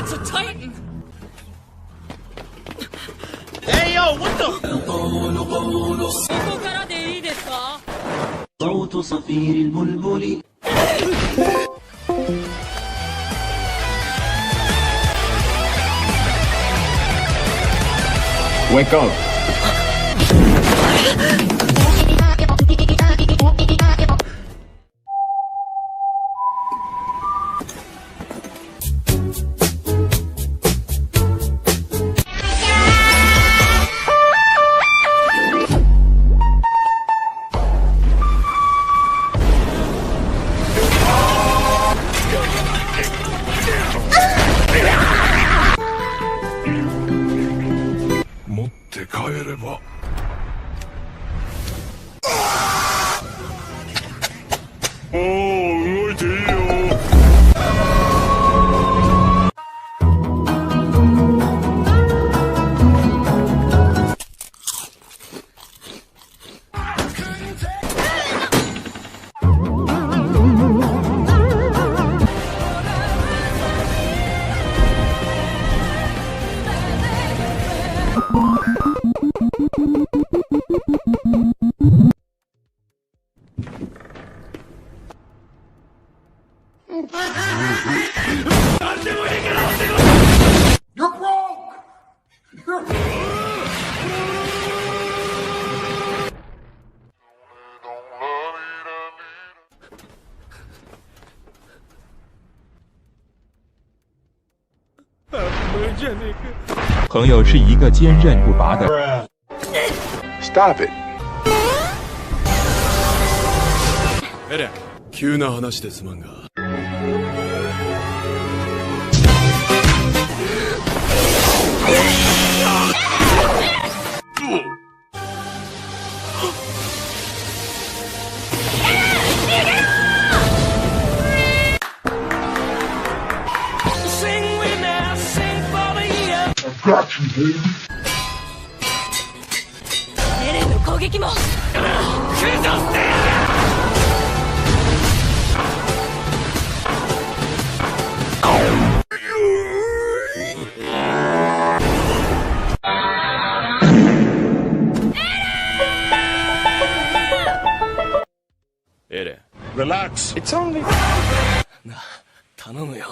It's a Titan! Hey yo, what the? صوت صفير البلبل. Wake up. You're broke! You're... 朋友是一个坚韧不拔的。Stop it. Eren、急な話ですまんが。エレンの攻撃も駆除してやる。エレン Relax. It's only. なあ、頼むよ。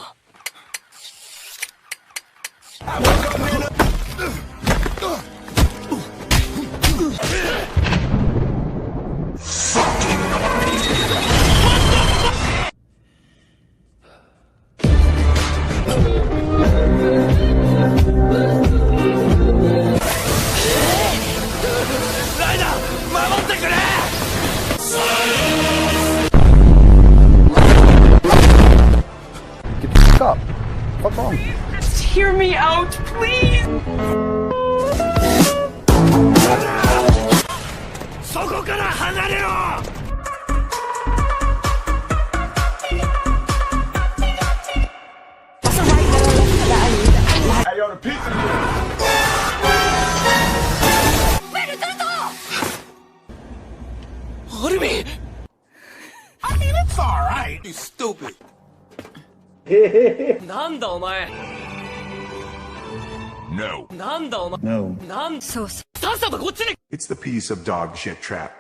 ライダー、守ってくれStop. What's wrong? Just hear me out, please! そこから離れろHey yo, the pizza here! Armin! I mean, it's alright. You stupid. なんだお前 No. なんだお前 No. なんそうさっさとこっちに It's the piece of dog shit trap.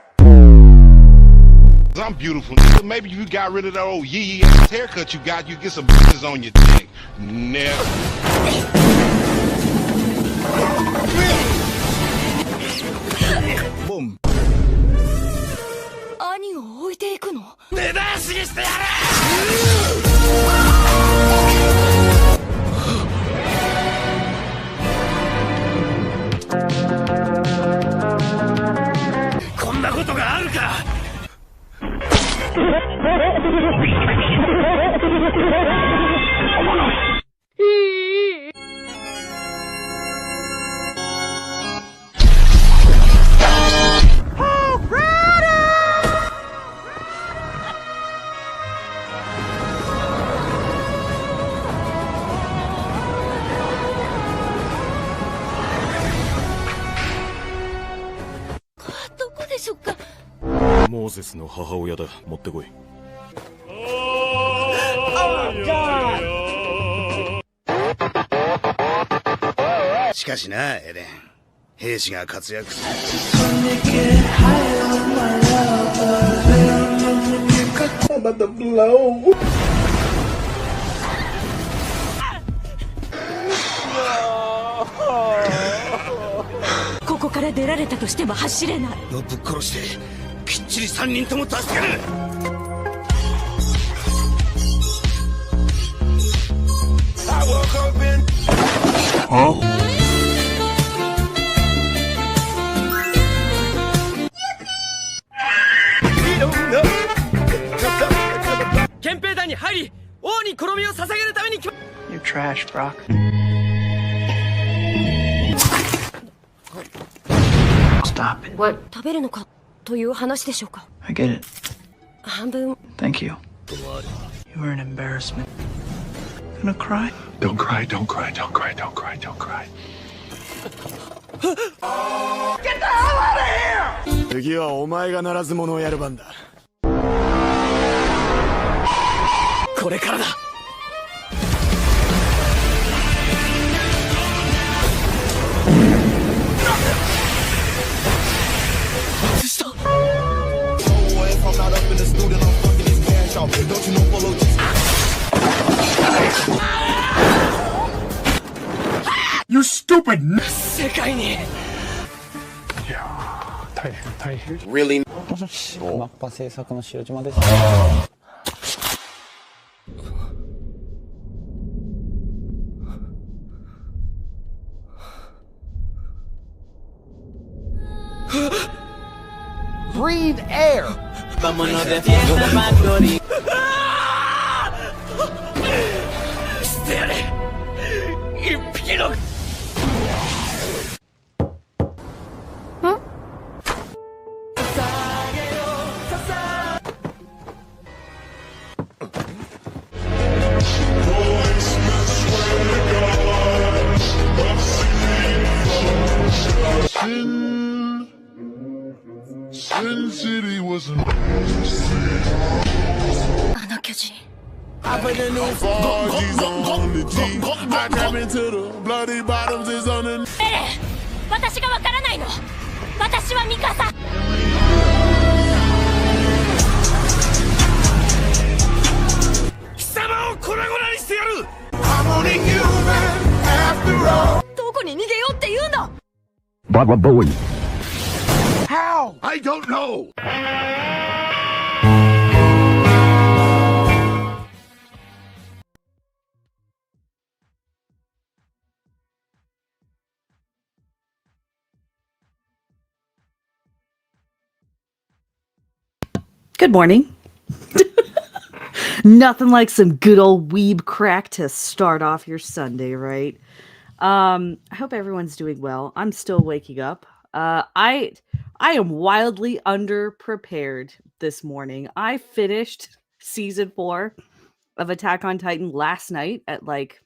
I'm beautiful, nigga. Maybe if you got rid of that old yee ass haircut you got, you get some bitches on your dick. Never. Boom. 兄を置いていくの根絶やしにしてやるこんなことがあるかどこでしょうかモーゼスの母親だ持ってこいしかしな、エレン。兵士が活躍する。I'm about to blow. ここから出られたとしても走れない。ぶっ殺してきっちり3人とも助ける。憲兵団に入り、王に衣を捧げるために。 You're trash, Brock. Stop it. What? 食べるのかという話でしょうか。 I get it. 半分。 Thank you. You were an embarrassment. Gonna cry? Don't cry, don't cry, don't cry, don't cry, don't cry. 次はお前がならず者をやる番だ。これからだ。You stupid! 世界に。大変。 Really? もしもし、マッパ制作の白島です。Breathe air. Vámonos de fiesta, Mandori. してやれ。一匹の。Sin City was a あの巨人。 I put the new 4G's on the G. I come into the bloody bottoms is on the エレン、私がわからないの。私はミカサ。貴様を粉々にしてやる。 I'm only human after all. どこに逃げようって言うの。 Baba Bowie. How? I don't know. Good morning. Nothing like some good old weeb crack to start off your Sunday, right? I hope everyone's doing well. I'm still waking up. I am wildly underprepared this morning. I finished season 4 of Attack on Titan last night at like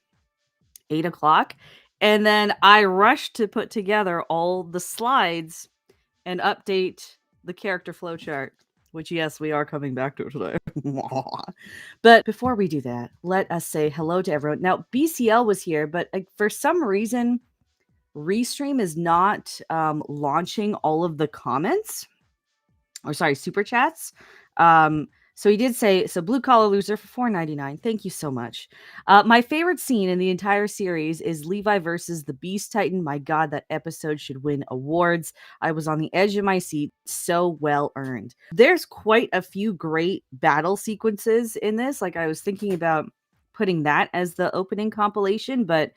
8 o'clock. And then I rushed to put together all the slides and update the character flowchart, which, yes, we are coming back to today. But before we do that, let us say hello to everyone. Now, BCL was here, but for some reason, Restream is not launching all of the comments, or sorry, super chats. So he did say, so Blue Collar Loser for $4.99. Thank you so much. My favorite scene in the entire series is Levi versus the Beast Titan. My God, that episode should win awards. I was on the edge of my seat. So well earned. There's quite a few great battle sequences in this. Like, I was thinking about putting that as the opening compilation, but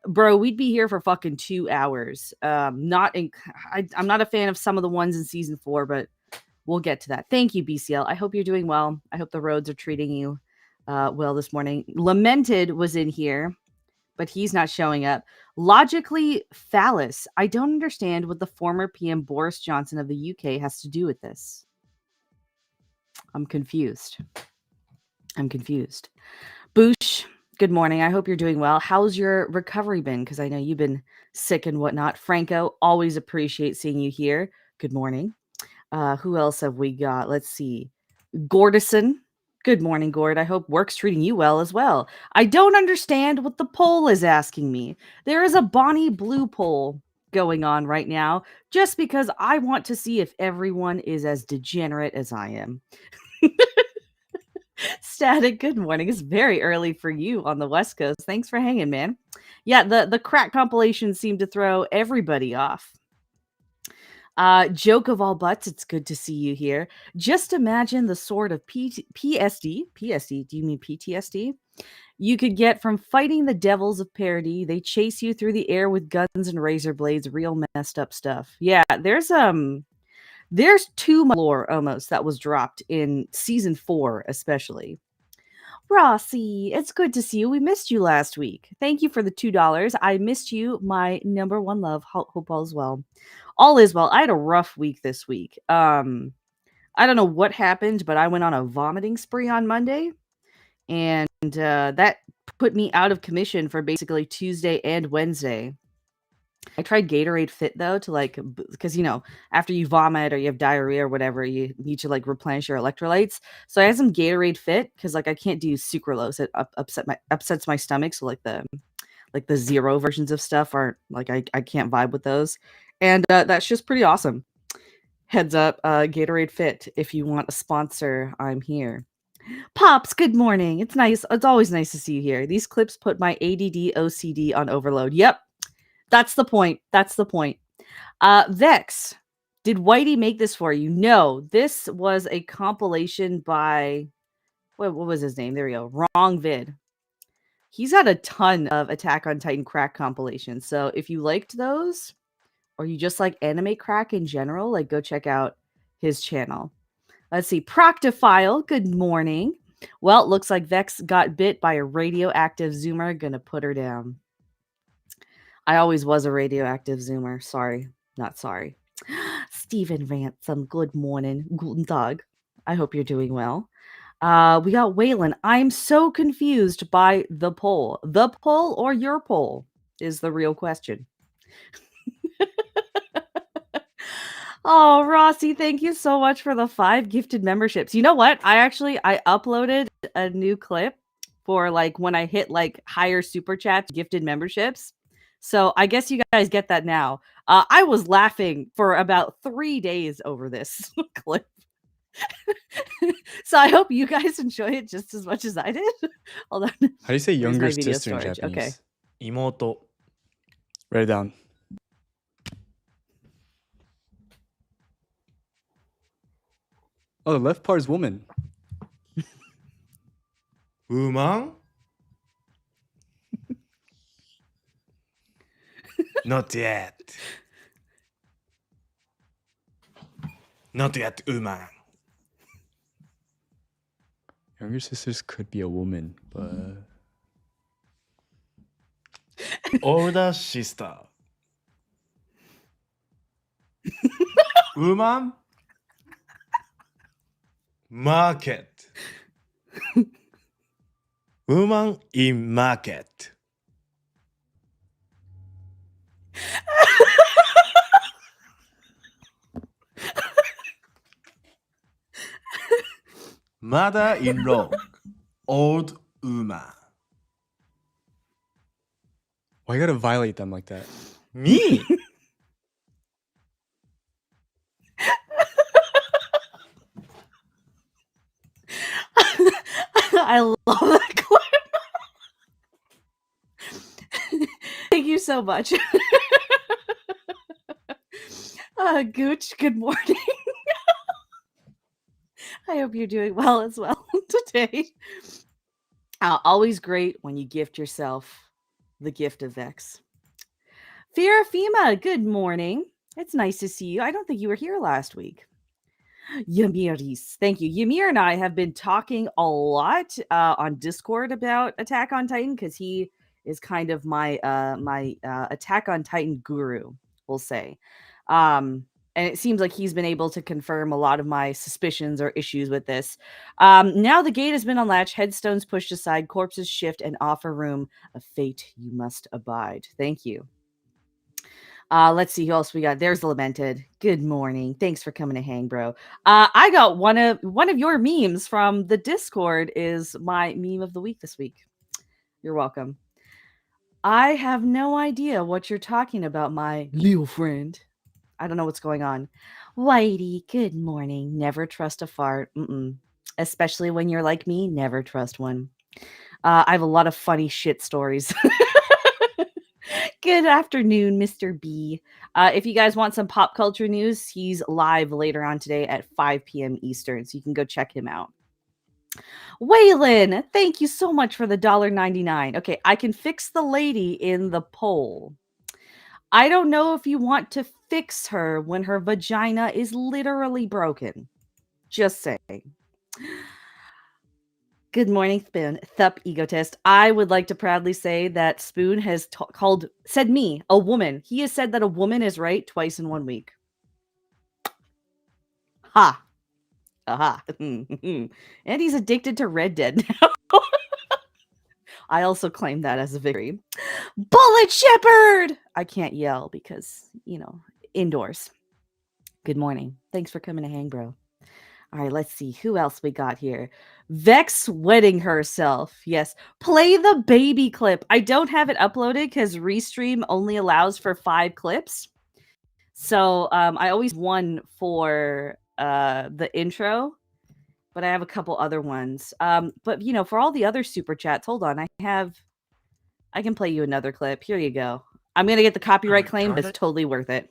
bro, we'd be here for fucking 2 hours. I'm not a fan of some of the ones in season 4, but we'll get to that. Thank you, BCL. I hope you're doing well. I hope the roads are treating you well this morning. Lamented was in here, but he's not showing up. Logically phallus. I don't understand what the former PM Boris Johnson of the UK has to do with this. I'm confused. Boosh, good morning. I hope you're doing well. How's your recovery been? Because I know you've been sick and whatnot. Franco, always appreciate seeing you here. Good morning. Who else have we got? Let's see. Gordison. Good morning, Gord. I hope work's treating you well as well. I don't understand what the poll is asking me. There is a Bonnie Blue poll going on right now just because I want to see if everyone is as degenerate as I am. Static, good morning. It's very early for you on the West Coast. Thanks for hanging, man. Yeah, the crack compilation seemed to throw everybody off. Joke of all butts, it's good to see you here. Just imagine the sort of PSD, do you mean PTSD? You could get from fighting the devils of parody. They chase you through the air with guns and razor blades, real messed up stuff. Yeah, there's too much lore almost that was dropped in season 4, especially. Rossi, it's good to see you. We missed you last week. Thank you for the $2. I missed you, my number one love. Hope all is well. All is well. I had a rough week this week. I don't know what happened, but I went on a vomiting spree on Monday, and that put me out of commission for basically Tuesday and Wednesday. I tried Gatorade Fit though because after you vomit or you have diarrhea or whatever, you need to replenish your electrolytes. So I had some Gatorade Fit because I can't do sucralose. It upsets my stomach. So the zero versions of stuff aren't I can't vibe with those, and that's just pretty awesome. Heads up, Gatorade Fit. If you want a sponsor, I'm here. Pops, good morning. It's nice. It's always nice to see you here. These clips put my ADD OCD on overload. Yep. That's the point. Vex, did Whitey make this for you? No, this was a compilation by, what was his name? There we go. Wrong vid. He's got a ton of Attack on Titan crack compilations. So if you liked those, or you just like anime crack in general, go check out his channel. Let's see. Proctophile, good morning. Well, it looks like Vex got bit by a radioactive zoomer. Gonna put her down. I always was a radioactive zoomer. Sorry. Not sorry. Stephen Ransom, good morning. Guten Tag. I hope you're doing well. We got Waylon. I'm so confused by the poll. The poll or your poll is the real question. Oh, Rossi, thank you so much for the 5 gifted memberships. You know what? I uploaded a new clip for when I hit higher super chats, gifted memberships. So I guess you guys get that now. I was laughing for about 3 days over this clip. So I hope you guys enjoy it just as much as I did. Hold on. How do you say younger sister in Japanese? Okay. Imoto. Write it down. Oh, the left part is woman. Woman? Not yet. Not yet, woman. Younger sisters could be a woman, but... Older sister. Woman? Market. Woman in market. Mother-in-law. Old woman. Why you gotta violate them like that? Me? I love that clip. Thank you so much. Gooch, good morning. I hope you're doing well as well today. Always great when you gift yourself the gift of Vex. Firafima, good morning. It's nice to see you. I don't think you were here last week. Yamiris, thank you. Ymir and I have been talking a lot on Discord about Attack on Titan because he is kind of my Attack on Titan guru, we'll say. And it seems like he's been able to confirm a lot of my suspicions or issues with this. Now the gate has been unlatched, headstones pushed aside, corpses shift, and offer room. A fate you must abide. Thank you. Let's see who else we got. There's Lamented. Good morning. Thanks for coming to hang, bro. I got one of your memes from the Discord is my meme of the week this week. You're welcome. I have no idea what you're talking about, my little friend. I don't know what's going on. Whitey, good morning. Never trust a fart. Especially when you're like me, never trust one. I have a lot of funny shit stories. Good afternoon, Mr. B. If you guys want some pop culture news, he's live later on today at 5 p.m. Eastern, so you can go check him out. Waylon, thank you so much for the $1.99. Okay, I can fix the lady in the poll. I don't know if you want to fix her when her vagina is literally broken. Just saying. Good morning, Spoon. Thup egotist. I would like to proudly say that Spoon has said me, a woman. He has said that a woman is right twice in 1 week. Ha. Aha. And he's addicted to Red Dead now. I also claim that as a victory. Bullet Shepherd! I can't yell because, indoors. Good morning. Thanks for coming to hang, bro. All right, let's see who else we got here. Vex wedding herself. Yes. Play the baby clip. I don't have it uploaded because Restream only allows for 5 clips. So I always won for the intro, but I have a couple other ones. But for all the other super chats, hold on. I can play you another clip. Here you go. I'm gonna get the copyright claim, but it's totally worth it.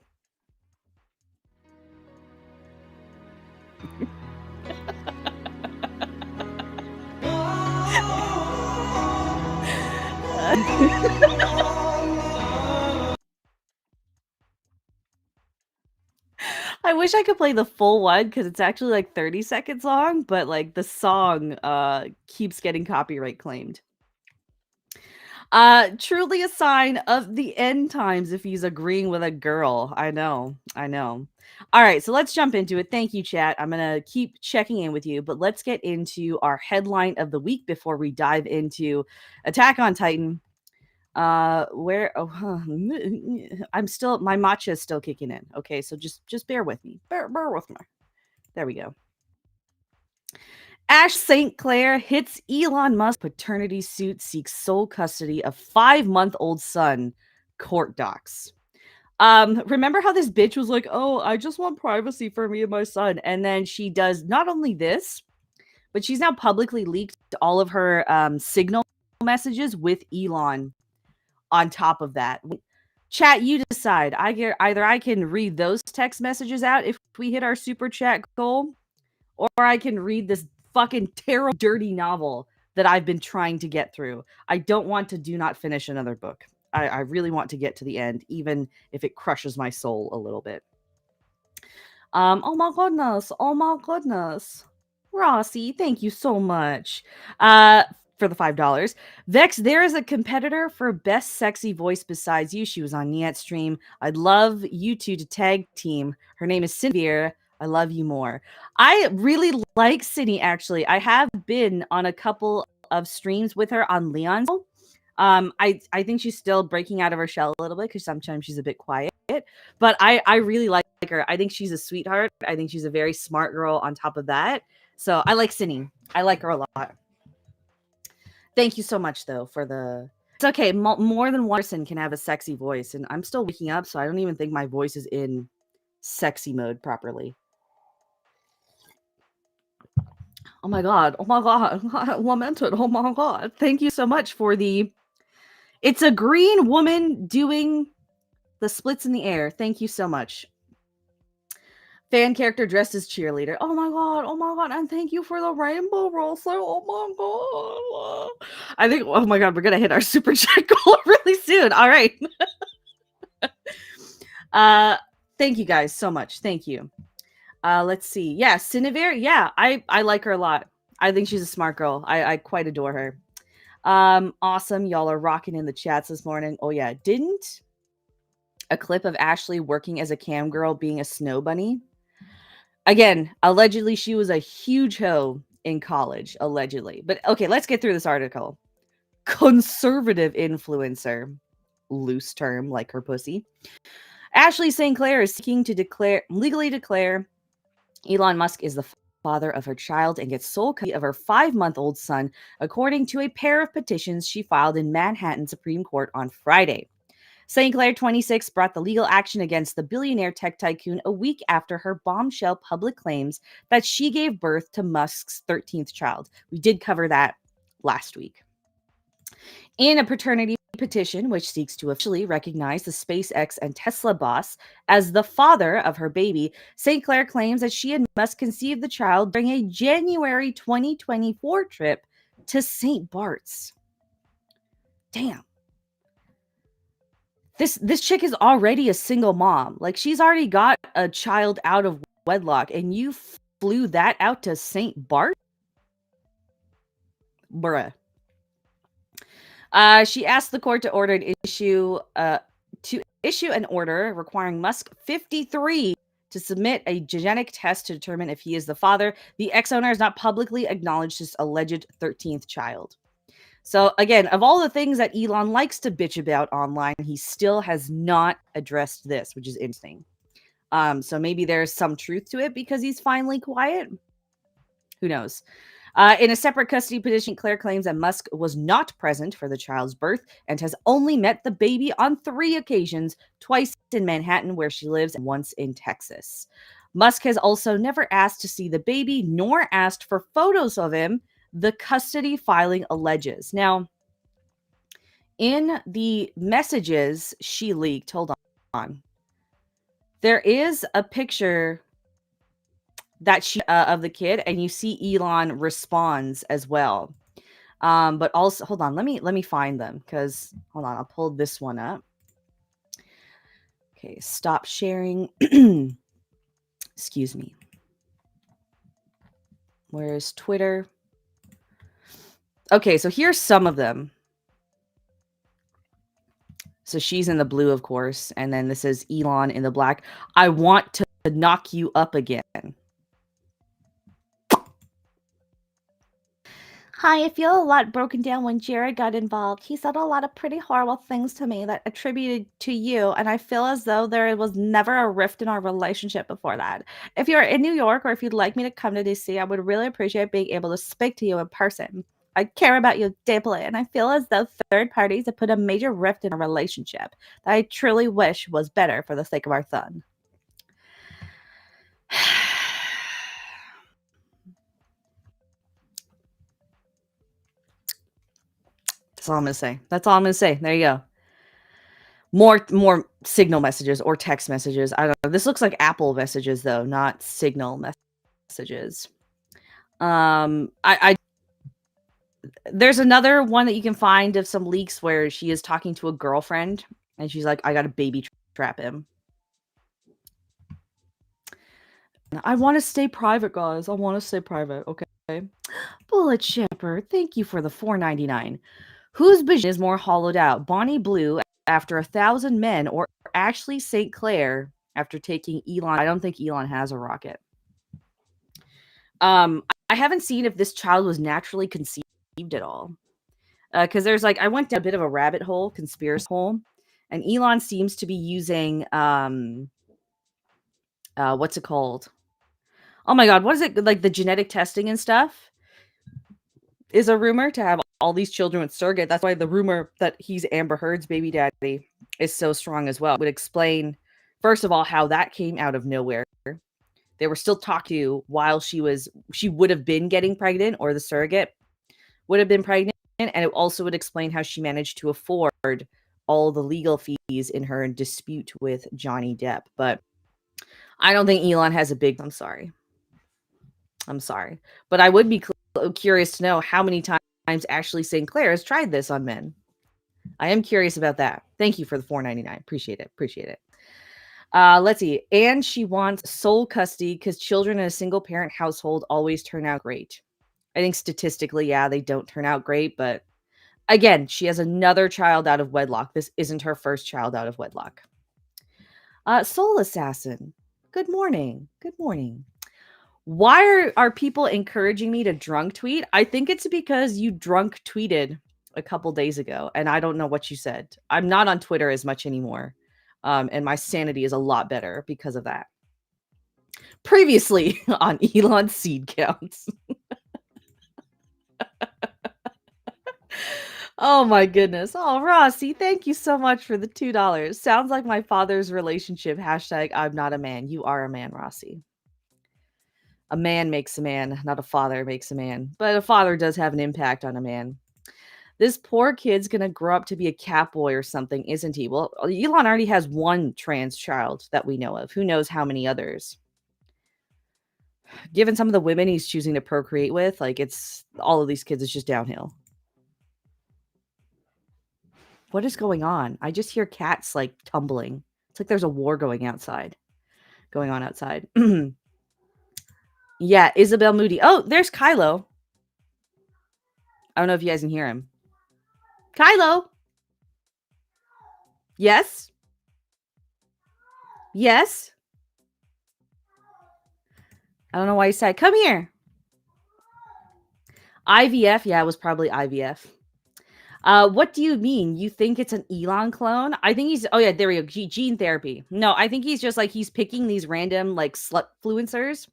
I wish I could play the full one because it's actually like 30 seconds long, but like the song keeps getting copyright claimed. Truly a sign of the end times if he's agreeing with a girl. I know. All right, so let's jump into it. Thank you, chat. I'm going to keep checking in with you, but let's get into our headline of the week before we dive into Attack on Titan. My matcha is still kicking in. Okay, so just bear with me. Bear with me. There we go. Ash St. Clair hits Elon Musk paternity suit, seeks sole custody of 5-month-old son. Court docs. Remember how this bitch was like, oh, I just want privacy for me and my son. And then she does not only this, but she's now publicly leaked all of her signal messages with Elon on top of that. Chat, you decide. Either I can read those text messages out if we hit our super chat goal, or I can read this fucking terrible, dirty novel that I've been trying to get through. I don't want to do not finish another book. I really want to get to the end, even if it crushes my soul a little bit. Oh my goodness. Rossi, thank you so much for the $5. Vex, there is a competitor for best sexy voice besides you. She was on Niet stream. I'd love you two to tag team. Her name is Cynthia. I love you more. I really like Sydney, actually. I have been on a couple of streams with her on Leon's. I think she's still breaking out of her shell a little bit because sometimes she's a bit quiet. But I really like her. I think she's a sweetheart. I think she's a very smart girl on top of that. So I like Sydney. I like her a lot. Thank you so much, though, for the... It's okay. More than one person can have a sexy voice. And I'm still waking up, so I don't even think my voice is in sexy mode properly. Oh my god. Lamented. Oh my god. Thank you so much for the... It's a green woman doing the splits in the air. Thank you so much. Fan character dressed as cheerleader. Oh my god. And thank you for the rainbow roll. So, oh my god. I think, oh my god, we're going to hit our super chat goal really soon. All right. Thank you guys so much. Thank you. Let's see. Yeah, Cinevere. Yeah, I like her a lot. I think she's a smart girl. I quite adore her. Awesome. Y'all are rocking in the chats this morning. Oh yeah. Didn't a clip of Ashley working as a cam girl being a snow bunny? Again, allegedly she was a huge hoe in college, allegedly. But okay, let's get through this article. Conservative influencer, loose term like her pussy, Ashley St. Clair is seeking to legally declare Elon Musk is the father of her child and gets sole custody of her 5-month-old son, according to a pair of petitions she filed in Manhattan Supreme Court on Friday. St. Clair, 26, brought the legal action against the billionaire tech tycoon a week after her bombshell public claims that she gave birth to Musk's 13th child. We did cover that last week. In a paternity petition, which seeks to officially recognize the SpaceX and Tesla boss as the father of her baby, St. Clair claims that she and Musk conceived the child during a January 2024 trip to St. Bart's. Damn. This chick is already a single mom. Like, she's already got a child out of wedlock, and you flew that out to St. Bart? Bruh. She asked the court to issue an order requiring Musk 53 to submit a genetic test to determine if he is the father. The ex-owner has not publicly acknowledged his alleged 13th child. So again, of all the things that Elon likes to bitch about online, he still has not addressed this, which is interesting. So maybe there's some truth to it because he's finally quiet. Who knows? In a separate custody petition, Claire claims that Musk was not present for the child's birth and has only met the baby on 3 occasions, twice in Manhattan, where she lives, and once in Texas. Musk has also never asked to see the baby, nor asked for photos of him, the custody filing alleges. Now, in the messages she leaked, hold on, there is a picture that she of the kid, and you see Elon responds as well. But also, hold on, let me find them, because hold on, I'll pull this one up. Okay, stop sharing. Excuse me. Where's Twitter? Okay, so here's some of them. So she's in the blue, of course, and then this is Elon in the black. I want to knock you up again. Hi, I feel a lot broken down when Jared got involved. He said a lot of pretty horrible things to me that attributed to you, and I feel as though there was never a rift in our relationship before that. If you're in New York or if you'd like me to come to DC, I would really appreciate being able to speak to you in person. I care about you deeply, and I feel as though third parties have put a major rift in our relationship that I truly wish was better for the sake of our son. That's all I'm gonna say. That's all I'm gonna say. There you go. More signal messages or text messages. I don't know. This looks like Apple messages though, not signal messages. There's another one that you can find of some leaks where she is talking to a girlfriend and she's like, I got to baby trap him. I want to stay private, guys. I want to stay private. Okay. Bullet Shepherd, thank you for the $4.99. Whose vision is more hollowed out? Bonnie Blue after 1,000 men, or Ashley St. Clair after taking Elon? I don't think Elon has a rocket. I haven't seen if this child was naturally conceived at all. Because there's like, I went down a bit of a rabbit hole, conspiracy hole, and Elon seems to be using, what's it called? Oh my God, what is it? Like the genetic testing and stuff is a rumor to have all these children with surrogate. That's why the rumor that he's Amber Heard's baby daddy is so strong as well. It would explain, first of all, how that came out of nowhere. They were still talking to while she would have been getting pregnant, or the surrogate would have been pregnant. And it also would explain how she managed to afford all the legal fees in her dispute with Johnny Depp. But I don't think Elon has a big... I'm sorry. But I would be curious to know how many times Ashley St. Clair has tried this on men. I am curious about that. Thank you for the $4.99. Appreciate it. Let's see. And she wants sole custody because children in a single parent household always turn out great. I think statistically, yeah, they don't turn out great. But again, she has another child out of wedlock. This isn't her first child out of wedlock. Soul Assassin. Good morning. Why are people encouraging me to drunk tweet? I think it's because you drunk tweeted a couple days ago, and I don't know what you said. I'm not on Twitter as much anymore. And my sanity is a lot better because of that. Previously on Elon's seed counts. Oh my goodness. Oh, Rossi, thank you so much for the $2. Sounds like my father's relationship. Hashtag I'm not a man. You are a man, Rossi. A man makes a man, not a father makes a man. But a father does have an impact on a man. This poor kid's going to grow up to be a cat boy or something, isn't he? Well, Elon already has one trans child that we know of. Who knows how many others? Given some of the women he's choosing to procreate with, like, it's all of these kids is just downhill. What is going on? I just hear cats like tumbling. It's like there's a war going on outside. Yeah, Isabel Moody. Oh, there's Kylo. I don't know if you guys can hear him. Kylo. Yes. Yes. I don't know why he said, come here. IVF. Yeah, it was probably IVF. What do you mean? You think it's an Elon clone? I think he's, oh yeah, there we go. Gene therapy. No, I think he's just like, he's picking these random like slutfluencers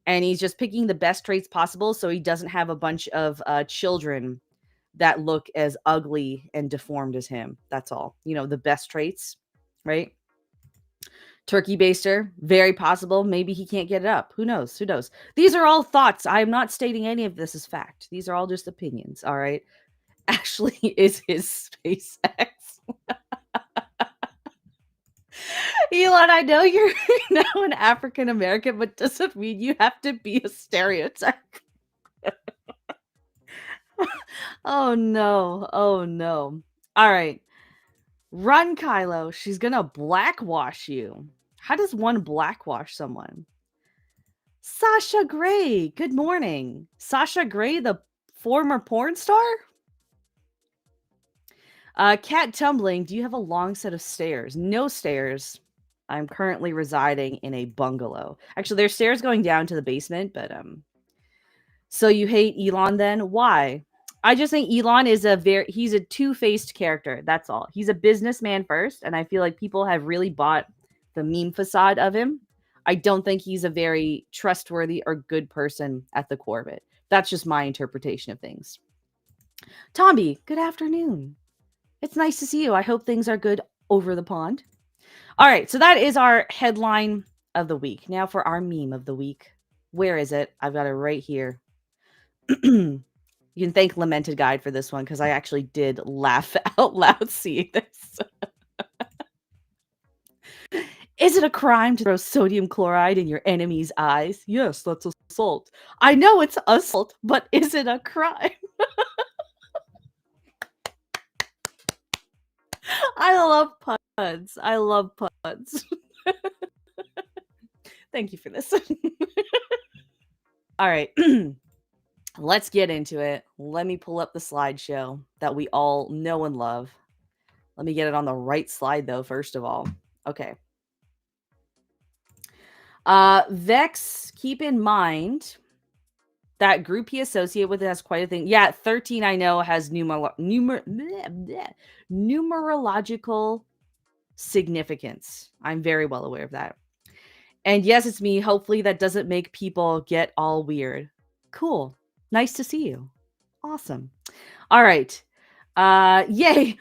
and he's just picking the best traits possible. So he doesn't have a bunch of children that look as ugly and deformed as him. That's all, you know, the best traits, right? Turkey baster, very possible. Maybe he can't get it up. Who knows? Who knows? These are all thoughts. I am not stating any of this as fact. These are all just opinions. All right. Actually is his SpaceX. Elon, I know you're now an African American, but doesn't mean you have to be a stereotype. Oh no. Oh no. All right. Run, Kylo. She's gonna blackwash you. How does one blackwash someone? Sasha Grey. Good morning. Sasha Grey, the former porn star? Cat tumbling. Do you have a long set of stairs? No stairs. I'm currently residing in a bungalow. Actually, there's stairs going down to the basement, but so you hate Elon then? Why? I just think Elon is he's a two-faced character. That's all. He's a businessman first, and I feel like people have really bought the meme facade of him. I don't think he's a very trustworthy or good person at the core of it. That's just my interpretation of things. Tomby, good afternoon. It's nice to see you. I hope things are good over the pond. All right, so that is our headline of the week. Now for our meme of the week. Where is it? I've got it right here. You can thank Lamented Guide for this one because I actually did laugh out loud seeing this. Is it a crime to throw sodium chloride in your enemy's eyes? Yes, that's assault. I know it's assault, but is it a crime? I love puns. I love puns. Thank you for this. All right. Let's get into it. Let me pull up the slideshow that we all know and love. Let me get it on the right slide, though, first of all. Okay. Vex, keep in mind that group he associated with has quite a thing. Yeah, 13, I know, has numerological significance. I'm very well aware of that. And yes, it's me. Hopefully that doesn't make people get all weird. Cool. Nice to see you. Awesome. All right. Yay.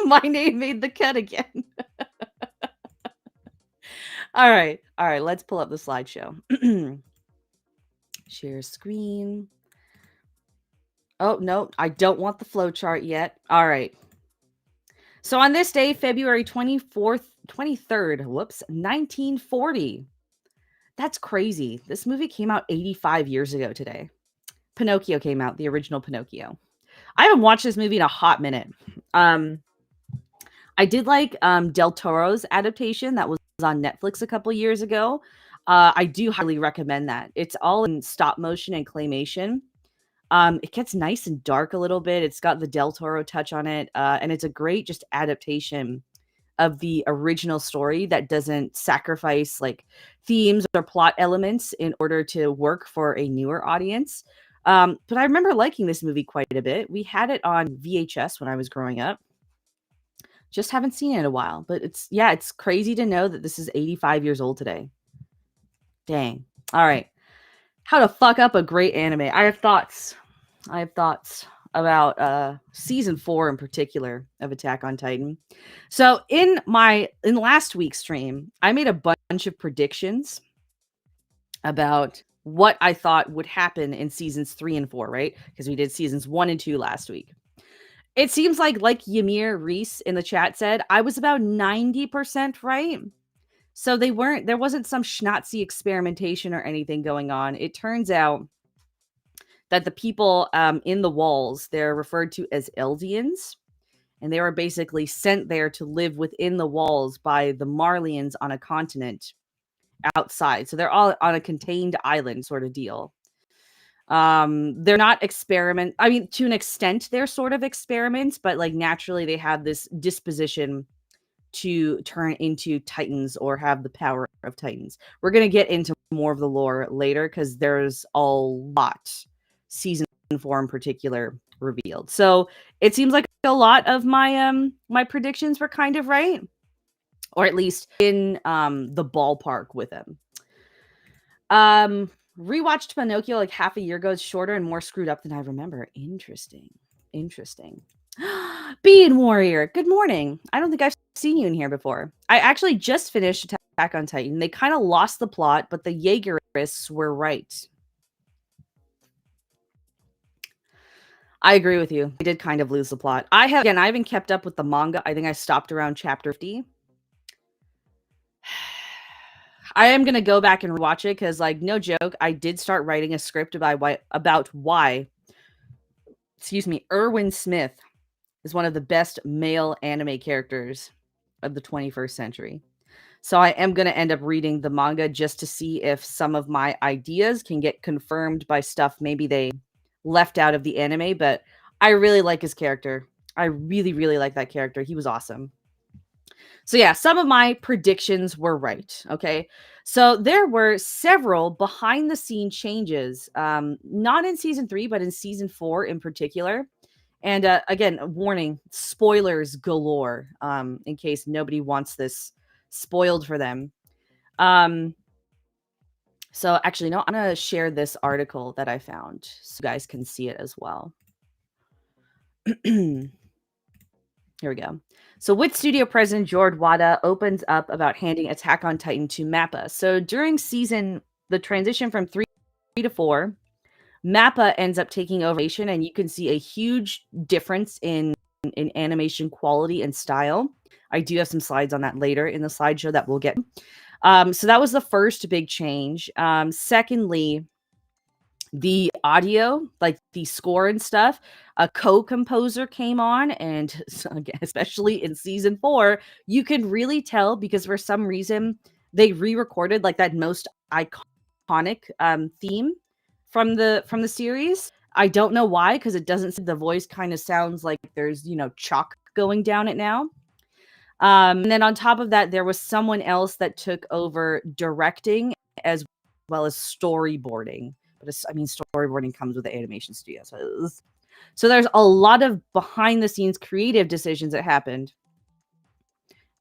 My name made the cut again. All right. All right. Let's pull up the slideshow. Share screen. Oh, no. I don't want the flow chart yet. All right. So on this day, February 23rd, 1940. That's crazy. This movie came out 85 years ago today. Pinocchio came out, the original Pinocchio. I haven't watched this movie in a hot minute. I did like Del Toro's adaptation that was on Netflix a couple years ago. I do highly recommend that. It's all in stop motion and claymation. It gets nice and dark a little bit. It's got the Del Toro touch on it. And it's a great just adaptation of the original story that doesn't sacrifice like themes or plot elements in order to work for a newer audience. But I remember liking this movie quite a bit. We had it on VHS when I was growing up. Just haven't seen it in a while. But it's crazy to know that this is 85 years old today. Dang. All right. How to fuck up a great anime. I have thoughts about season 4 in particular of Attack on Titan. So in last week's stream, I made a bunch of predictions about what I thought would happen in seasons 3 and 4, right? Because we did seasons 1 and 2 last week. It seems like Ymir Reese in the chat said, I was about 90% right. So there wasn't some schnatzy experimentation or anything going on. It turns out that the people in the walls, they're referred to as Eldians, and they were basically sent there to live within the walls by the Marlians on a continent outside. So they're all on a contained island sort of deal. They're not experiment. I mean, to an extent, they're sort of experiments, but like naturally they have this disposition to turn into Titans or have the power of Titans. We're going to get into more of the lore later because there's a lot, season 4 in particular, revealed. So it seems like a lot of my my predictions were kind of right, or at least in the ballpark with them. Rewatched Pinocchio like half a year ago. It's shorter and more screwed up than I remember. Interesting. Bean Warrior, good morning. I don't think I've seen you in here before. I actually just finished Attack on Titan. They kind of lost the plot, but the Jaegarists were right. I agree with you. They did kind of lose the plot. I haven't kept up with the manga. I think I stopped around chapter 50. I am going to go back and watch it because, like, no joke, I did start writing a script about why, Erwin Smith is one of the best male anime characters of the 21st century. So I am going to end up reading the manga just to see if some of my ideas can get confirmed by stuff maybe they left out of the anime, but I really like his character. I really, really like that character. He was awesome. So yeah, some of my predictions were right, okay? So there were several behind-the-scene changes, not in Season 3, but in Season 4 in particular. And again, warning, spoilers galore, in case nobody wants this spoiled for them. So actually, no, I'm going to share this article that I found so you guys can see it as well. Here we go. So WIT Studio President George Wada opens up about handing Attack on Titan to MAPPA. So during the transition from 3 to 4, MAPPA ends up taking over, and you can see a huge difference in animation quality and style. I do have some slides on that later in the slideshow that we'll get. So that was the first big change. Secondly, the audio, like the score and stuff, a co-composer came on, and again, especially in season 4, you can really tell because for some reason they re-recorded like that most iconic theme from the series. I don't know why, because it doesn't. The voice kind of sounds like there's chalk going down it now. And then on top of that, there was someone else that took over directing as well as storyboarding. But storyboarding comes with the animation studio. So there's a lot of behind the scenes creative decisions that happened.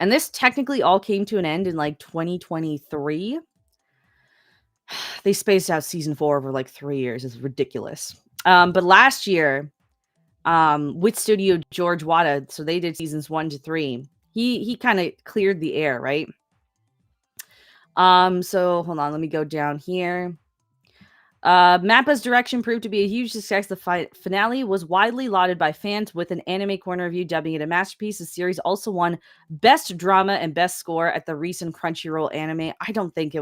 And this technically all came to an end in like 2023. They spaced out season 4 over like 3 years. It's ridiculous. But last year, with Studio George Wada, so they did seasons 1 to 3. He kind of cleared the air, right? So hold on, let me go down here. MAPPA's direction proved to be a huge success. The finale was widely lauded by fans, with an Anime Corner review dubbing it a masterpiece. The series also won Best Drama and Best Score at the recent Crunchyroll Anime. I think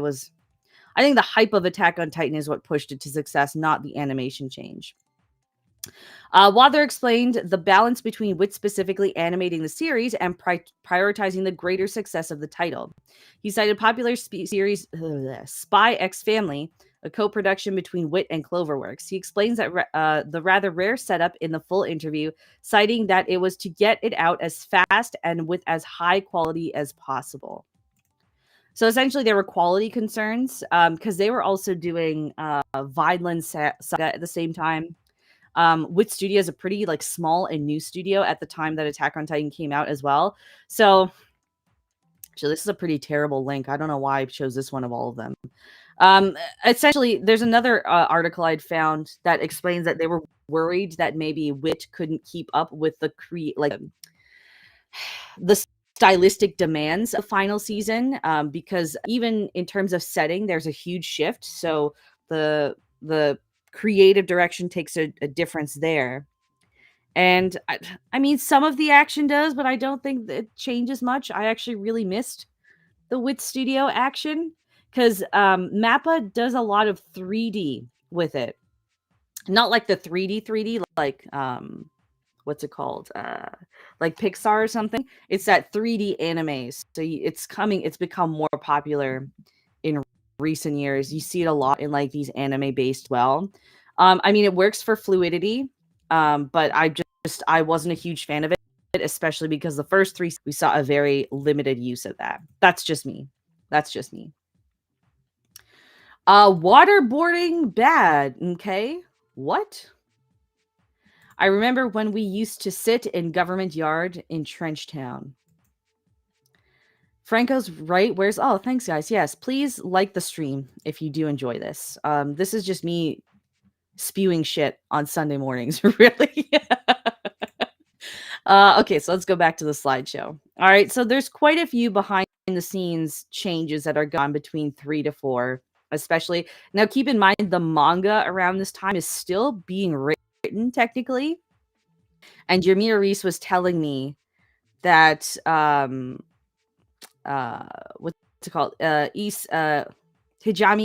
the hype of Attack on Titan is what pushed it to success, not the animation change. Wather explained the balance between WIT specifically animating the series and prioritizing the greater success of the title. He cited popular series Spy X Family, a co-production between WIT and Cloverworks. He explains that the rather rare setup in the full interview, citing that it was to get it out as fast and with as high quality as possible. So essentially, there were quality concerns because they were also doing Vinland Saga at the same time. Wit Studio is a pretty like small and new studio at the time that Attack on Titan came out as well. So this is a pretty terrible link. I don't know why I chose this one of all of them. Essentially, there's another article I'd found that explains that they were worried that maybe Wit couldn't keep up with the the stylistic demands of final season, because even in terms of setting, there's a huge shift. So the creative direction takes a difference there. And I mean, some of the action does, but I don't think it changes much. I actually really missed the Wit Studio action because MAPPA does a lot of 3D with it. Not like the 3D, like what's it called? Like Pixar or something. It's that 3D anime. So it's become more popular in recent years. You see it a lot in like these anime based I mean, it works for fluidity, but I wasn't a huge fan of it, especially because the first 3 we saw a very limited use of that. That's just me. Waterboarding bad. Okay. What? I remember when we used to sit in Government Yard in Trenchtown. Franco's right. Oh, thanks, guys. Yes, please like the stream if you do enjoy this. This is just me spewing shit on Sunday mornings, really. Okay, so let's go back to the slideshow. All right, so there's quite a few behind the scenes changes that are gone between 3 to 4, especially. Now, keep in mind, the manga around this time is still being written, technically. And Yamir Reese was telling me that, what's it called? Hijami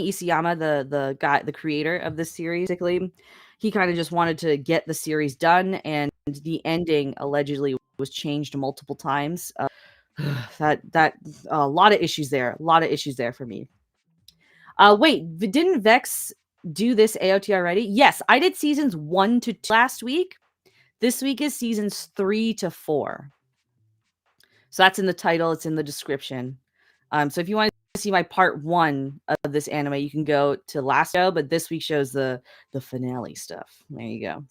Isayama, the guy, the creator of this series, basically, he kind of just wanted to get the series done, and the ending allegedly was changed multiple times. That a lot of issues there. For me. Wait, didn't Vex do this AOT already? Yes, I did seasons 1 to 2 last week. This week is seasons 3 to 4. So that's in the title. It's in the description. So if you want to see my part 1 of this anime, you can go to last show, but this week shows the finale stuff. There you go.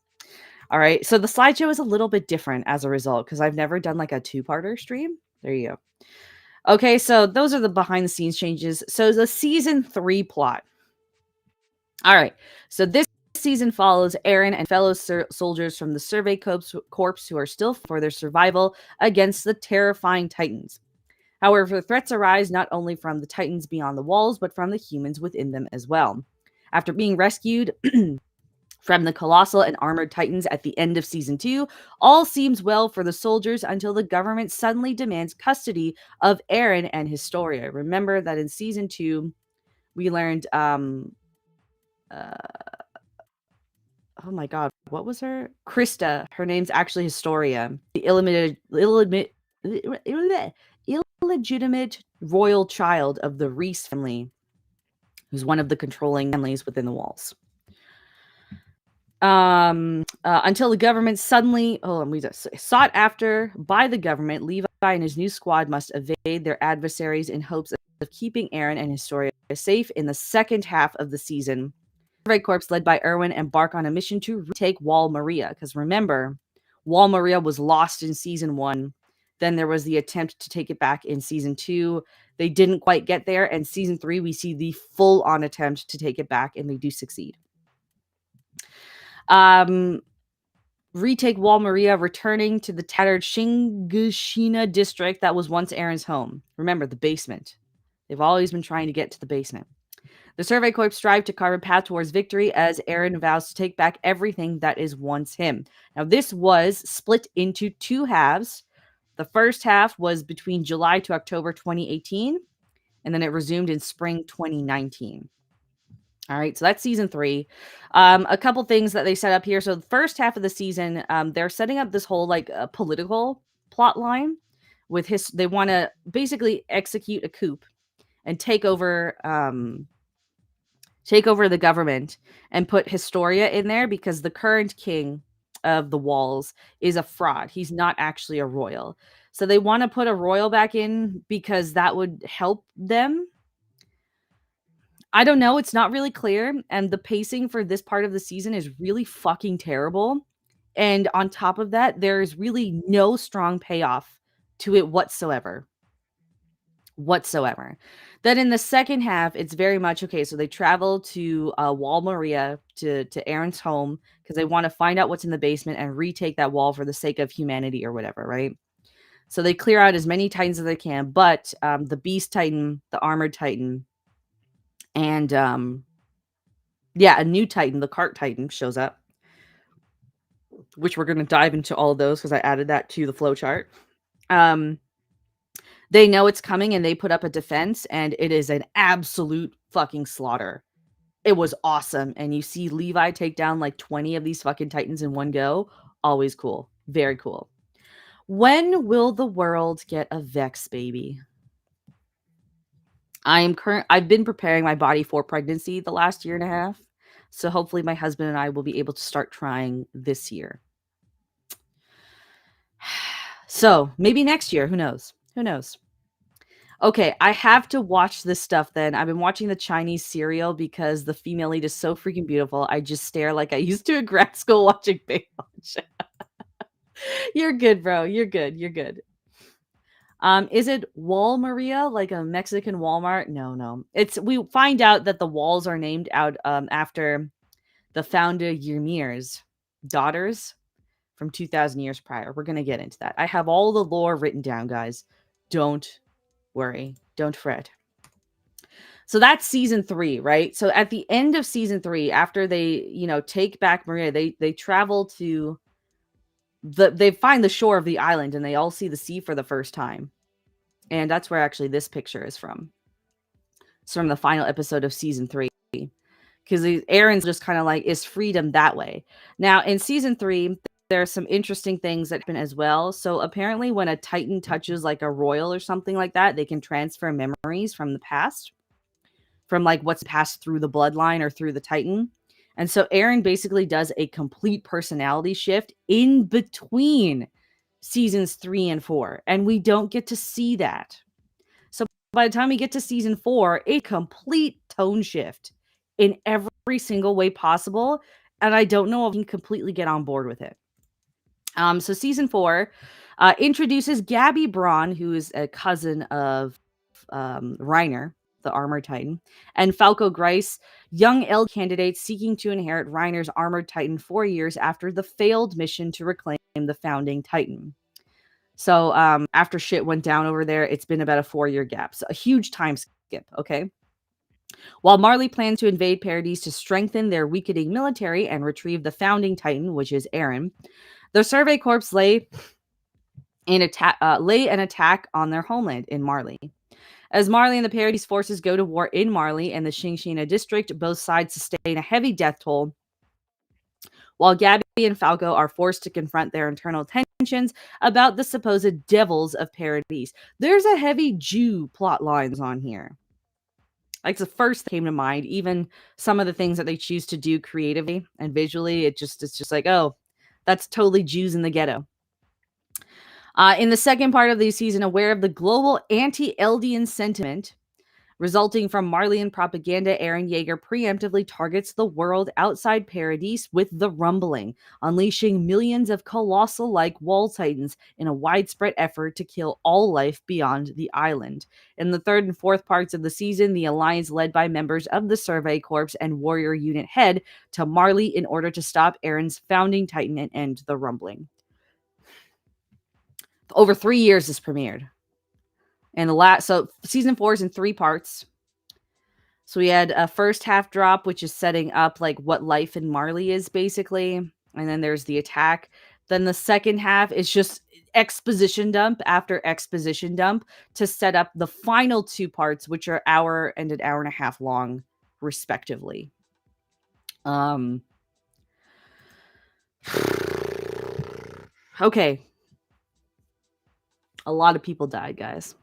All right. So the slideshow is a little bit different as a result because I've never done like a 2-parter stream. There you go. Okay. So those are the behind the scenes changes. So the season 3 plot. All right. So this season follows Eren and fellow soldiers from the Survey Corps who are still for their survival against the terrifying Titans. However, threats arise not only from the Titans beyond the walls, but from the humans within them as well. After being rescued from the colossal and armored Titans at the end of season 2, all seems well for the soldiers until the government suddenly demands custody of Eren and Historia. Remember that in season 2, we learned, oh my god, what was her? Krista. Her name's actually Historia. The illegitimate royal child of the Reese family, who's one of the controlling families within the walls. Until the government suddenly, sought after by the government, Levi and his new squad must evade their adversaries in hopes of keeping Eren and Historia safe. In the second half of the season, Survey Corps led by Erwin embark on a mission to retake Wall Maria. Because remember, Wall Maria was lost in season 1. Then there was the attempt to take it back in season 2. They didn't quite get there. And season 3, we see the full-on attempt to take it back, and they do succeed. Retake Wall Maria, returning to the tattered Shingishina district that was once Eren's home. Remember, the basement. They've always been trying to get to the basement. The Survey Corps strive to carve a path towards victory as Eren vows to take back everything that is once him. Now, this was split into 2 halves. The first half was between July to October 2018, and then it resumed in spring 2019. All right, so that's season 3. A couple things that they set up here. So the first half of the season, they're setting up this whole like political plot line with they want to basically execute a coup and take over the government and put Historia in there because the current king of the walls is a fraud. He's not actually a royal. So they want to put a royal back in because that would help them. I don't know. It's not really clear. And the pacing for this part of the season is really fucking terrible. And on top of that, there's really no strong payoff to it whatsoever. Then in the second half, it's very much okay. So they travel to Wall Maria to Eren's home because they want to find out what's in the basement and retake that wall for the sake of humanity or whatever, right? So they clear out as many Titans as they can, but the Beast Titan, the Armored Titan, and a new Titan, the Cart Titan, shows up, which we're going to dive into all of those because I added that to the flowchart. They know it's coming and they put up a defense, and it is an absolute fucking slaughter. It was awesome. And you see Levi take down like 20 of these fucking Titans in one go. Always cool. Very cool. When will the world get a Vex baby? I've been preparing my body for pregnancy the last year and a half. So hopefully my husband and I will be able to start trying this year. So maybe next year. Who knows? Okay, I have to watch this stuff then. I've been watching the Chinese serial because the female lead is so freaking beautiful. I just stare like I used to in grad school watching Baywatch. You're good, bro. You're good. Is it Wall Maria, like a Mexican Walmart? No. We find out that the walls are named out after the founder Ymir's daughters from 2,000 years prior. We're going to get into that. I have all the lore written down, guys. Don't worry. Don't fret. So that's season 3, right? So at the end of season 3, after they, take back Maria, they travel to they find the shore of the island and they all see the sea for the first time. And that's where actually this picture is from. It's from the final episode of season 3. Because Eren's just kind of like, is freedom that way? Now, in season 3, there are some interesting things that happen as well. So apparently when a Titan touches like a royal or something like that, they can transfer memories from the past, from like what's passed through the bloodline or through the Titan. And so Eren basically does a complete personality shift in between seasons 3 and 4. And we don't get to see that. So by the time we get to season 4, a complete tone shift in every single way possible. And I don't know if we can completely get on board with it. So season 4 introduces Gabby Braun, who is a cousin of Reiner, the Armored Titan, and Falco Grice, young Eld candidates seeking to inherit Reiner's Armored Titan 4 years after the failed mission to reclaim the founding Titan. So after shit went down over there, it's been about a 4-year gap. So a huge time skip, okay? While Marley plans to invade Paradise to strengthen their weakening military and retrieve the founding Titan, which is Eren, the Survey Corps lay an attack on their homeland in Marley. As Marley and the Paradise forces go to war in Marley and the Xingxina district, both sides sustain a heavy death toll, while Gabby and Falco are forced to confront their internal tensions about the supposed devils of Paradise. There's a heavy Jew plot lines on here. Like the first that came to mind, even some of the things that they choose to do creatively and visually, it's just like, oh, that's totally Jews in the ghetto. In the second part of the season, aware of the global anti-Eldian sentiment resulting from Marleyan propaganda, Eren Jaeger preemptively targets the world outside Paradise with the Rumbling, unleashing millions of colossal-like wall titans in a widespread effort to kill all life beyond the island. In the third and fourth parts of the season, the alliance led by members of the Survey Corps and Warrior Unit head to Marley in order to stop Eren's founding titan and end the Rumbling. Over 3 years this premiered. And so season 4 is in 3 parts. So we had a first half drop, which is setting up like what life in Marley is basically. And then there's the attack. Then the second half is just exposition dump after exposition dump to set up the final 2 parts, which are hour and an hour and a half long, respectively. Okay. A lot of people died, guys.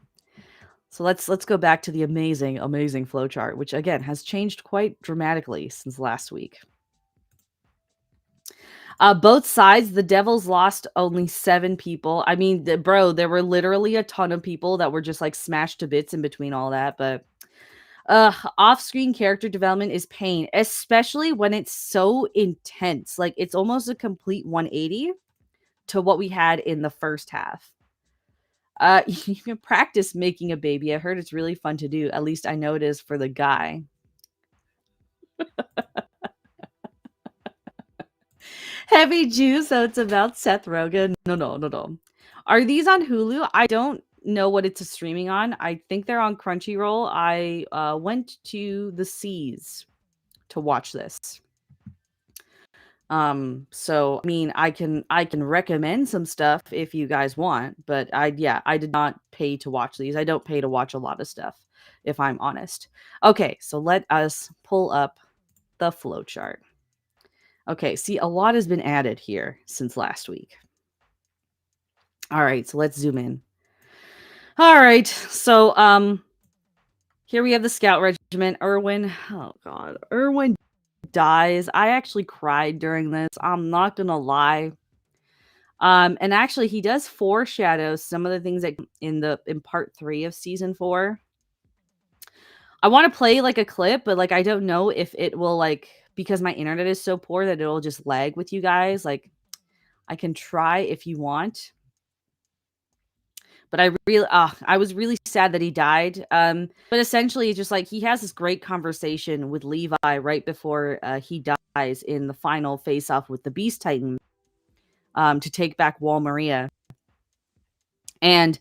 So let's go back to the amazing flowchart, which again has changed quite dramatically since last week. Both sides, the Devils lost only 7 people. I mean, there were literally a ton of people that were just like smashed to bits in between all that. But Off-screen character development is pain, especially when it's so intense. Like, it's almost a complete 180 to what we had in the first half. You can practice making a baby. I heard it's really fun to do. At least I know it is for the guy. Heavy Jew, so it's about Seth Rogen. No. Are these on Hulu? I don't know what it's streaming on. I think they're on Crunchyroll. I went to the seas to watch this. So I mean, I can recommend some stuff if you guys want, but I did not pay to watch these. I don't pay to watch a lot of stuff, if I'm honest. Okay, so let us pull up the flowchart. Okay, see, a lot has been added here since last week. All right, so let's zoom in. All right, so here we have the scout regiment. Erwin, oh god, Erwin dies. I actually cried during this. I'm not gonna lie. And actually, he does foreshadow some of the things that in part 3 of season 4. I want to play like a clip, but like I don't know if it will, like, because my internet is so poor that it'll just lag with you guys. Like, I can try if you want. But I was really sad that he died. But essentially, it's just like he has this great conversation with Levi right before he dies in the final face-off with the Beast Titan to take back Wall Maria. And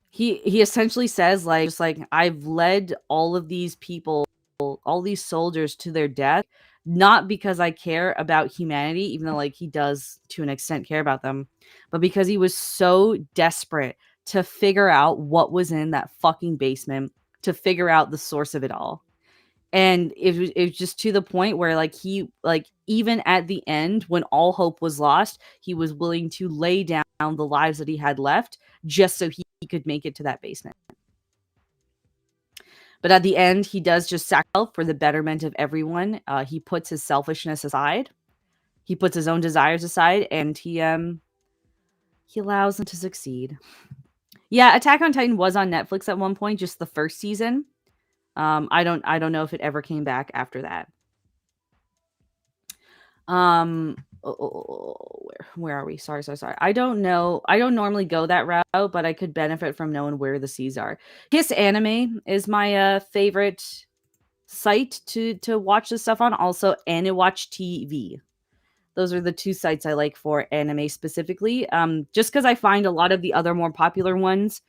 he essentially says, like, just like, I've led all of these people, all these soldiers to their death, not because I care about humanity, even though, like, he does to an extent care about them, but because he was so desperate to figure out what was in that fucking basement, to figure out the source of it all. And it was just to the point where, like, he, like, even at the end, when all hope was lost, he was willing to lay down the lives that he had left just so he could make it to that basement. But at the end, he does just sacrifice for the betterment of everyone. He puts his selfishness aside. He puts his own desires aside, and he allows them to succeed. Yeah, Attack on Titan was on Netflix at one point, just the first season. I don't know if it ever came back after that. Where are we? Sorry. I don't know. I don't normally go that route, but I could benefit from knowing where the seas are. Kiss Anime is my favorite site to watch this stuff on. Also, Animewatch TV. Those are the two sites I like for anime specifically. Just because I find a lot of the other more popular ones,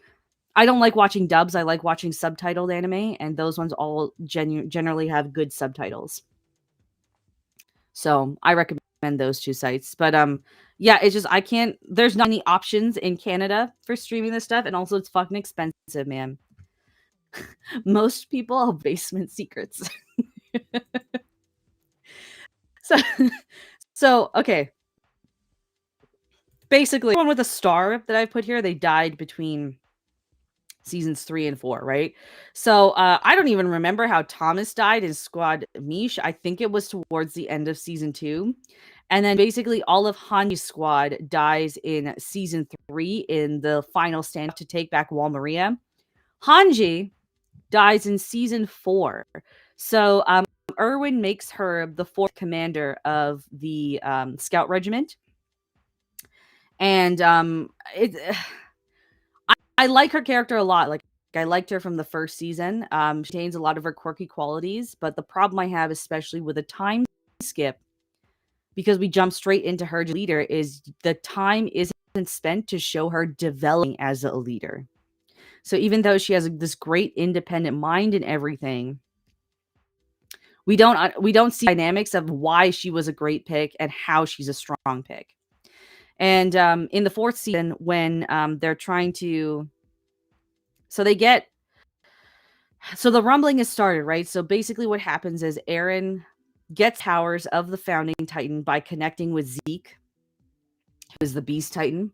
I don't like watching dubs. I like watching subtitled anime, and those ones all generally have good subtitles. So I recommend those two sites. But yeah, it's just there's not any options in Canada for streaming this stuff, and also it's fucking expensive, man. Most people have basement secrets. So okay. Basically, one with a star that I put here, they died between seasons 3 and 4, right? So I don't even remember how Thomas died in Squad Mish. I think it was towards the end of season 2. And then basically all of Hanji's squad dies in season 3 in the final stand to take back Wall Maria. Hanji dies in season 4. So Erwin makes her the 4th commander of the scout regiment. And I like her character a lot. Like, I liked her from the first season. She contains a lot of her quirky qualities, but the problem I have, especially with a time skip, because we jump straight into her leader, is the time isn't spent to show her developing as a leader. So even though she has this great independent mind and everything, we don't see dynamics of why she was a great pick and how she's a strong pick. And in the 4th season, when they're trying to... So the rumbling has started, right? So basically what happens is Eren gets powers of the Founding Titan by connecting with Zeke, who is the Beast Titan.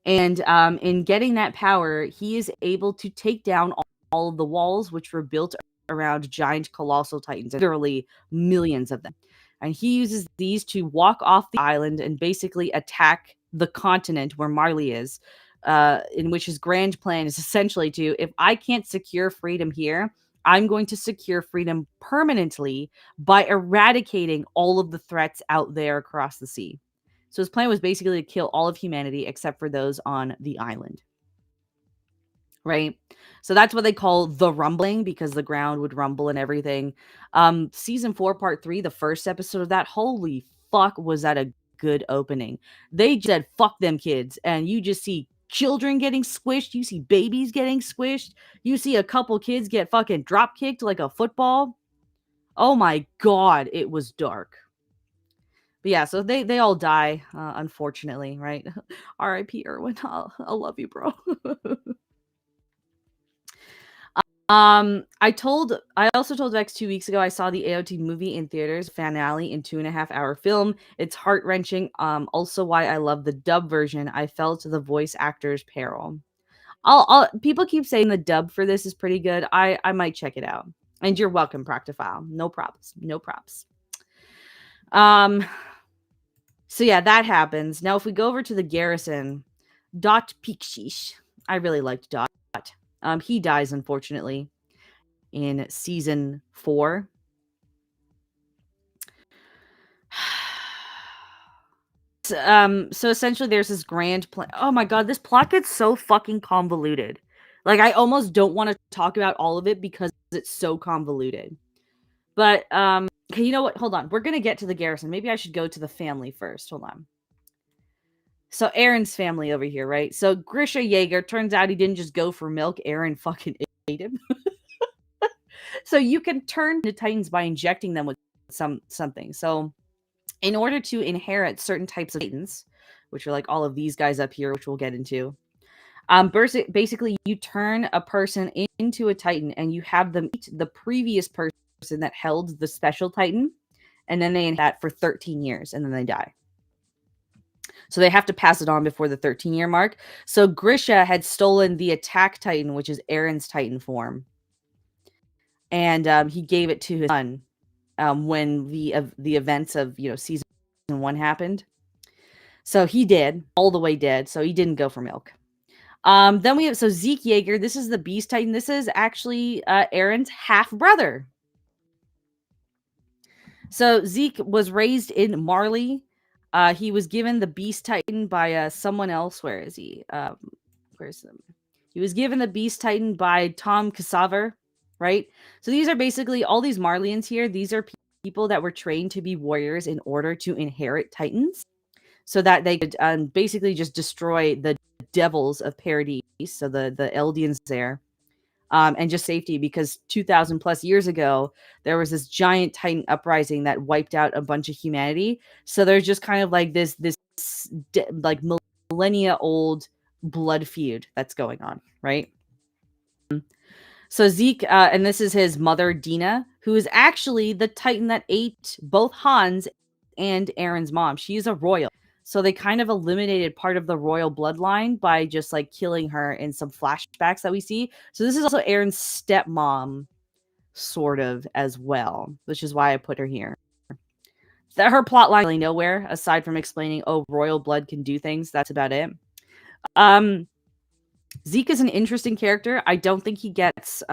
And in getting that power, he is able to take down all of the walls which were built around giant colossal titans, literally millions of them. And he uses these to walk off the island and basically attack the continent where Marley is, in which his grand plan is essentially to, if I can't secure freedom here, I'm going to secure freedom permanently by eradicating all of the threats out there across the sea. So his plan was basically to kill all of humanity except for those on the island. Right? So that's what they call the rumbling, because the ground would rumble and everything. Season 4, part 3, the first episode of that, holy fuck, was that a good opening. They said, fuck them kids. And you just see children getting squished. You see babies getting squished. You see a couple kids get fucking drop kicked like a football. Oh my God, it was dark. But yeah, so they all die, unfortunately, right? R.I.P. Erwin. I love you, bro. I also told Vex 2 weeks ago I saw the AOT movie in theaters, finale in 2.5-hour film. It's heart-wrenching. Also why I love the dub version. I felt the voice actor's peril. People keep saying the dub for this is pretty good. I might check it out. And you're welcome, Practifile. No props. No props. So yeah, that happens. Now if we go over to the garrison, Dot Pikshish. I really liked Dot. He dies, unfortunately, in season 4. So essentially there's this grand plan. Oh my God, this plot gets so fucking convoluted. Like, I almost don't want to talk about all of it because it's so convoluted. But, okay, you know what? Hold on. We're going to get to the garrison. Maybe I should go to the family first. Hold on. So Eren's family over here, right? So Grisha Jaegar, turns out he didn't just go for milk. Eren fucking ate him. So you can turn to Titans by injecting them with something. So in order to inherit certain types of Titans, which are like all of these guys up here, which we'll get into, basically you turn a person into a Titan and you have them eat the previous person that held the special Titan, and then they inherit that for 13 years, and then they die. So they have to pass it on before the 13-year mark. So Grisha had stolen the attack Titan, which is Eren's Titan form. And he gave it to his son when the events of, season 1 happened. So he did, all the way dead. So he didn't go for milk. Then we have, Zeke Jaegar. This is the Beast Titan. This is actually Eren's half-brother. So Zeke was raised in Marley. He was given the Beast Titan by someone else. Where is he? Where's him? He was given the Beast Titan by Tom Casaver, right? So these are basically all these Marlians here. These are people that were trained to be warriors in order to inherit Titans, so that they could basically just destroy the devils of Paradise, so the Eldians there. And just safety, because 2,000 plus years ago, there was this giant Titan uprising that wiped out a bunch of humanity. So there's just kind of like this like millennia old blood feud that's going on, right? So Zeke, and this is his mother, Dina, who is actually the Titan that ate both Hans and Eren's mom. She's a royal. So they kind of eliminated part of the royal bloodline by just like killing her in some flashbacks that we see. So this is also Eren's stepmom, sort of, as well, which is why I put her here. Her plot line really nowhere, aside from explaining, oh, royal blood can do things. That's about it. Zeke is an interesting character. I don't think he gets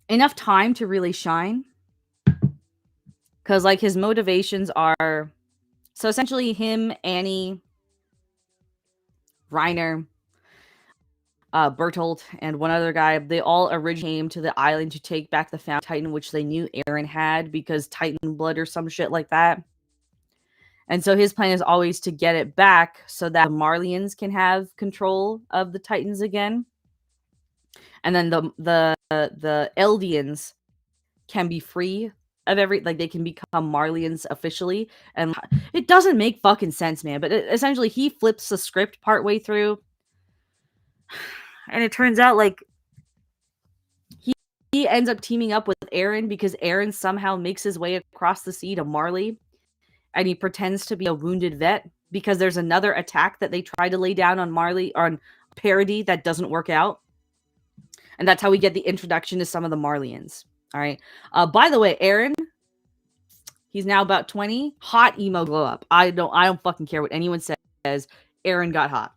enough time to really shine, because like his motivations are, so essentially him, Annie, Reiner, Bertolt, and one other guy, they all originally came to the island to take back the found Titan, which they knew Eren had because Titan blood or some shit like that. And so his plan is always to get it back so that the Marlians can have control of the Titans again. And then the Eldians can be free of they can become Marlians officially. And it doesn't make fucking sense, man. But essentially, he flips the script partway through. And it turns out, like, he ends up teaming up with Eren because Eren somehow makes his way across the sea to Marley. And he pretends to be a wounded vet because there's another attack that they try to lay down on Marley, or on Paradis, that doesn't work out. And that's how we get the introduction to some of the Marlians. All right. By the way, Eren, he's now about 20. Hot emo glow up. I don't fucking care what anyone says. Eren got hot.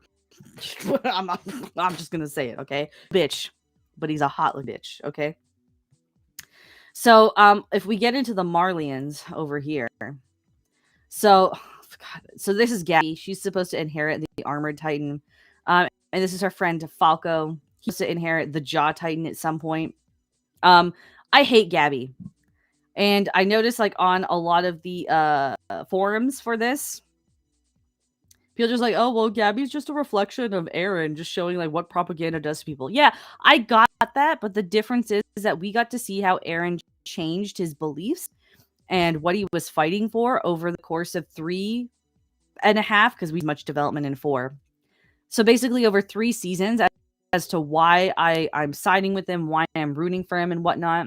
I'm just gonna say it, okay? Bitch, but he's a hot bitch, okay? So, if we get into the Marlians over here, so this is Gabby. She's supposed to inherit the Armored Titan, and this is her friend Falco. He's supposed to inherit the Jaw Titan at some point. I hate Gabby, and I noticed like on a lot of the forums for this, people just like, oh, well, Gabby's just a reflection of Eren, just showing like what propaganda does to people. Yeah, I got that, but the difference is that we got to see how Eren changed his beliefs and what he was fighting for over the course of 3.5, because we had much development in 4. So basically over 3 seasons as to why I'm siding with him, why I'm rooting for him and whatnot.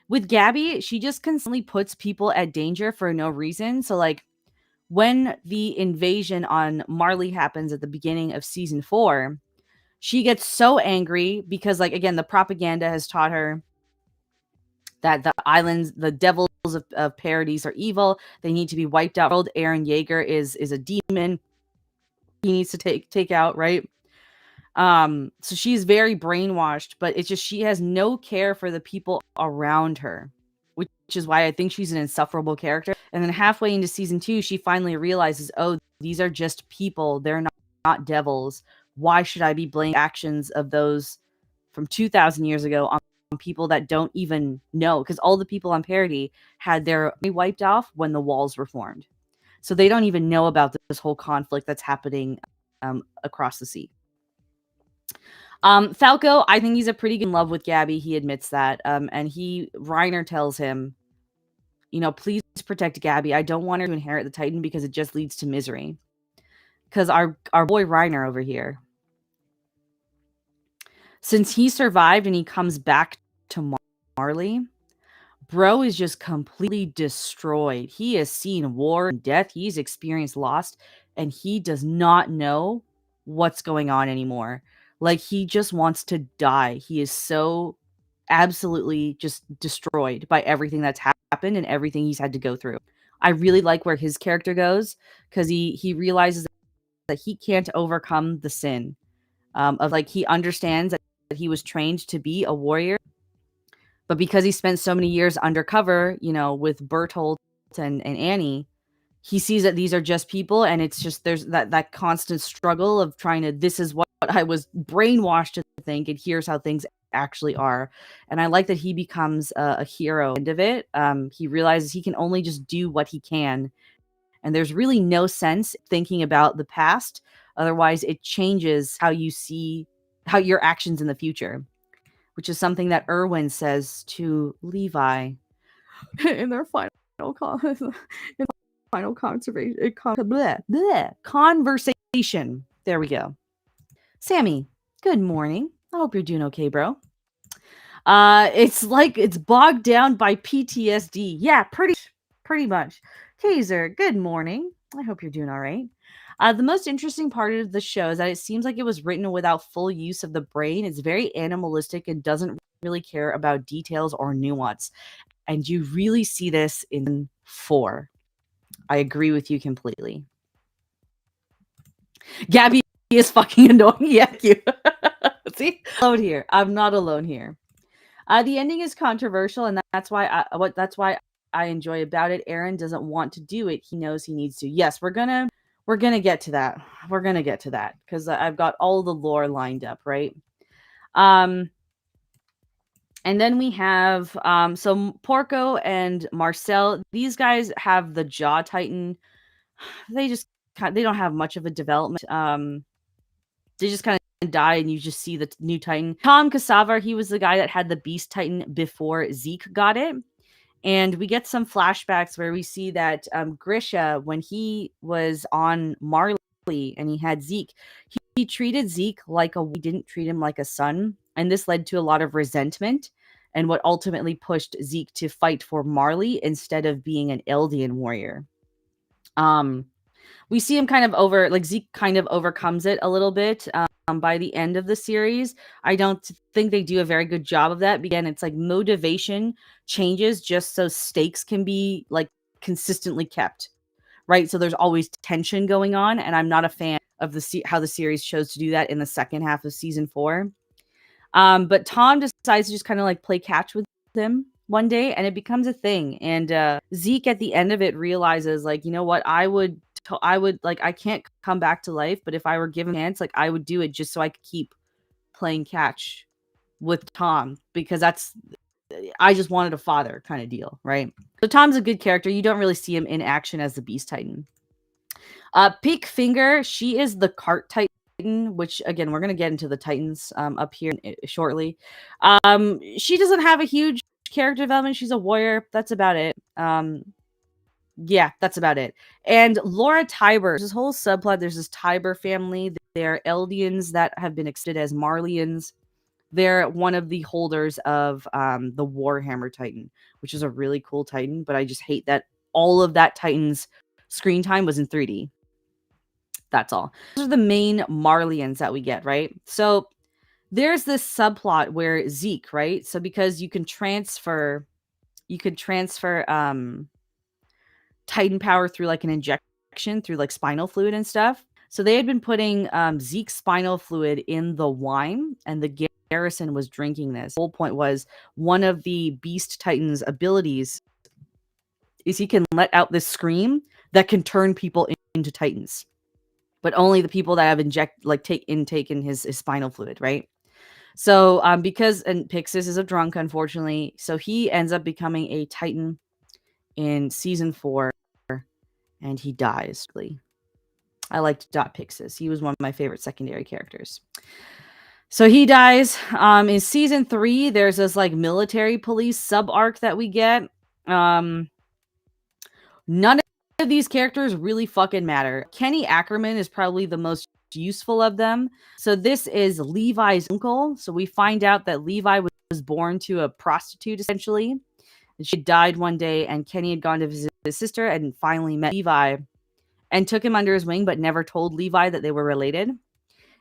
With Gabby, she just constantly puts people at danger for no reason. So like when the invasion on Marley happens at the beginning of season 4, she gets so angry because, like, again, the propaganda has taught her that the islands, the devils of Paradise are evil. They need to be wiped out. Eren Jaegar is a demon. He needs to take out, right? So she's very brainwashed, but it's just she has no care for the people around her, which is why I think she's an insufferable character. And then halfway into season 2, she finally realizes, oh, these are just people. They're not devils. Why should I be blaming actions of those from 2,000 years ago on people that don't even know? Because all the people on Paradise had their wiped off when the walls were formed. So they don't even know about this whole conflict that's happening across the sea. Falco, I think he's a pretty good in love with Gabby. He admits that. And Reiner tells him, you know, please protect Gabby. I don't want her to inherit the Titan because it just leads to misery. Because our boy Reiner over here, since he survived and he comes back to Marley, bro is just completely destroyed. He has seen war and death. He's experienced loss, and he does not know what's going on anymore. Like, he just wants to die. He is so absolutely just destroyed by everything that's happened and everything he's had to go through. I really like where his character goes, because he realizes that he can't overcome the sin of, like, he understands that he was trained to be a warrior, but because he spent so many years undercover, you know, with Bertolt and Annie, he sees that these are just people, and it's just there's that constant struggle of trying to, this is what I was brainwashed to think, and here's how things actually are. And I like that he becomes a hero at the end of it. He realizes he can only just do what he can, and there's really no sense thinking about the past. Otherwise, it changes how you see how your actions in the future, which is something that Erwin says to Levi in their conversation. There we go. Sammy, good morning. I hope you're doing okay, bro. It's like it's bogged down by PTSD. Yeah, pretty much. Kaiser, good morning. I hope you're doing all right. The most interesting part of the show is that it seems like it was written without full use of the brain. It's very animalistic and doesn't really care about details or nuance. And you really see this in 4. I agree with you completely. Gabby is fucking annoying. Yeah, you. See? Alone here. I'm not alone here. The ending is controversial, and that's why I enjoy about it. Eren doesn't want to do it. He knows he needs to. Yes, we're gonna get to that. We're gonna get to that because I've got all the lore lined up, right? And then we have so Porco and Marcel. These guys have the Jaw Titan. They don't have much of a development. They just kind of die, and you just see the new Titan. Tom Cassava, he was the guy that had the Beast Titan before Zeke got it. And we get some flashbacks where we see that Grisha, when he was on Marley and he had Zeke, he treated Zeke like he didn't treat him like a son. And this led to a lot of resentment, and what ultimately pushed Zeke to fight for Marley instead of being an Eldian warrior. We see him Zeke kind of overcomes it a little bit by the end of the series. I don't think they do a very good job of that. Again, it's like motivation changes just so stakes can be like consistently kept, right? So there's always tension going on, and I'm not a fan of how the series chose to do that in the second half of season 4. But Tom decides to just kind of like play catch with him one day, and it becomes a thing. And Zeke at the end of it realizes, like, you know what, I would like, I can't come back to life, but if I were given a chance, like, I would do it just so I could keep playing catch with Tom, because I just wanted a father kind of deal, right? So Tom's a good character. You don't really see him in action as the Beast Titan. Peak Finger, she is the cart Titan, which again, we're gonna get into the Titans up here shortly. She doesn't have a huge character development. She's a warrior. That's about it. Yeah, that's about it. And Laura Tiber, this whole subplot, there's this Tiber family. They're Eldians that have been extended as Marlians. They're one of the holders of the Warhammer Titan, which is a really cool Titan, but I just hate that all of that Titan's screen time was in 3D. That's all. Those are the main Marlians that we get, right? So there's this subplot where Zeke, right? So because you could transfer Titan power through like an injection through like spinal fluid and stuff. So they had been putting Zeke's spinal fluid in the wine, and the garrison was drinking this. The whole point was, one of the Beast Titan's abilities is he can let out this scream that can turn people into Titans, but only the people that have taken his spinal fluid, right? So and Pixis is a drunk, unfortunately, so he ends up becoming a Titan in season 4, and he dies. I liked Pixis. He was one of my favorite secondary characters. So he dies. In season 3, there's this like military police sub arc that we get. None of these characters really fucking matter. Kenny Ackerman is probably the most useful of them. So this is Levi's uncle. So we find out that Levi was born to a prostitute, essentially. And she died one day, and Kenny had gone to visit his sister and finally met Levi and took him under his wing, but never told Levi that they were related.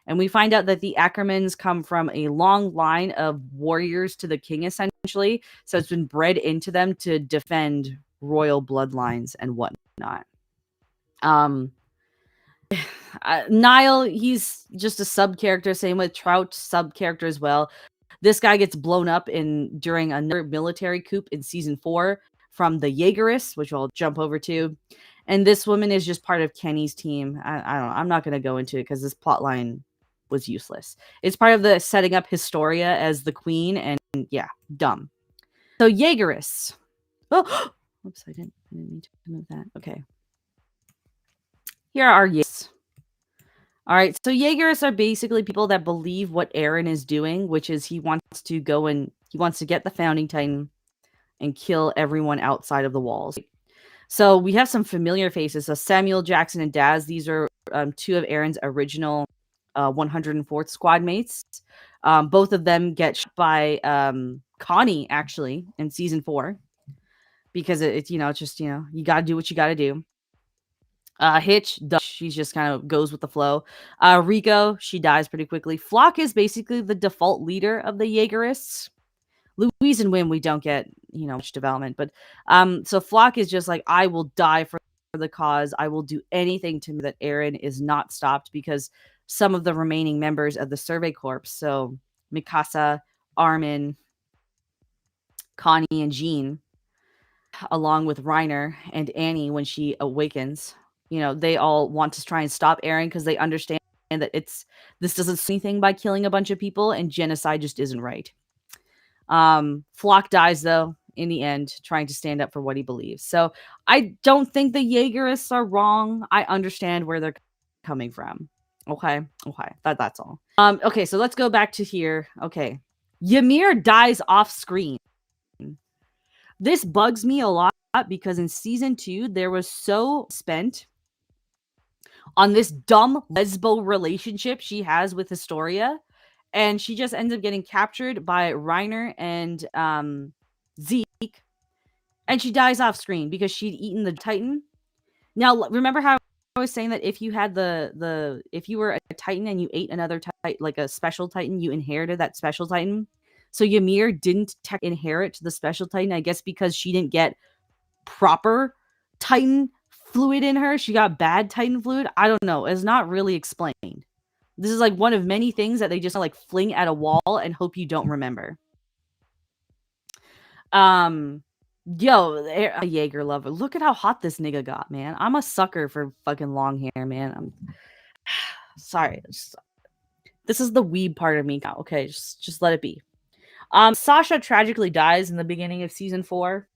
And we find out that the Ackermans come from a long line of warriors to the king, essentially. So it's been bred into them to defend royal bloodlines and whatnot. Niall, he's just a sub character. Same with Trout, sub character as well. This guy gets blown up during another military coup in season 4 from the Jaegerists, which I'll jump over to. And this woman is just part of Kenny's team. I don't know. I'm not going to go into it because this plot line was useless. It's part of the setting up Historia as the queen, and yeah, dumb. So Jaegerists. Oh, whoops! I didn't mean to move that. Okay. Here are Jaegerists. All right, so Jaegerists are basically people that believe what Eren is doing, which is he wants to get the Founding Titan and kill everyone outside of the walls. So we have some familiar faces. So Samuel Jackson and Daz, these are 2 of Eren's original 104th squad mates. Both of them get shot by Connie, actually, in season 4. Because it's just, you got to do what you got to do. Hitch, she just kind of goes with the flow. Rico, she dies pretty quickly. Flock is basically the default leader of the Jaegerists. Louise and Wim, we don't get, much development. But so Flock is just like, I will die for the cause. I will do anything to that Eren is not stopped, because some of the remaining members of the Survey Corps, so Mikasa, Armin, Connie, and Jean, along with Reiner and Annie when she awakens, they all want to try and stop Eren because they understand that this doesn't see anything by killing a bunch of people, and genocide just isn't right. Flock dies, though, in the end, trying to stand up for what he believes. So I don't think the Jaegerists are wrong. I understand where they're coming from. Okay. That's all. Okay, so let's go back to here. Okay. Ymir dies off screen. This bugs me a lot because in season 2, there was so spent on this dumb lesbo relationship she has with Historia, and she just ends up getting captured by Reiner and Zeke, and she dies off screen because she'd eaten the Titan. Now, remember how I was saying that if you had if you were a Titan and you ate another Titan, like a special Titan, you inherited that special Titan. So Ymir didn't inherit the special Titan, I guess, because she didn't get proper Titan fluid in her. She got bad Titan fluid. I don't know. It's not really explained. This is like one of many things that they just like fling at a wall and hope you don't remember. Yo, a Jaeger lover. Look at how hot this nigga got, man. I'm a sucker for fucking long hair, man. I'm sorry. This is the weeb part of me now. Okay, just let it be. Sasha tragically dies in the beginning of season 4.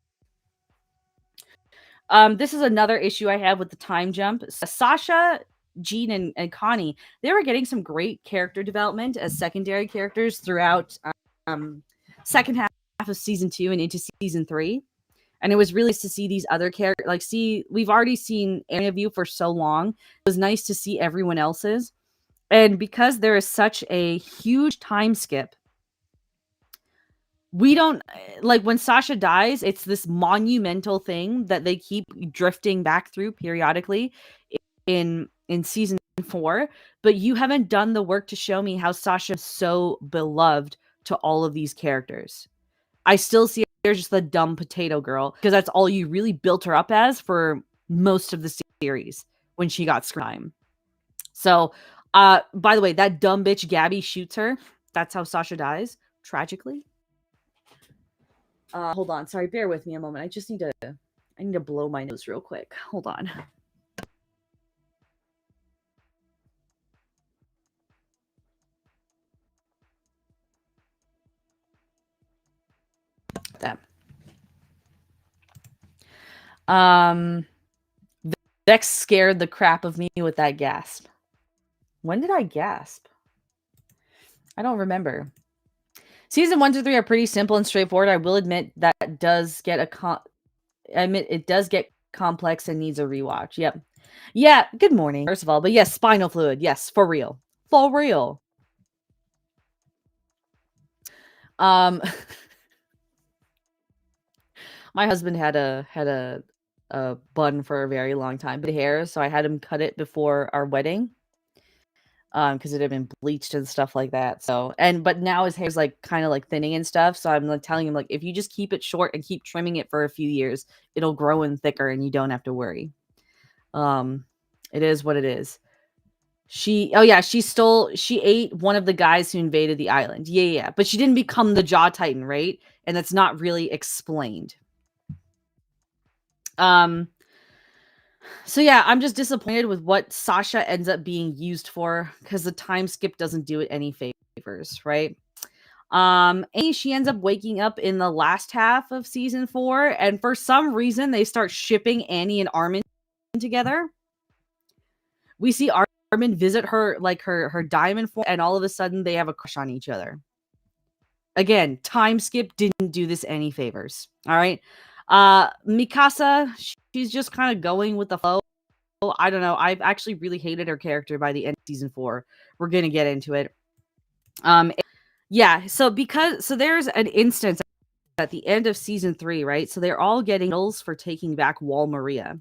This is another issue I have with the time jump. Sasha, Jean, and Connie, they were getting some great character development as secondary characters throughout second half of season 2 and into season 3. And it was really nice to see these other characters, like, we've already seen any of you for so long. It was nice to see everyone else's. And because there is such a huge time skip, we don't, like, when Sasha dies, it's this monumental thing that they keep drifting back through periodically in season 4. But you haven't done the work to show me how Sasha is so beloved to all of these characters. I still see her just the dumb potato girl because that's all you really built her up as for most of the series when she got screen time. So, by the way, that dumb bitch Gabby shoots her. That's how Sasha dies, tragically. Hold on, sorry, bear with me a moment. I need to blow my nose real quick. Hold on. That. Vex scared the crap of me with that gasp. When did I gasp? I don't remember. Season 1 through 3 are pretty simple and straightforward. I will admit that it does get complex and needs a rewatch. Yep. Yeah, good morning, first of all. But yes, spinal fluid. Yes, for real. For real. My husband had a bun for a very long time, but hair, so I had him cut it before our wedding. Because it had been bleached and stuff like that. So, but now his hair's like kind of like thinning and stuff. So I'm like telling him, like, if you just keep it short and keep trimming it for a few years, it'll grow in thicker and you don't have to worry. It is what it is. She ate one of the guys who invaded the island. Yeah. But she didn't become the Jaw Titan, right? And that's not really explained. So yeah, I'm just disappointed with what Sasha ends up being used for because the time skip doesn't do it any favors, right? And she ends up waking up in the last half of season 4, and for some reason they start shipping Annie and Armin together. We see Armin visit her, like her diamond form, and all of a sudden they have a crush on each other. Again, time skip didn't do this any favors. All right. Mikasa, she's just kind of going with the flow. I don't know. I've actually really hated her character by the end of season 4. We're gonna get into it. Yeah. So there's an instance at the end of season 3, right? So they're all getting medals for taking back Wall Maria.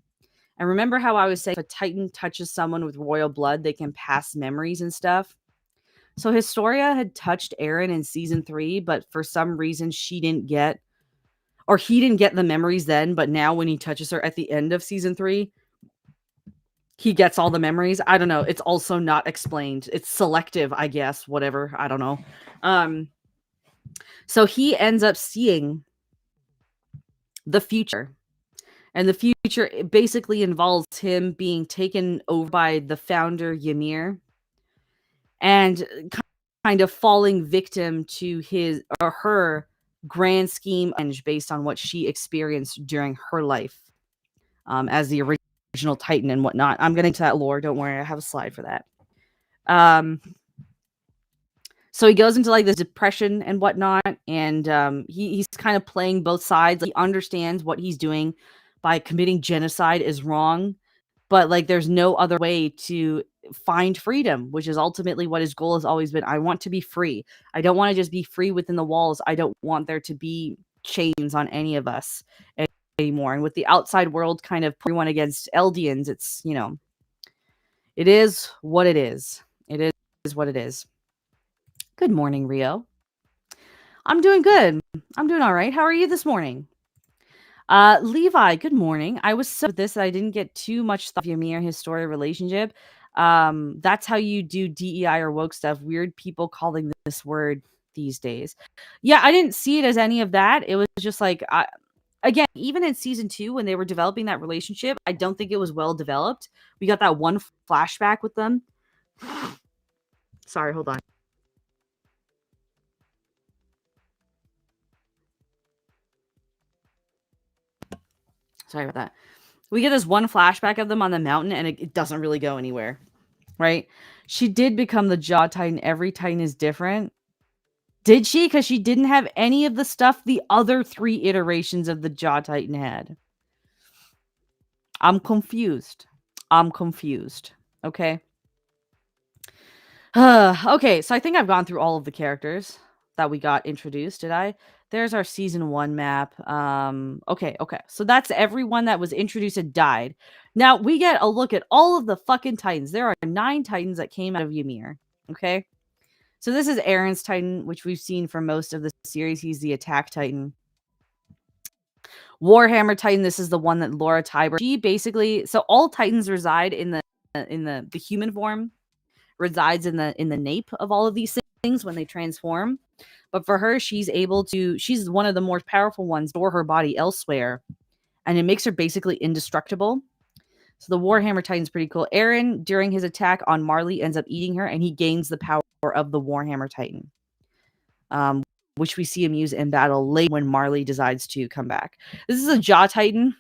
And remember how I was saying if a Titan touches someone with royal blood, they can pass memories and stuff. So Historia had touched Eren in season 3, but for some reason he didn't get the memories then, but now when he touches her at the end of season 3, he gets all the memories. I don't know. It's also not explained. It's selective, I guess. Whatever. I don't know. So he ends up seeing the future. And the future basically involves him being taken over by the founder, Ymir, and kind of falling victim to his or her grand scheme based on what she experienced during her life as the original Titan and whatnot. I'm getting to that lore. Don't worry. I have a slide for that. So he goes into like this depression and whatnot, and he's kind of playing both sides. He understands what he's doing by committing genocide is wrong, but like there's no other way to find freedom, which is ultimately what his goal has always been. I want to be free. I don't want to just be free within the walls. I don't want there to be chains on any of us anymore. And with the outside world kind of everyone against Eldians, it's, you know, it is what it is. It is what it is. Good morning, Rio. I'm doing good. I'm doing all right. How are you this morning? Levi, good morning. I was so this that I didn't get too much stuff Ymir and his story relationship. That's how you do DEI or woke stuff. Weird people calling this word these days. Yeah, I didn't see it as any of that. It was just like, again, even in season 2 when they were developing that relationship, I don't think it was well developed. We got that one flashback with them. Sorry, hold on. Sorry about that. We get this one flashback of them on the mountain, and it doesn't really go anywhere, right? She did become the Jaw Titan. Every Titan is different. Did she? Because she didn't have any of the stuff the other 3 iterations of the Jaw Titan had. I'm confused. Okay. Okay, so I think I've gone through all of the characters that we got introduced. Did I? There's our season 1 map. Okay. So that's everyone that was introduced and died. Now we get a look at all of the fucking Titans. There are 9 Titans that came out of Ymir. Okay. So this is Eren's Titan, which we've seen for most of the series. He's the attack Titan. Warhammer Titan, this is the one that Laura Tiber. She basically, so all Titans reside in the human form, resides in the nape of all of these things when they transform. But for her, she's one of the more powerful ones, store her body elsewhere, and it makes her basically indestructible. So the Warhammer Titan's pretty cool. Eren, during his attack on Marley, ends up eating her, and he gains the power of the Warhammer Titan, which we see him use in battle late when Marley decides to come back. This is a Jaw Titan.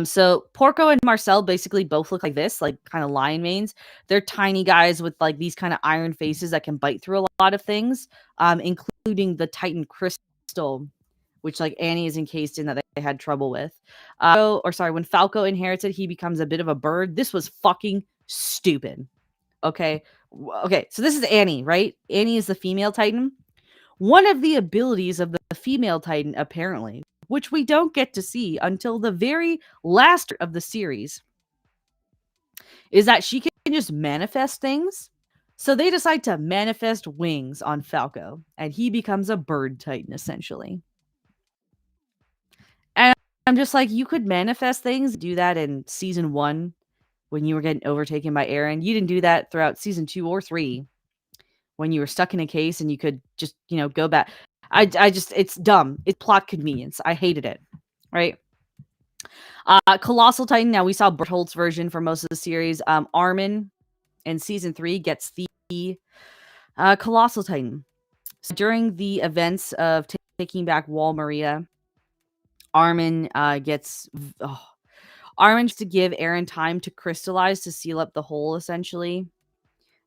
So Porco and Marcel basically both look like this, like kind of lion manes. They're tiny guys with like these kind of iron faces that can bite through a lot of things, including the Titan crystal, which like Annie is encased in, that they had trouble with. When Falco inherits it, he becomes a bit of a bird. This was fucking stupid. Okay. So this is Annie, right? Annie is the female Titan. One of the abilities of the female Titan, apparently, which we don't get to see until the very last of the series, is that she can just manifest things. So they decide to manifest wings on Falco, and he becomes a bird Titan, essentially. And I'm just like, you could manifest things, do that in season 1 when you were getting overtaken by Eren. You didn't do that throughout season 2 or 3 when you were stuck in a case and you could just, go back. It's dumb. It's plot convenience. I hated it. Right? Colossal Titan. Now we saw Bertholdt's version for most of the series. Armin in season 3 gets the Colossal Titan. So during the events of taking back Wall Maria, Armin gets to give Eren time to crystallize to seal up the hole, essentially.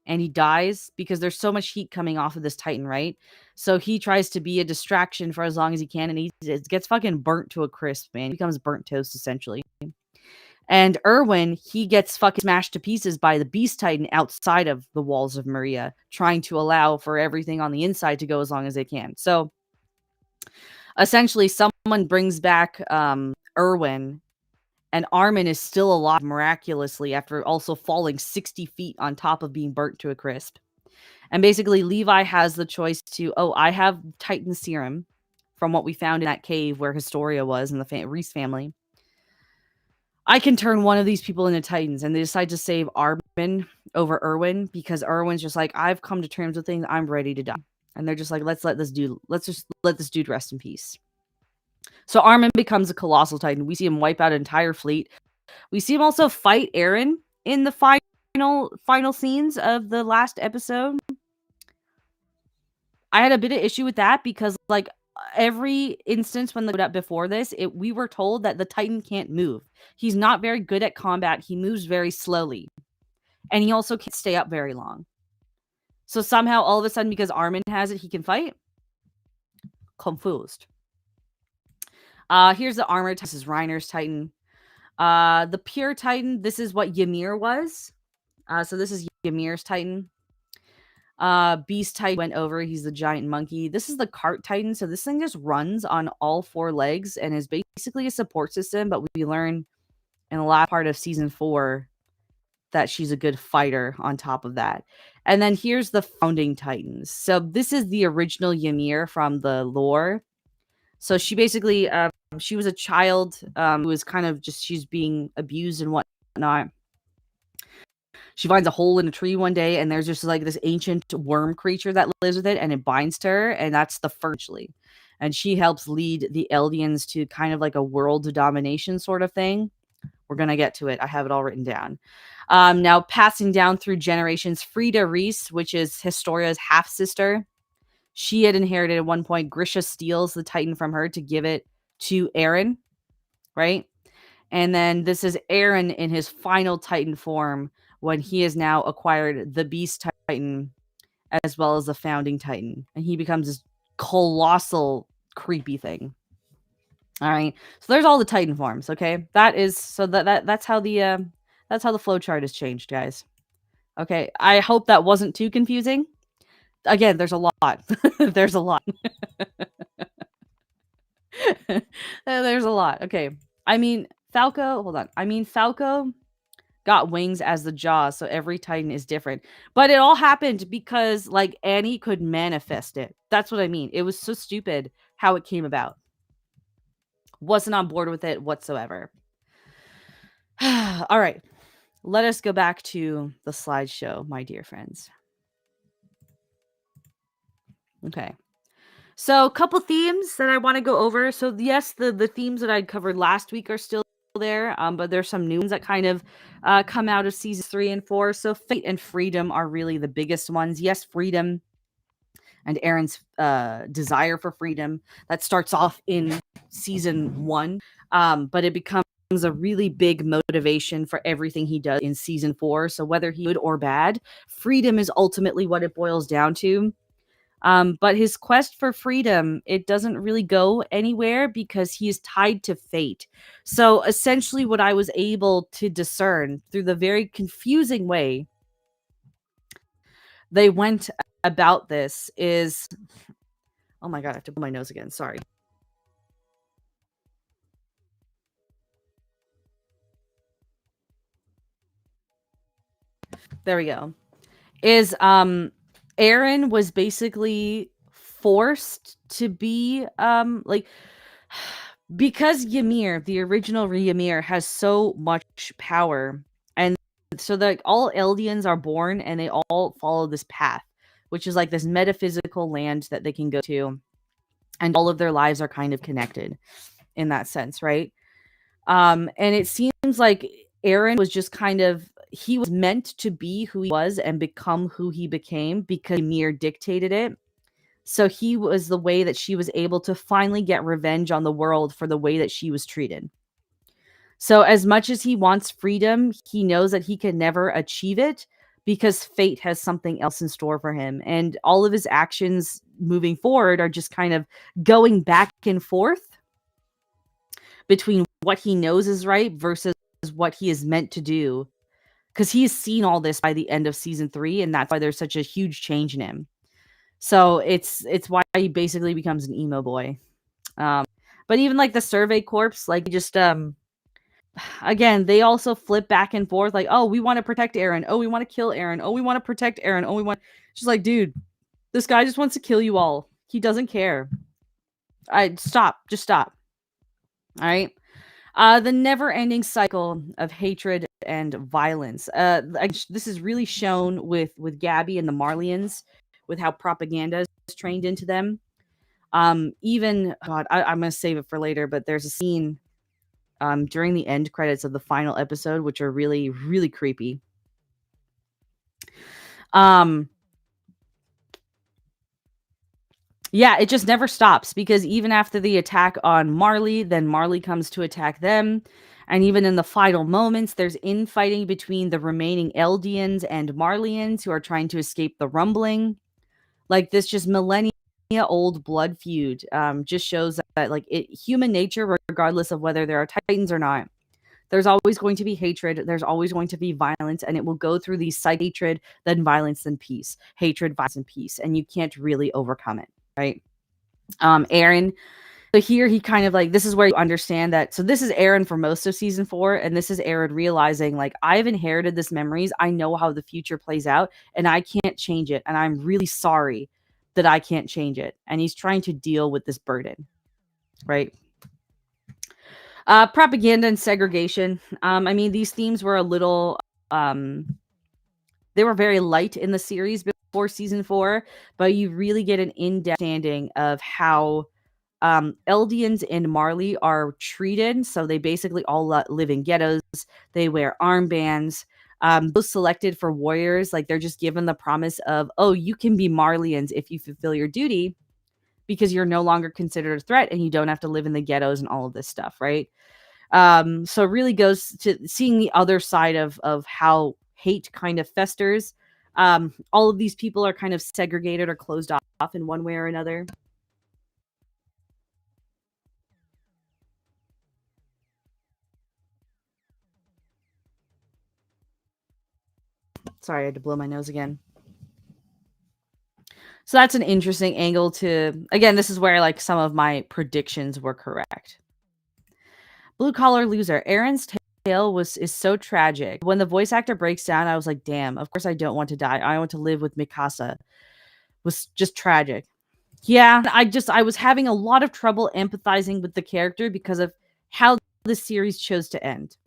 And he dies because there's so much heat coming off of this Titan, right? So he tries to be a distraction for as long as he can, and he gets fucking burnt to a crisp, man. He becomes burnt toast, essentially. And Erwin, he gets fucking smashed to pieces by the Beast Titan outside of the walls of Maria, trying to allow for everything on the inside to go as long as they can. So essentially, someone brings back Erwin, and Armin is still alive miraculously after also falling 60 feet on top of being burnt to a crisp. And basically, Levi has the choice to, I have Titan Serum from what we found in that cave where Historia was in the Reese family. I can turn one of these people into Titans. And they decide to save Armin over Erwin because Erwin's just like, I've come to terms with things. I'm ready to die. And they're just like, let's just let this dude rest in peace. So Armin becomes a Colossal Titan. We see him wipe out an entire fleet. We see him also fight Eren in the final scenes of the last episode. I had a bit of issue with that because, like, every instance when they put up before this, we were told that the Titan can't move. He's not very good at combat. He moves very slowly. And he also can't stay up very long. So somehow, all of a sudden, because Armin has it, he can fight? Confused. Here's the armor. This is Reiner's Titan. The pure Titan. This is what Ymir was. So this is Ymir's Titan. Beast Titan went over. He's the giant monkey. This is the cart Titan. So this thing just runs on all 4 legs and is basically a support system. But we learn in the last part of season 4 that she's a good fighter on top of that. And then here's the founding Titans. So this is the original Ymir from the lore. So she basically she was a child who was kind of just, she's being abused and whatnot. She finds a hole in a tree one day, and there's just like this ancient worm creature that lives with it, and it binds to her, and that's the first. And she helps lead the Eldians to kind of like a world domination sort of thing. We're gonna get to it. I have it all written down. Now, passing down through generations, Frida Reese, which is Historia's half sister, she had inherited at one point. Grisha steals the Titan from her to give it to Eren, right? And then this is Eren in his final Titan form, when he has now acquired the Beast Titan as well as the Founding Titan. And he becomes this colossal, creepy thing. All right. So there's all the Titan forms, okay? That is, so that's how the flow chart has changed, guys. Okay. I hope that wasn't too confusing. Again, there's a lot. There's a lot. There's a lot. Okay. I mean, Falco, hold on. I mean, Falco got wings as the jaws, so every Titan is different. But it all happened because, like, Annie could manifest it. That's what I mean. It was so stupid how it came about. Wasn't on board with it whatsoever. All right. Let us go back to the slideshow, my dear friends. Okay. So a couple themes that I want to go over. So yes, the themes that I covered last week are still there, but there's some new ones that kind of come out of seasons 3 and 4. So fate and freedom are really the biggest ones. Yes, freedom and Eren's desire for freedom that starts off in season 1, but it becomes a really big motivation for everything he does in season 4. So whether he good or bad, freedom is ultimately what it boils down to. But his quest for freedom, it doesn't really go anywhere because he is tied to fate. So essentially what I was able to discern through the very confusing way they went about this is... Oh my God, I have to blow my nose again. Sorry. There we go. Is Eren was basically forced to be like, because Ymir, the original Ymir, has so much power, and so that all Eldians are born and they all follow this path, which is like this metaphysical land that they can go to, and all of their lives are kind of connected in that sense, right? And it seems like Eren was just kind of, he was meant to be who he was and become who he became because Ymir dictated it. So he was the way that she was able to finally get revenge on the world for the way that she was treated. So as much as he wants freedom, he knows that he can never achieve it because fate has something else in store for him. And all of his actions moving forward are just kind of going back and forth between what he knows is right versus what he is meant to do. Because he's seen all this by the end of season 3, and that's why there's such a huge change in him. So it's why he basically becomes an emo boy. But even like the Survey Corps, like just again, they also flip back and forth. Like, oh, we want to protect Eren. Oh, we want to kill Eren. Oh, we want to protect Eren. Oh, we want. Just like, dude, this guy just wants to kill you all. He doesn't care. Stop. Just stop. All right. The never-ending cycle of hatred and violence. This is really shown with Gabby and the Marlians, with how propaganda is trained into them. Even, God, I'm going to save it for later, but there's a scene during the end credits of the final episode, which are really, really creepy. Yeah, it just never stops, because even after the attack on Marley, then Marley comes to attack them. And even in the final moments, there's infighting between the remaining Eldians and Marlians who are trying to escape the rumbling. Like, this just millennia-old blood feud just shows that, like, human nature, regardless of whether there are Titans or not, there's always going to be hatred, there's always going to be violence, and it will go through these cycles: hatred, then violence, then peace. Hatred, violence, and peace. And you can't really overcome it. Right. Eren, so here he kind of like, this is where you understand that. So this is Eren for most of season 4, and this is Eren realizing, like, I've inherited this memories. I know how the future plays out, and I can't change it. And I'm really sorry that I can't change it. And he's trying to deal with this burden. Right. Propaganda and segregation. I mean, these themes were a little they were very light in the series before season 4, but you really get an in-depth understanding of how Eldians and Marley are treated. So they basically all live in ghettos. They wear armbands. Those selected for warriors, like they're just given the promise of, oh, you can be Marleyans if you fulfill your duty because you're no longer considered a threat and you don't have to live in the ghettos and all of this stuff, right? So it really goes to seeing the other side of how hate kind of festers. All of these people are kind of segregated or closed off in one way or another. Sorry, I had to blow my nose again. So that's an interesting angle to, again, this is where like some of my predictions were correct. Blue collar loser. Eren's tale is so tragic. When the voice actor breaks down, I was like, damn, of course I don't want to die. I want to live with Mikasa. It was just tragic. Yeah, I was having a lot of trouble empathizing with the character because of how the series chose to end.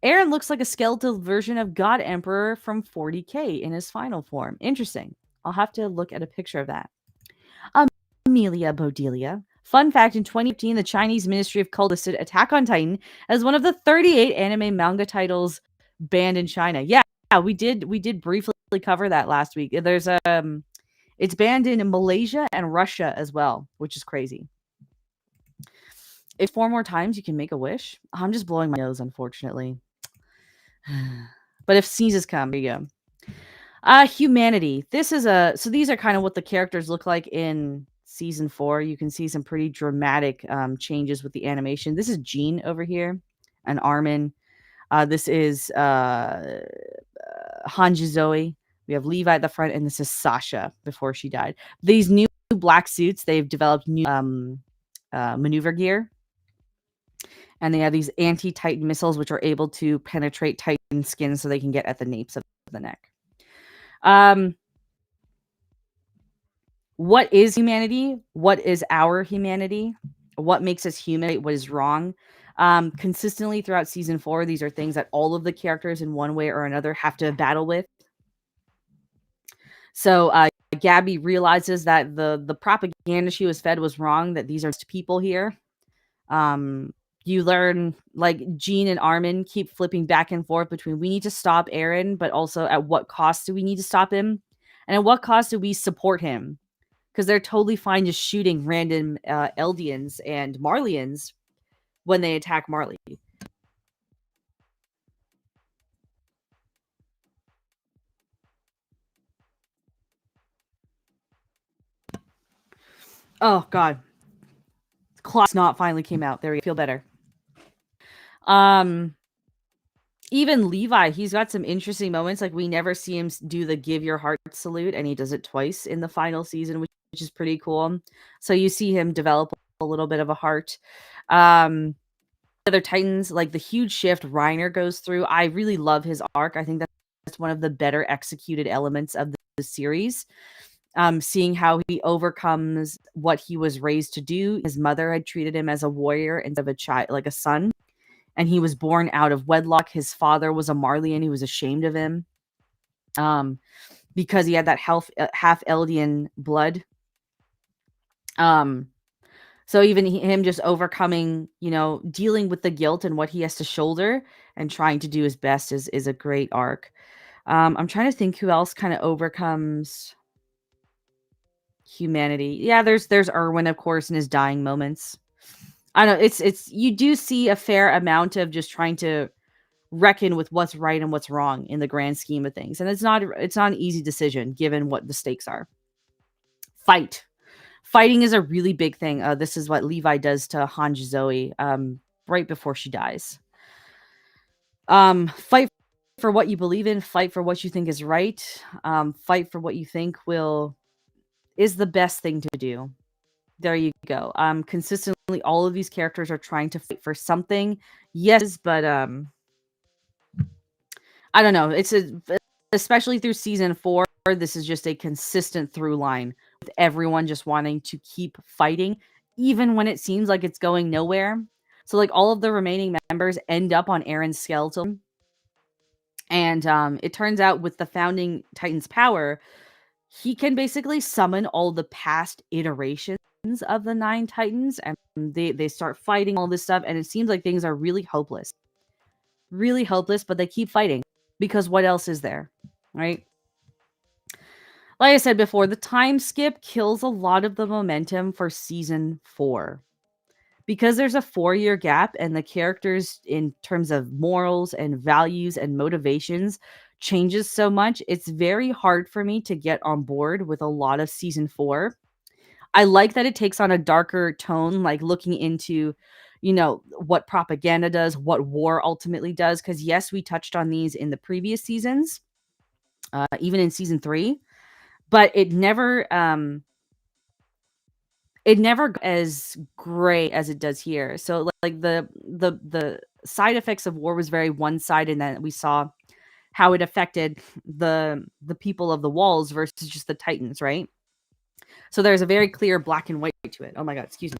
Eren looks like a skeletal version of God Emperor from 40K in his final form. Interesting. I'll have to look at a picture of that. Amelia Bodelia. Fun fact, in 2015, the Chinese Ministry of Culture listed Attack on Titan as one of the 38 anime manga titles banned in China. Yeah, we did briefly cover that last week. There's it's banned in Malaysia and Russia as well, which is crazy. If 4 more times you can make a wish. I'm just blowing my nose, unfortunately. But if sneezes come, there you go. Humanity. This is so these are kind of what the characters look like in season 4. You can see some pretty dramatic changes with the animation. This is Jean over here, and Armin. This is Hanji Zoe. We have Levi at the front, and this is Sasha before she died. These new black suits, they've developed new maneuver gear. And they have these anti-Titan missiles, which are able to penetrate Titan skin so they can get at the napes of the neck. What is humanity? What is our humanity? What makes us human? What is wrong? Consistently throughout season 4, these are things that all of the characters in one way or another have to battle with. So Gabby realizes that the propaganda she was fed was wrong, that these are just people here. You learn, like, Jean and Armin keep flipping back and forth between we need to stop Eren, but also at what cost do we need to stop him? And at what cost do we support him? Because they're totally fine just shooting random Eldians and Marleyans when they attack Marley. Oh, God. Claw snot finally came out. There we feel better. Even Levi, he's got some interesting moments. Like, we never see him do the give your heart salute, and he does it twice in the final season, which is pretty cool. So you see him develop a little bit of a heart. Other Titans, like the huge shift Reiner goes through, I really love his arc. I think that's one of the better executed elements of the series. Seeing how he overcomes what he was raised to do. His mother had treated him as a warrior instead of a child, like a son. And he was born out of wedlock. His father was a Marleyan. He was ashamed of him because he had that half Eldian blood. So even him just overcoming, dealing with the guilt and what he has to shoulder and trying to do his best is a great arc. I'm trying to think who else kind of overcomes humanity. Yeah, there's Erwin, of course, in his dying moments. I don't know, it's you do see a fair amount of just trying to reckon with what's right and what's wrong in the grand scheme of things. And it's not an easy decision given what the stakes are. Fighting is a really big thing. This is what Levi does to Hanji Zoe right before she dies. Fight for what you believe in, fight for what you think is right, fight for what you think is the best thing to do. There you go. Consistently, all of these characters are trying to fight for something. Yes, but I don't know. It's especially through season 4, this is just a consistent through line with everyone just wanting to keep fighting, even when it seems like it's going nowhere. So like all of the remaining members end up on Eren's skeleton. And it turns out with the founding Titan's power, he can basically summon all the past iterations of the 9 Titans, and they start fighting all this stuff, and it seems like things are really hopeless. Really hopeless, but they keep fighting because what else is there, right? Like I said before, the time skip kills a lot of the momentum for season 4. Because there's a 4-year gap and the characters in terms of morals and values and motivations changes so much, it's very hard for me to get on board with a lot of season 4. I like that it takes on a darker tone, like looking into, what propaganda does, what war ultimately does. Because yes, we touched on these in the previous seasons, even in season 3, but it never as gray as it does here. So like the side effects of war was very one-sided, and then we saw how it affected the people of the walls versus just the Titans, right? So there's a very clear black and white to it. Oh my god, excuse me.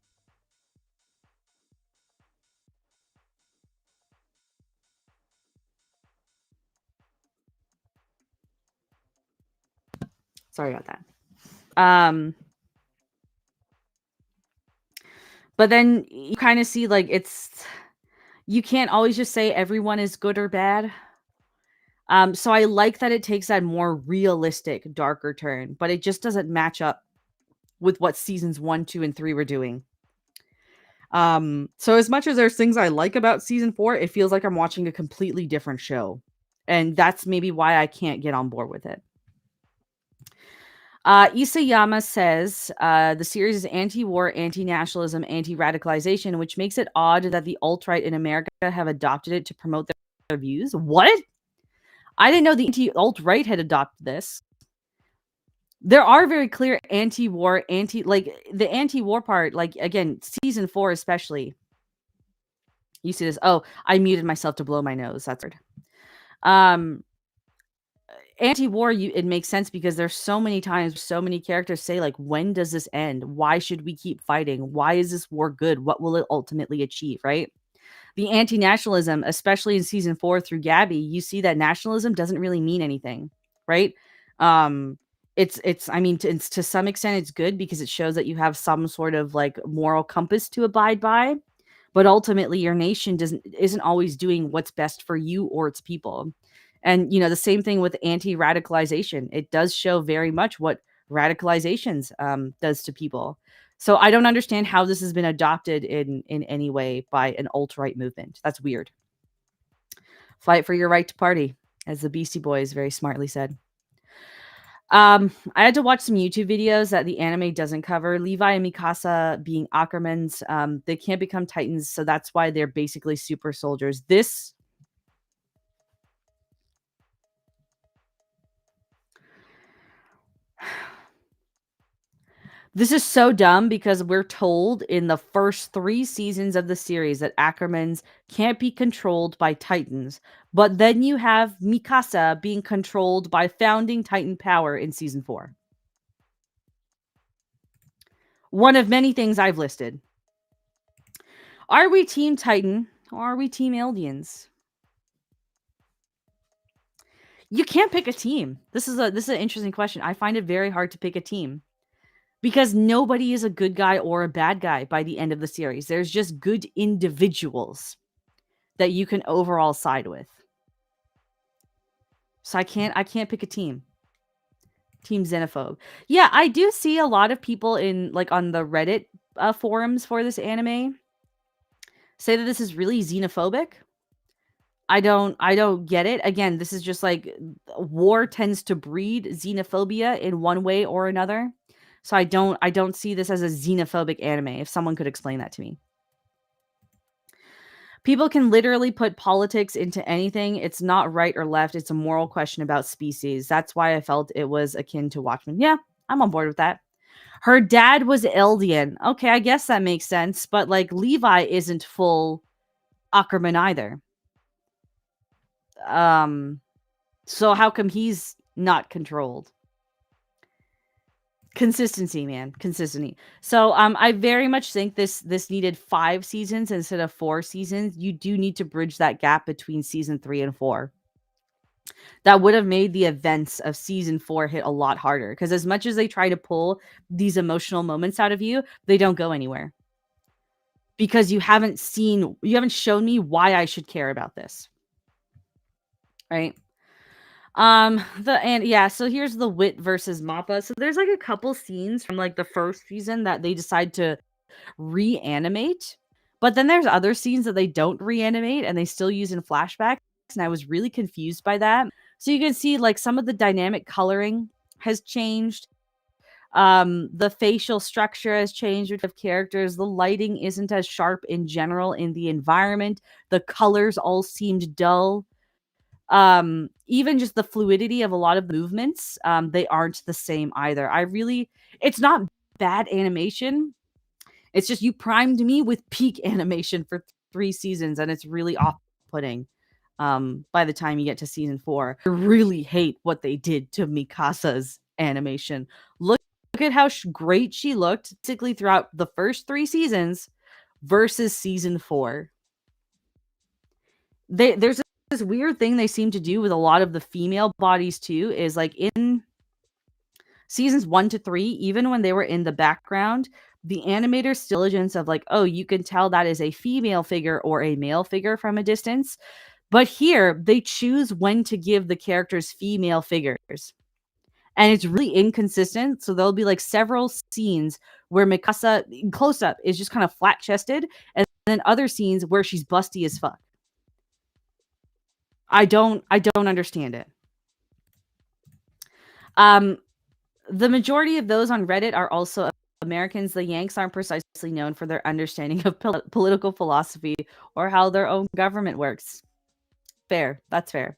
Sorry about that. But then you kind of see like you can't always just say everyone is good or bad. So I like that it takes that more realistic, darker turn, but it just doesn't match up with what seasons 1, 2, and 3 were doing. So as much as there's things I like about season 4, it feels like I'm watching a completely different show. And that's maybe why I can't get on board with it. Isayama says the series is anti-war, anti-nationalism, anti-radicalization, which makes it odd that the alt-right in America have adopted it to promote their views. What? I didn't know the anti-alt-right had adopted this. There are very clear anti-war, the anti-war part, like, again, season 4 especially. You see this. Oh, I muted myself to blow my nose. That's weird. Anti-war, it makes sense because there's so many times so many characters say, like, when does this end? Why should we keep fighting? Why is this war good? What will it ultimately achieve, right? The anti-nationalism, especially in season 4 through Gabby, you see that nationalism doesn't really mean anything, right? It's to some extent it's good because it shows that you have some sort of like moral compass to abide by, but ultimately your nation isn't always doing what's best for you or its people. And the same thing with anti-radicalization. It does show very much what radicalizations does to people. So I don't understand how this has been adopted in any way by an alt-right movement. That's weird. Fight for your right to party, as the Beastie Boys very smartly said. I had to watch some YouTube videos that the anime doesn't cover. Levi and Mikasa being Ackermans, they can't become Titans, so that's why they're basically super soldiers. This is so dumb because we're told in the first 3 seasons of the series that Ackermans can't be controlled by Titans. But then you have Mikasa being controlled by founding Titan power in season 4. One of many things I've listed. Are we Team Titan or are we Team Eldians? You can't pick a team. This is an interesting question. I find it very hard to pick a team. Because nobody is a good guy or a bad guy by the end of the series. There's just good individuals that you can overall side with. So I can't pick a team. Team xenophobe. Yeah, I do see a lot of people in on the Reddit forums for this anime say that this is really xenophobic. I don't get it. Again, this is just like war tends to breed xenophobia in one way or another. So I don't see this as a xenophobic anime, if someone could explain that to me. People can literally put politics into anything. It's not right or left. It's a moral question about species. That's why I felt it was akin to Watchmen. Yeah, I'm on board with that. Her dad was Eldian. Okay, I guess that makes sense. But Levi isn't full Ackerman either. So how come he's not controlled? Consistency, man. Consistency. So I very much think this needed 5 seasons instead of 4 seasons. You do need to bridge that gap between season 3 and 4. That would have made the events of season 4 hit a lot harder, because as much as they try to pull these emotional moments out of you, they don't go anywhere. Because you haven't shown me why I should care about this. Right? So here's the Wit versus MAPPA. So there's like a couple scenes from like the first season that they decide to reanimate, but then there's other scenes that they don't reanimate and they still use in flashbacks, and I was really confused by that. So you can see like some of the dynamic coloring has changed. The facial structure has changed of characters. The lighting isn't as sharp in general in the environment. The colors all seemed dull. Even just the fluidity of a lot of the movements, they aren't the same either. It's not bad animation. It's just you primed me with peak animation for 3 seasons, and it's really off-putting. By the time you get to season 4, I really hate what they did to Mikasa's animation. Look at how great she looked basically throughout the first 3 seasons versus season 4. There's this weird thing they seem to do with a lot of the female bodies too, is like in seasons 1 to 3, even when they were in the background, the animator's diligence of like, oh, you can tell that is a female figure or a male figure from a distance. But here, they choose when to give the characters female figures. And it's really inconsistent. So there'll be like several scenes where Mikasa, close up, is just kind of flat chested, and then other scenes where she's busty as fuck. I don't understand it. The majority of those on Reddit are also Americans. The Yanks aren't precisely known for their understanding of political philosophy or how their own government works. Fair. That's fair.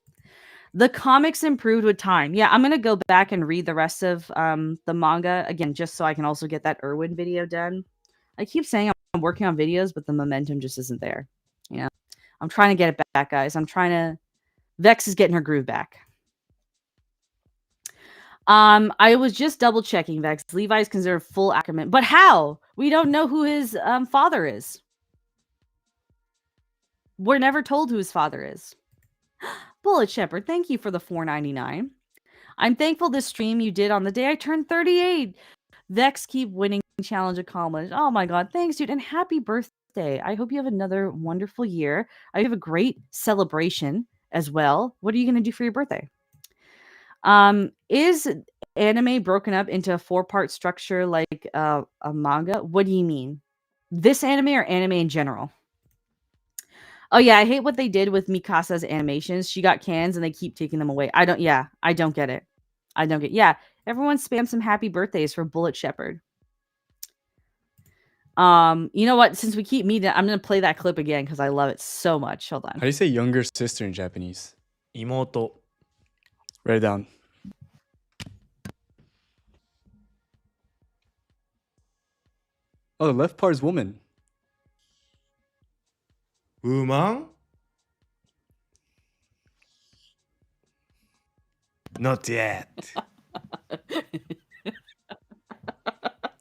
The comics improved with time. Yeah, I'm going to go back and read the rest of the manga again, just so I can also get that Erwin video done. I keep saying I'm working on videos, but the momentum just isn't there. Yeah, I'm trying to get it back, guys. Vex is getting her groove back. I was just double checking, Vex. Levi is considered full Ackerman, but how? We don't know who his father is. We're never told who his father is. Bullet Shepherd, thank you for the $4.99. I'm thankful this stream you did on the day I turned 38. Vex, keep winning challenge accomplished. Oh my god, thanks, dude, and happy birthday. I hope you have another wonderful year. I have a great celebration as well. What are you going to do for your birthday? Is anime broken up into a 4-part structure like a manga? What do you mean? This anime or anime in general? Oh yeah, I hate what they did with Mikasa's animations. She got cans and they keep taking them away. I don't get it. Yeah, everyone spam some happy birthdays for Bullet Shepherd. You know what? Since we keep meeting, I'm gonna play that clip again because I love it so much. Hold on. How do you say younger sister in Japanese? Imoto. Write it down. Oh, the left part is woman. Woman? Not yet.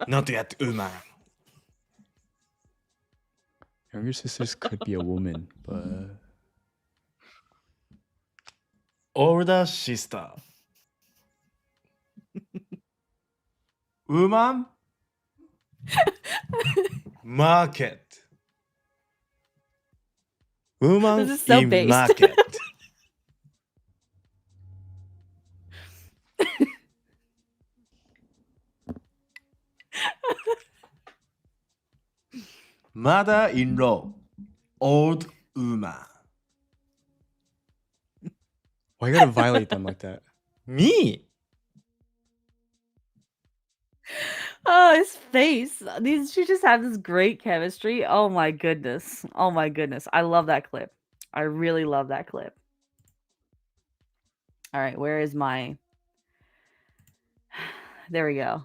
Not yet, woman. Younger sisters could be a woman, but Older sister. Woman? Market. Woman This is so in based. market. Mother-in-law. Old woman. why you gotta violate them like that? Me? Oh, his face. These two just have this great chemistry. Oh my goodness. Oh my goodness. I love that clip. I really love that clip. All right, where is my... There we go.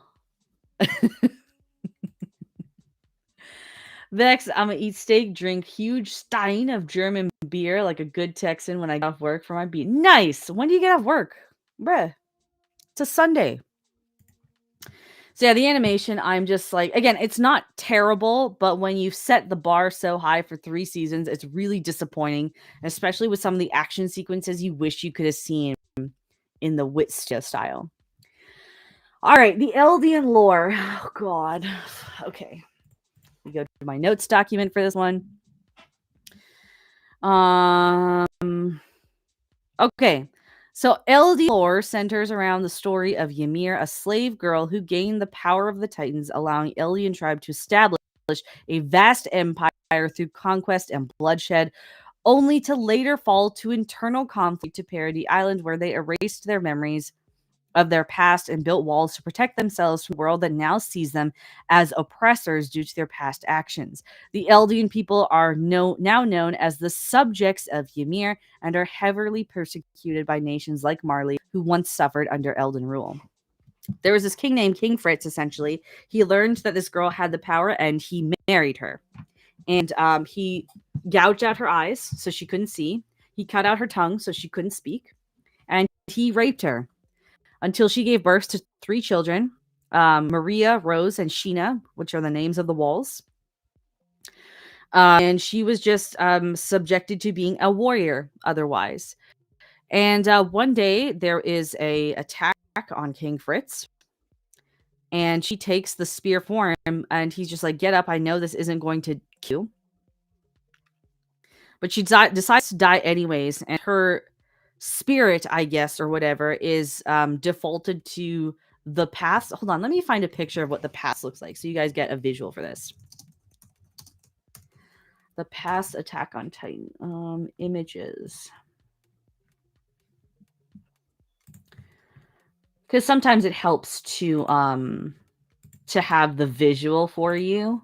Vex, I'm gonna eat steak, drink huge stein of German beer like a good Texan when I get off work for my beat. Nice! When do you get off work? Bruh. It's a Sunday. So yeah, the animation, I'm just like, again, it's not terrible, but when you set the bar so high for 3 seasons, it's really disappointing, especially with some of the action sequences you wish you could have seen in the Witsta style. All right, the Eldian lore. Oh god. Okay. We go to my notes document for this one. Okay. So Eldian lore centers around the story of Ymir, a slave girl who gained the power of the Titans, allowing Eldian tribe to establish a vast empire through conquest and bloodshed, only to later fall to internal conflict to Paradise Island, where they erased their memories of their past and built walls to protect themselves from a world that now sees them as oppressors due to their past actions. The Eldian people are now known as the subjects of Ymir and are heavily persecuted by nations like Marley, who once suffered under Elden rule. There was this king named King Fritz, essentially. He learned that this girl had the power and he married her. And he gouged out her eyes so she couldn't see. He cut out her tongue so she couldn't speak. And he raped her until she gave birth to 3 children, Maria, Rose, and Sheena, which are the names of the walls. And she was just subjected to being a warrior otherwise. And one day there is a attack on King Fritz. And she takes the spear for him. And he's just like, get up. I know this isn't going to kill you. But she decides to die anyways. And her spirit, I guess, or whatever, is defaulted to the past. Hold on, let me find a picture of what the past looks like so you guys get a visual for this. The past Attack on Titan images, because sometimes it helps to have the visual for you.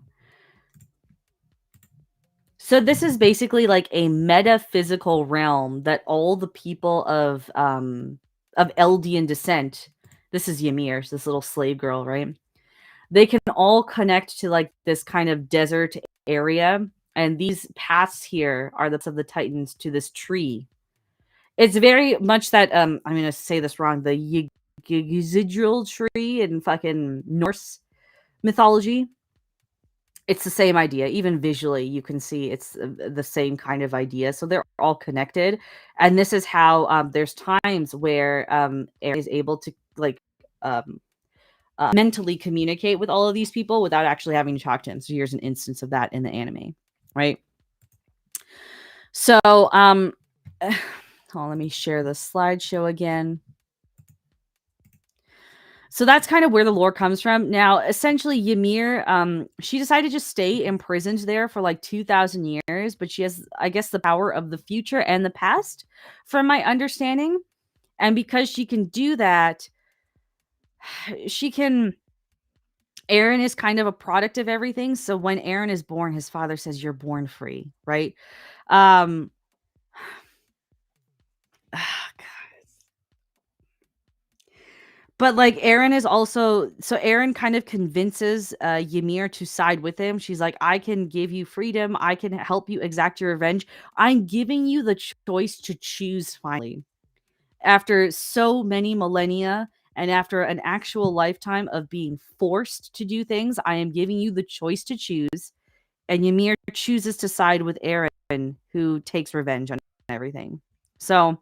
So this is basically like a metaphysical realm that all the people of Eldian descent, this is Ymir, this little slave girl, right? They can all connect to like this kind of desert area, and these paths here are the of the Titans to this tree. It's very much that I'm gonna say this wrong, the Yggdrasil tree in fucking Norse mythology. It's the same idea. Even visually, you can see it's the same kind of idea. So they're all connected. And this is how there's times where Eren is able to like mentally communicate with all of these people without actually having to talk to him. So here's an instance of that in the anime, right? So hold on, let me share the slideshow again. So that's kind of where the lore comes from. Now, essentially, Ymir, she decided to just stay imprisoned there for like 2,000 years, but she has, I guess, the power of the future and the past, from my understanding. And because she can do that, Eren is kind of a product of everything. So when Eren is born, his father says, "You're born free," right? But like Eren is also, so Eren kind of convinces Ymir to side with him. She's like, I can give you freedom. I can help you exact your revenge. I'm giving you the choice to choose finally. After so many millennia and after an actual lifetime of being forced to do things, I am giving you the choice to choose. And Ymir chooses to side with Eren, who takes revenge on everything. So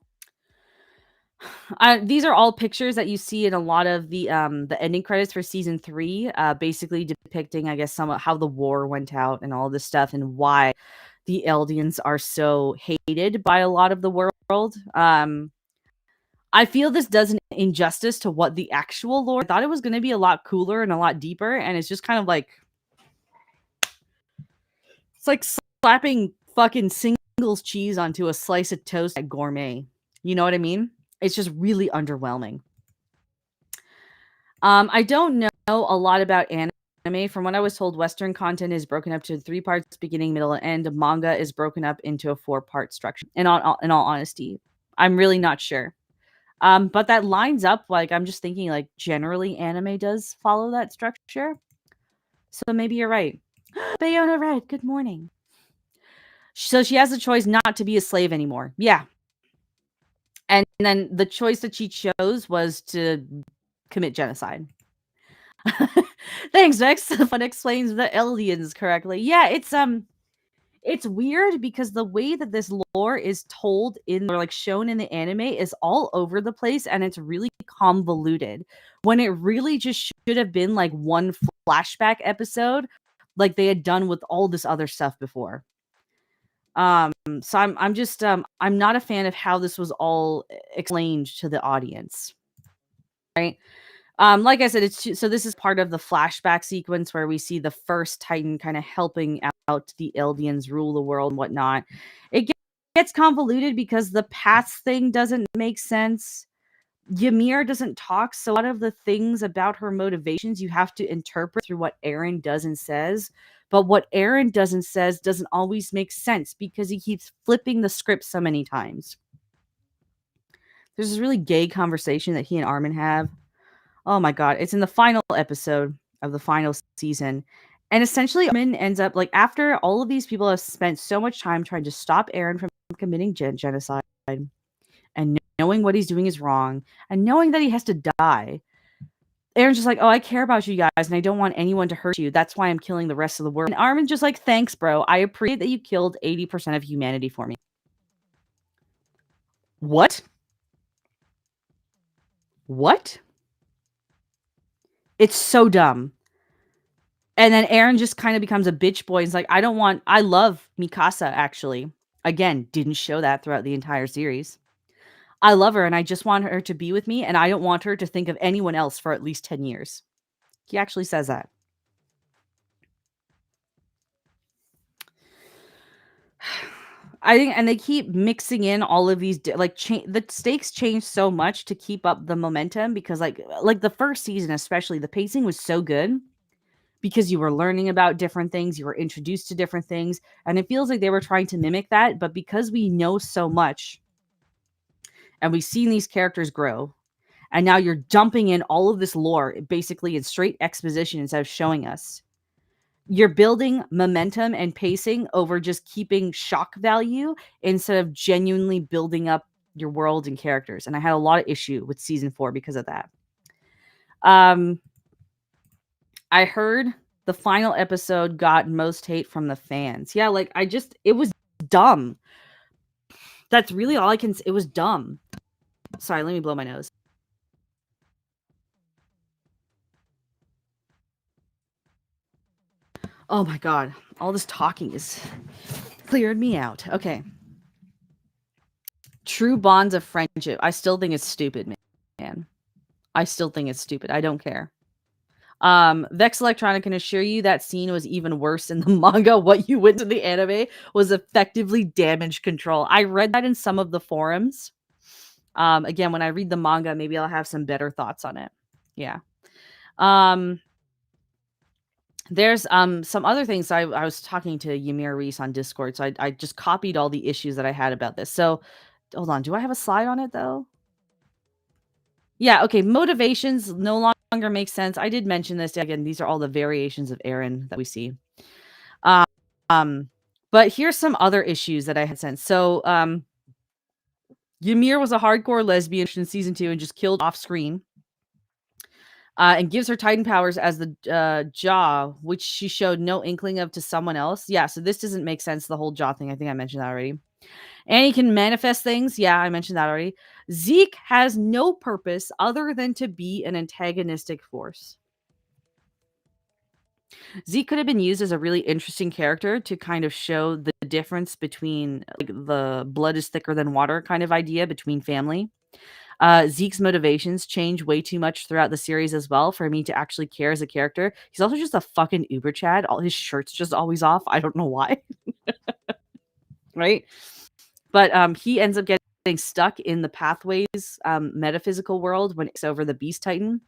these are all pictures that you see in a lot of the ending credits for season 3, basically depicting, I guess, some of how the war went out and all this stuff and why the Eldians are so hated by a lot of the world. I feel this does an injustice to what the actual lore. I thought it was going to be a lot cooler and a lot deeper, and it's just kind of like, it's like slapping fucking singles cheese onto a slice of toast at Gourmet. You know what I mean? It's just really underwhelming. I don't know a lot about anime. From what I was told, Western content is broken up to 3 parts, beginning, middle, and end. Manga is broken up into a 4-part structure. In all honesty, I'm really not sure. But that lines up, like, I'm just thinking, like, generally anime does follow that structure. So maybe you're right. Bayona Red, good morning. So she has the choice not to be a slave anymore. Yeah. And then the choice that she chose was to commit genocide. Thanks, Vex. Fun explains the Eldians correctly. Yeah, it's weird because the way that this lore is told in or like shown in the anime is all over the place and it's really convoluted. When it really just should have been like one flashback episode, like they had done with all this other stuff before. So I'm just I'm not a fan of how this was all explained to the audience. Right? Like I said, so this is part of the flashback sequence where we see the first Titan kind of helping out the Eldians rule the world and whatnot. It gets convoluted because the paths thing doesn't make sense. Ymir doesn't talk, so a lot of the things about her motivations you have to interpret through what Eren does and says. But what Eren does and says doesn't always make sense because he keeps flipping the script so many times. There's this really gay conversation that he and Armin have. Oh my god, it's in the final episode of the final season. And essentially, Armin ends up, like, after all of these people have spent so much time trying to stop Eren from committing genocide, and knowing what he's doing is wrong, and knowing that he has to die, Eren's just like, oh, I care about you guys, and I don't want anyone to hurt you. That's why I'm killing the rest of the world. And Armin's just like, thanks, bro. I appreciate that you killed 80% of humanity for me. What? What? It's so dumb. And then Eren just kind of becomes a bitch boy. He's like, I love Mikasa, actually. Again, didn't show that throughout the entire series. I love her, and I just want her to be with me, and I don't want her to think of anyone else for at least 10 years. He actually says that. I think, and they keep mixing in all of these, the stakes change so much to keep up the momentum because, like the first season, especially, the pacing was so good because you were learning about different things, you were introduced to different things, and it feels like they were trying to mimic that, but because we know so much and we've seen these characters grow, and now you're dumping in all of this lore basically in straight exposition instead of showing us. You're building momentum and pacing over just keeping shock value instead of genuinely building up your world and characters. And I had a lot of issue with season 4 because of that. I heard the final episode got most hate from the fans. Yeah, like it was dumb. That's really all I can say. It was dumb. Sorry, let me blow my nose. Oh my god. All this talking is cleared me out. Okay. True bonds of friendship. I still think it's stupid, man. I still think it's stupid. I don't care. Vex Electronic can assure you that scene was even worse in the manga. What you went to the anime was effectively damage control. I read that in some of the forums. Again, when I read the manga, maybe I'll have some better thoughts on it. Yeah. There's some other things. I was talking to Ymir Reese on Discord, so I just copied all the issues that I had about this. So hold on, do I have a slide on it though? Yeah, okay. Motivations no longer make sense. I did mention this again. These are all the variations of Eren that we see. But here's some other issues that I had sent. So Ymir was a hardcore lesbian in season 2 and just killed off screen. And gives her Titan powers as the Jaw, which she showed no inkling of to someone else. Yeah, so this doesn't make sense, the whole Jaw thing. I think I mentioned that already. And he can manifest things. Yeah, I mentioned that already. Zeke has no purpose other than to be an antagonistic force. Zeke could have been used as a really interesting character to kind of show the difference between like the blood is thicker than water kind of idea between family. Zeke's motivations change way too much throughout the series as well for me to actually care as a character. He's also just a fucking Uber Chad. All his shirt's just always off. I don't know why. Right? But he ends up getting stuck in the pathways metaphysical world when it's over the Beast Titan.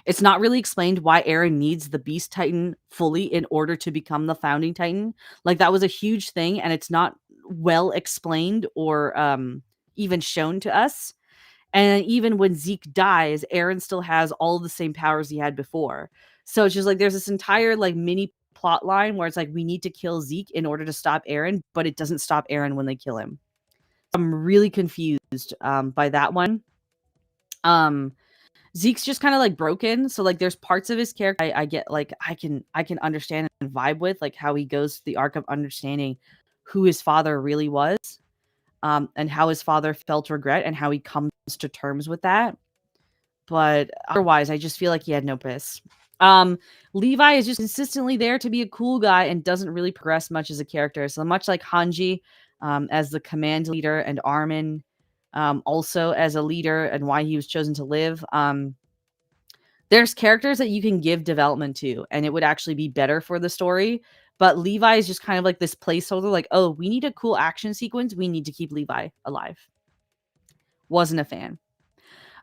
It's not really explained why Eren needs the Beast Titan fully in order to become the founding Titan. Like, that was a huge thing, and it's not well explained or even shown to us. And even when Zeke dies, Eren still has all the same powers he had before. So it's just like there's this entire like mini plot line where it's like we need to kill Zeke in order to stop Eren, but it doesn't stop Eren when they kill him. I'm really confused by that one. Zeke's just kind of like broken. So like there's parts of his character I get like I can understand and vibe with, like how he goes through the arc of understanding who his father really was, and how his father felt regret and how he comes to terms with that. But otherwise, I just feel like he had no piss. Levi is just consistently there to be a cool guy and doesn't really progress much as a character. So much like Hanji, as the command leader, and Armin, also as a leader and why he was chosen to live. There's characters that you can give development to, and it would actually be better for the story. But Levi is just kind of like this placeholder, like, oh, we need a cool action sequence. We need to keep Levi alive. Wasn't a fan.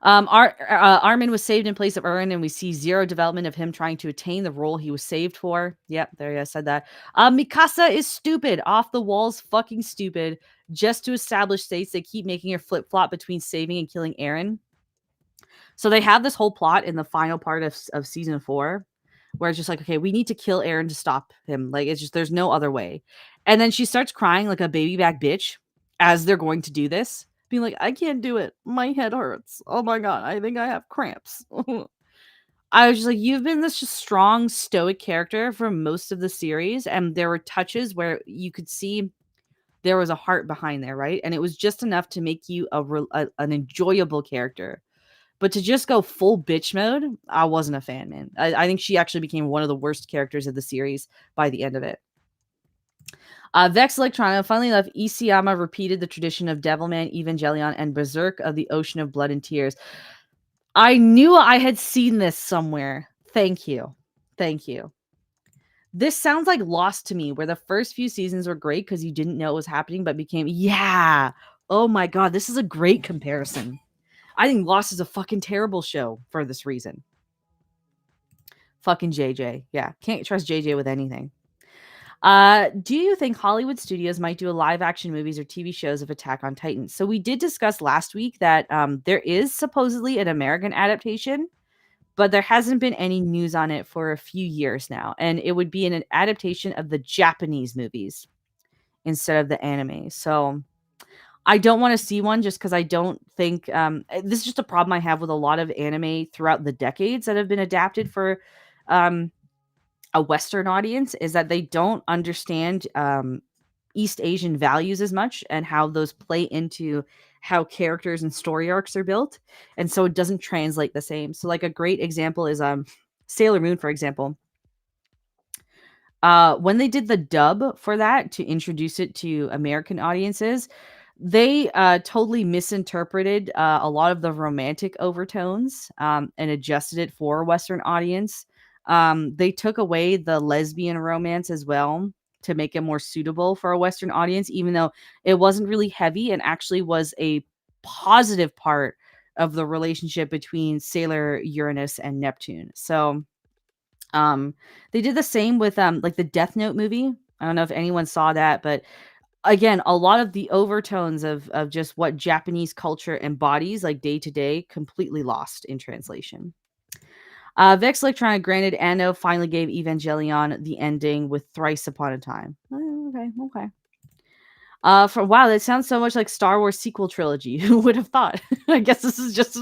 Armin was saved in place of Eren, and we see zero development of him trying to attain the role he was saved for. Yep, there you said that. Mikasa is stupid, off the walls, fucking stupid, just to establish states. They keep making her flip flop between saving and killing Eren. So they have this whole plot in the final part of season 4, where it's just like, okay, we need to kill Eren to stop him. Like, it's just there's no other way. And then she starts crying like a baby back bitch as they're going to do this. Being like, I can't do it. My head hurts. Oh my God. I think I have cramps. I was just like, you've been this just strong, stoic character for most of the series. And there were touches where you could see there was a heart behind there, right? And it was just enough to make you an enjoyable character. But to just go full bitch mode, I wasn't a fan, man. I think she actually became one of the worst characters of the series by the end of it. Vex Electrona, funnily enough, Isayama repeated the tradition of Devilman, Evangelion, and Berserk of the Ocean of Blood and Tears. I knew I had seen this somewhere. Thank you. Thank you. This sounds like Lost to me, where the first few seasons were great because you didn't know what was happening, but became, yeah. Oh my God, this is a great comparison. I think Lost is a fucking terrible show for this reason. Fucking JJ. Yeah, can't trust JJ with anything. Do you think Hollywood studios might do a live action movies or TV shows of Attack on Titan? So we did discuss last week that there is supposedly an American adaptation, but there hasn't been any news on it for a few years now. And it would be an adaptation of the Japanese movies instead of the anime. So I don't want to see one just because I don't think this is just a problem I have with a lot of anime throughout the decades that have been adapted for a Western audience, is that they don't understand East Asian values as much and how those play into how characters and story arcs are built. And so it doesn't translate the same. So like a great example is Sailor Moon, for example. When they did the dub for that to introduce it to American audiences, they totally misinterpreted a lot of the romantic overtones and adjusted it for a Western audience. They took away the lesbian romance as well to make it more suitable for a Western audience, even though it wasn't really heavy and actually was a positive part of the relationship between Sailor Uranus and Neptune. So they did the same with like the Death Note movie. I don't know if anyone saw that, but again, a lot of the overtones of just what Japanese culture embodies like day to day completely lost in translation. Vex Electronic, granted, Anno finally gave Evangelion the ending with Thrice Upon a Time. Okay. Wow, that sounds so much like Star Wars sequel trilogy. Who would have thought? I guess this is just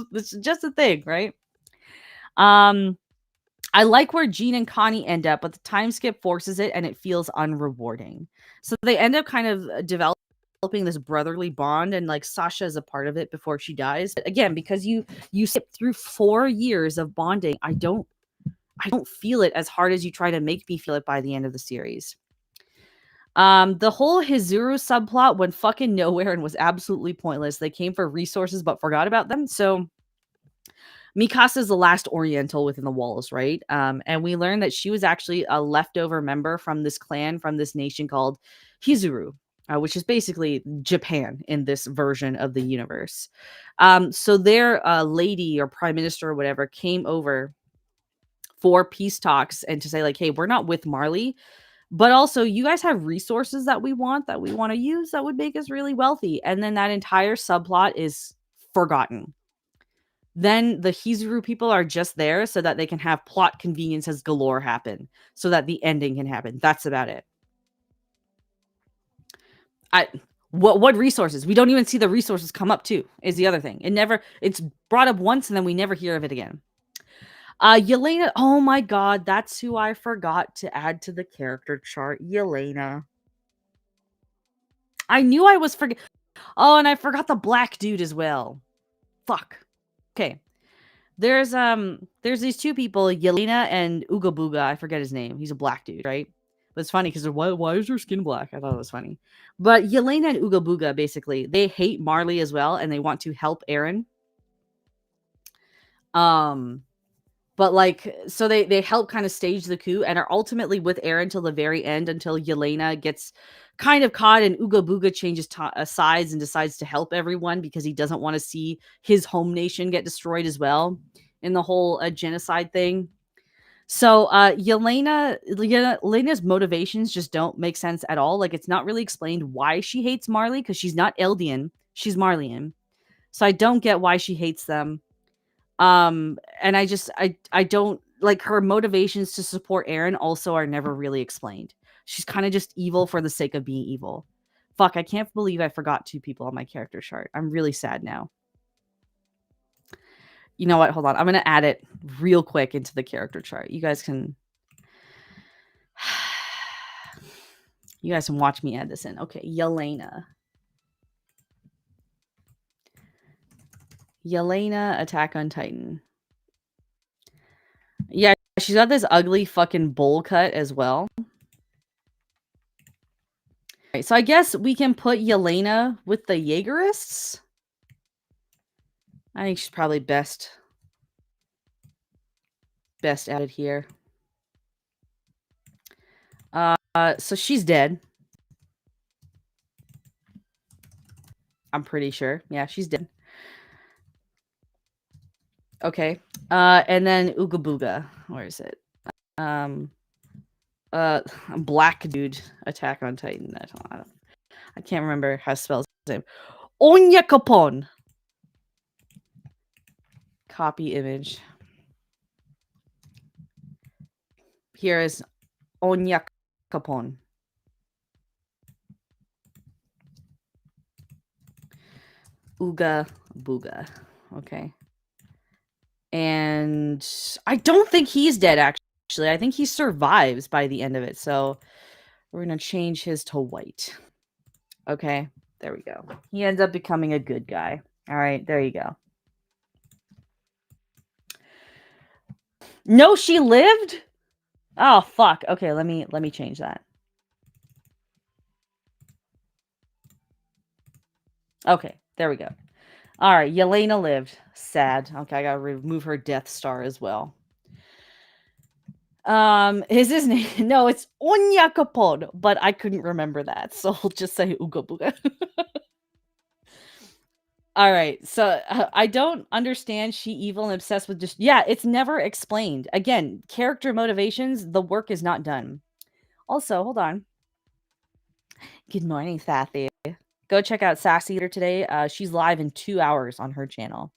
a thing, right? I like where Jean and Connie end up, but the time skip forces it and it feels unrewarding. So they end up kind of developing this brotherly bond, and like Sasha is a part of it before she dies. But again, because you skip through 4 years of bonding, I don't feel it as hard as you try to make me feel it by the end of the series. The whole Hizuru subplot went fucking nowhere and was absolutely pointless. They came for resources but forgot about them. So Mikasa is the last Oriental within the walls, right? And we learned that she was actually a leftover member from this clan, from this nation called Hizuru, which is basically Japan in this version of the universe. So their lady or prime minister or whatever came over for peace talks and to say like, hey, we're not with Marley, but also you guys have resources that we want to use that would make us really wealthy. And then that entire subplot is forgotten. Then the Hizuru people are just there so that they can have plot conveniences galore happen, so that the ending can happen. That's about it. What resources? We don't even see the resources come up too, is the other thing. It's brought up once and then we never hear of it again. Yelena, oh my god, that's who I forgot to add to the character chart. Yelena. I knew I was forget. Oh, and I forgot the black dude as well. Fuck. Okay. There's these two people, Yelena and Ooga Booga. I forget his name. He's a black dude, right? But it's funny because why is her skin black? I thought it was funny. But Yelena and Ooga Booga, basically, they hate Marley as well, and they want to help Eren. But like, so they help kind of stage the coup and are ultimately with Eren till the very end, until Yelena gets kind of caught and Ooga Booga changes sides and decides to help everyone because he doesn't want to see his home nation get destroyed as well in the whole genocide thing. So Yelena's motivations just don't make sense at all. Like, it's not really explained why she hates Marley, because she's not Eldian, she's Marleyan. So I don't get why she hates them. And I don't like her motivations to support Eren also are never really explained. She's kind of just evil for the sake of being evil. Fuck, I can't believe I forgot two people on my character chart. I'm really sad now. You know what? Hold on. I'm going to add it real quick into the character chart. You guys can watch me add this in. Okay, Yelena. Yelena, Attack on Titan. Yeah, she's got this ugly fucking bowl cut as well. Right, so I guess we can put Yelena with the Jaegerists. I think she's probably best added here. So she's dead. I'm pretty sure. Yeah, she's dead. Okay. And then Ooga Booga. Where is it? Black dude, Attack on Titan. I can't remember how to spell his name. Onyekopon. Copy image. Here is Onyekopon. Ooga Booga. Okay. And I don't think he's dead, actually. I think he survives by the end of it. So we're going to change his to white. Okay. There we go. He ends up becoming a good guy. All right. There you go. No, she lived? Oh, fuck. Okay, let me change that. Okay, there we go. All right, Yelena lived. Sad. Okay, I gotta remove her Death Star as well. Is his name? No, it's Onyakapod, but I couldn't remember that, so we'll just say Ooga Booga. All right, so I don't understand she evil and obsessed with just... Yeah, it's never explained. Again, character motivations, the work is not done. Also, hold on. Good morning, Sathy. Go check out Sassy Eater today. She's live in 2 hours on her channel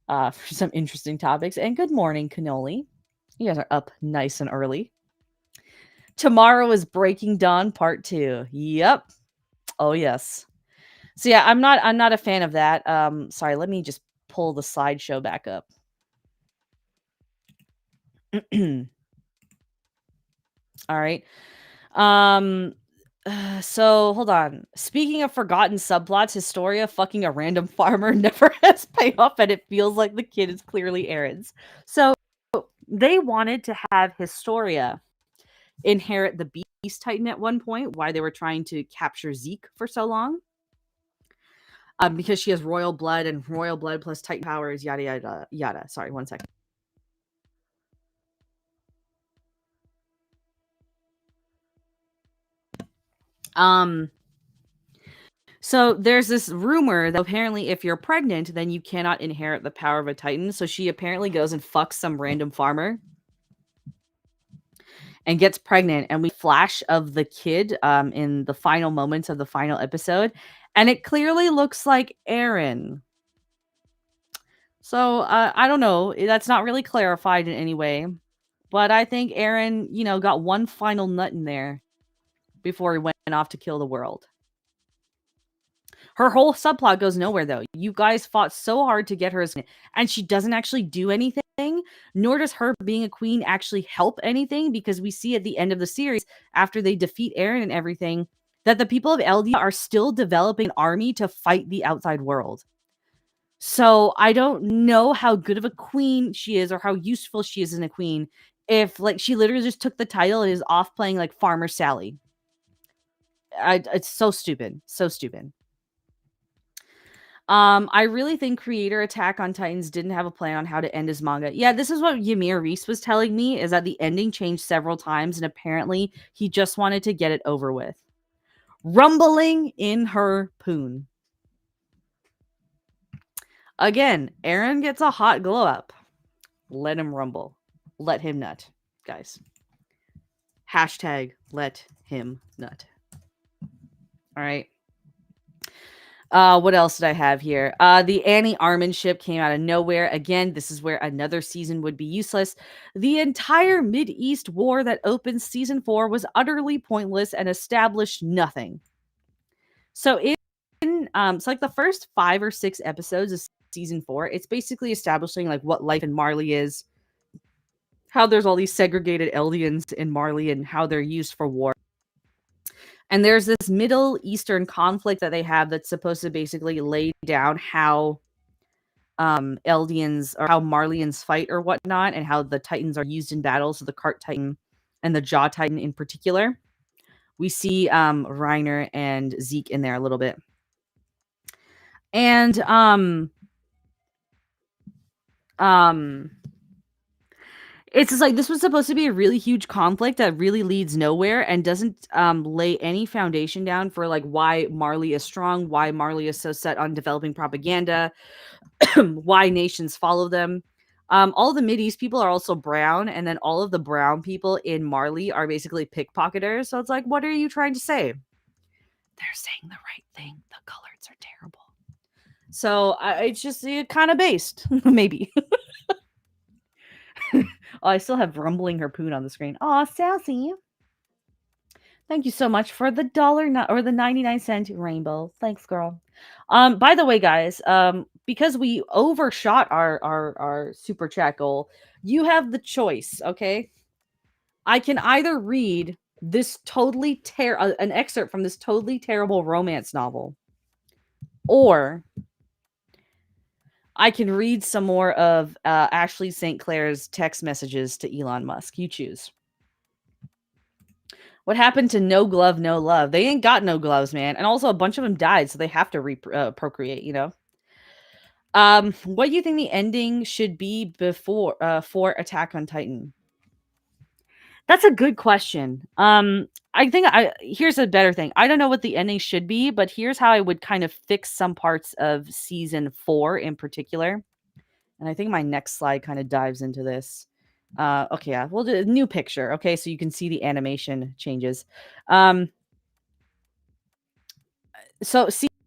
for some interesting topics. And good morning, Cannoli. You guys are up nice and early. Tomorrow is Breaking Dawn Part 2. Yep. Oh, yes. So yeah, I'm not a fan of that. Sorry, let me just pull the slideshow back up. All right. So hold on. Speaking of forgotten subplots, Historia fucking a random farmer never has payoff, and it feels like the kid is clearly Eren's. So they wanted to have Historia inherit the Beast Titan at one point, why they were trying to capture Zeke for so long. Because she has royal blood, and royal blood plus Titan powers, yada yada yada. Sorry, one second. So there's this rumor that apparently if you're pregnant, then you cannot inherit the power of a Titan. So she apparently goes and fucks some random farmer and gets pregnant. And we flash of the kid in the final moments of the final episode. And it clearly looks like Eren. So I don't know. That's not really clarified in any way. But I think Eren, you know, got one final nut in there before he went off to kill the world. Her whole subplot goes nowhere, though. You guys fought so hard to get her as, and she doesn't actually do anything, nor does her being a queen actually help anything, because we see at the end of the series, after they defeat Eren and everything, that the people of Eldia are still developing an army to fight the outside world. So I don't know how good of a queen she is or how useful she is as a queen if, like, she literally just took the title and is off playing, like, Farmer Sally. It's so stupid. So stupid. I really think creator Attack on Titans didn't have a plan on how to end his manga. Yeah, this is what Ymir Reese was telling me, is that the ending changed several times, and apparently he just wanted to get it over with. Rumbling in her poon. Again, Eren gets a hot glow up. Let him rumble. Let him nut, guys. Hashtag let him nut. All right. What else did I have here? The Annie Armin ship came out of nowhere. Again, this is where another season would be useless. The entire Mid-East war that opens season 4 was utterly pointless and established nothing. So so like the first 5 or 6 episodes of season 4, it's basically establishing like what life in Marley is, how there's all these segregated Eldians in Marley and how they're used for war. And there's this Middle Eastern conflict that they have that's supposed to basically lay down how Eldians or how Marleyans fight or whatnot, and how the Titans are used in battle. So the Cart Titan and the Jaw Titan in particular. We see Reiner and Zeke in there a little bit. And it's just like, this was supposed to be a really huge conflict that really leads nowhere and doesn't lay any foundation down for like why Marley is strong, why Marley is so set on developing propaganda, why nations follow them. All the Mideast people are also brown, and then all of the brown people in Marley are basically pickpocketers. So it's like, what are you trying to say? They're saying the right thing. The colors are terrible. So it's just kind of based, maybe. Oh, I still have Rumbling Harpoon on the screen. Oh, sassy. Thank you so much for the $1 or the 99-cent rainbow. Thanks, girl. By the way, guys, because we overshot our super chat goal, you have the choice, okay? I can either read this totally an excerpt from this totally terrible romance novel, or I can read some more of Ashley St. Clair's text messages to Elon Musk. You choose. What happened to No Glove, No Love? They ain't got no gloves, man. And also a bunch of them died, so they have to procreate, you know? What do you think the ending should be before for Attack on Titan? That's a good question. I think here's a better thing. I don't know what the ending should be, but here's how I would kind of fix some parts of season 4 in particular. And I think my next slide kind of dives into this. Okay, yeah, we'll do a new picture. Okay, so you can see the animation changes. So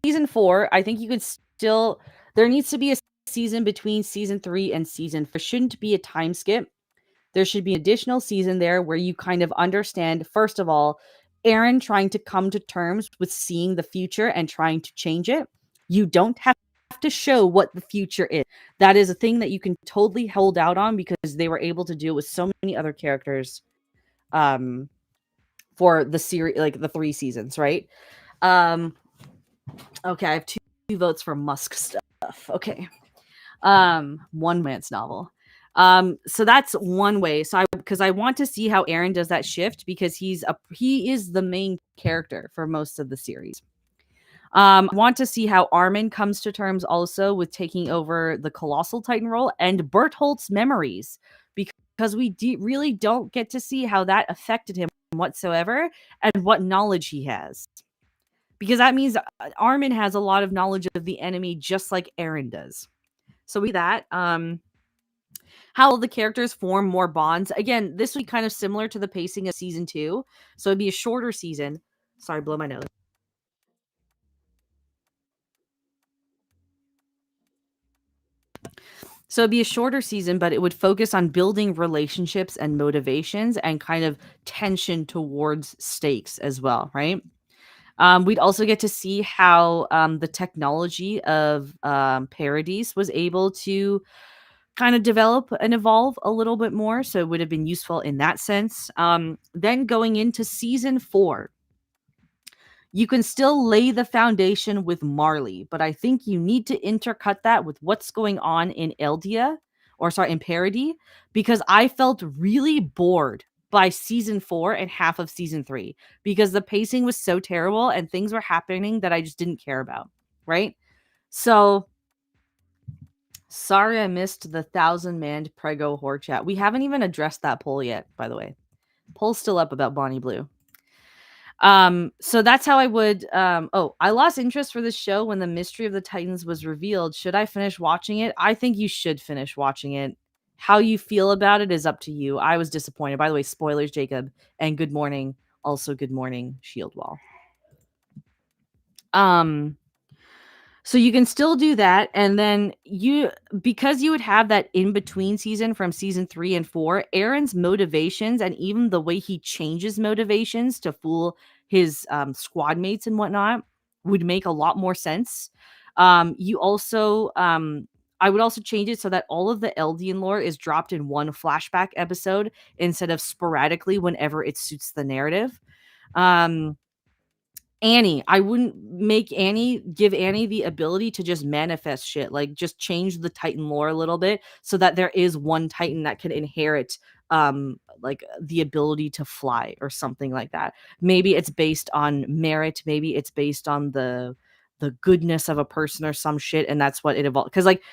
season 4, I think you could still, there needs to be a season between season 3 and season 4. There shouldn't be a time skip. There should be an additional season there where you kind of understand, first of all, Eren trying to come to terms with seeing the future and trying to change it. You don't have to show what the future is. That is a thing that you can totally hold out on, because they were able to do it with so many other characters for the series, like the 3 seasons, right? Okay, I have 2 votes for Musk stuff. Okay. One romance novel. So that's one way. So because I want to see how Eren does that shift, because he is the main character for most of the series. I want to see how Armin comes to terms also with taking over the Colossal Titan role, and Bertholdt's memories, because we really don't get to see how that affected him whatsoever and what knowledge he has. Because that means Armin has a lot of knowledge of the enemy, just like Eren does. So we that. How the characters form more bonds. Again, this would be kind of similar to the pacing of season 2. So it'd be a shorter season. Sorry, blow my nose. So it'd be a shorter season, but it would focus on building relationships and motivations and kind of tension towards stakes as well, right? We'd also get to see how the technology of Paradise was able to kind of develop and evolve a little bit more. So it would have been useful in that sense. Then going into season 4, you can still lay the foundation with Marley, but I think you need to intercut that with what's going on in in Parody, because I felt really bored by season 4 and half of season 3 because the pacing was so terrible and things were happening that I just didn't care about, right? So sorry I missed the 1,000-man Prego Horde chat. We haven't even addressed that poll yet, by the way. Poll's still up about Bonnie Blue. So that's how I would I lost interest for this show when the mystery of the Titans was revealed. Should I finish watching it? I think you should finish watching it. How you feel about it is up to you. I was disappointed. By the way, spoilers, Jacob, and good morning. Also, good morning, Shield Wall. So you can still do that, and then because you would have that in-between season from season 3 and 4, Eren's motivations and even the way he changes motivations to fool his squad mates and whatnot would make a lot more sense. You also, I would also change it so that all of the Eldian lore is dropped in one flashback episode instead of sporadically whenever it suits the narrative. Annie, I wouldn't give Annie the ability to just manifest shit. Like, just change the Titan lore a little bit so that there is one Titan that can inherit like the ability to fly or something like that. Maybe it's based on merit, maybe it's based on the goodness of a person or some shit, and that's what it evolved. Because like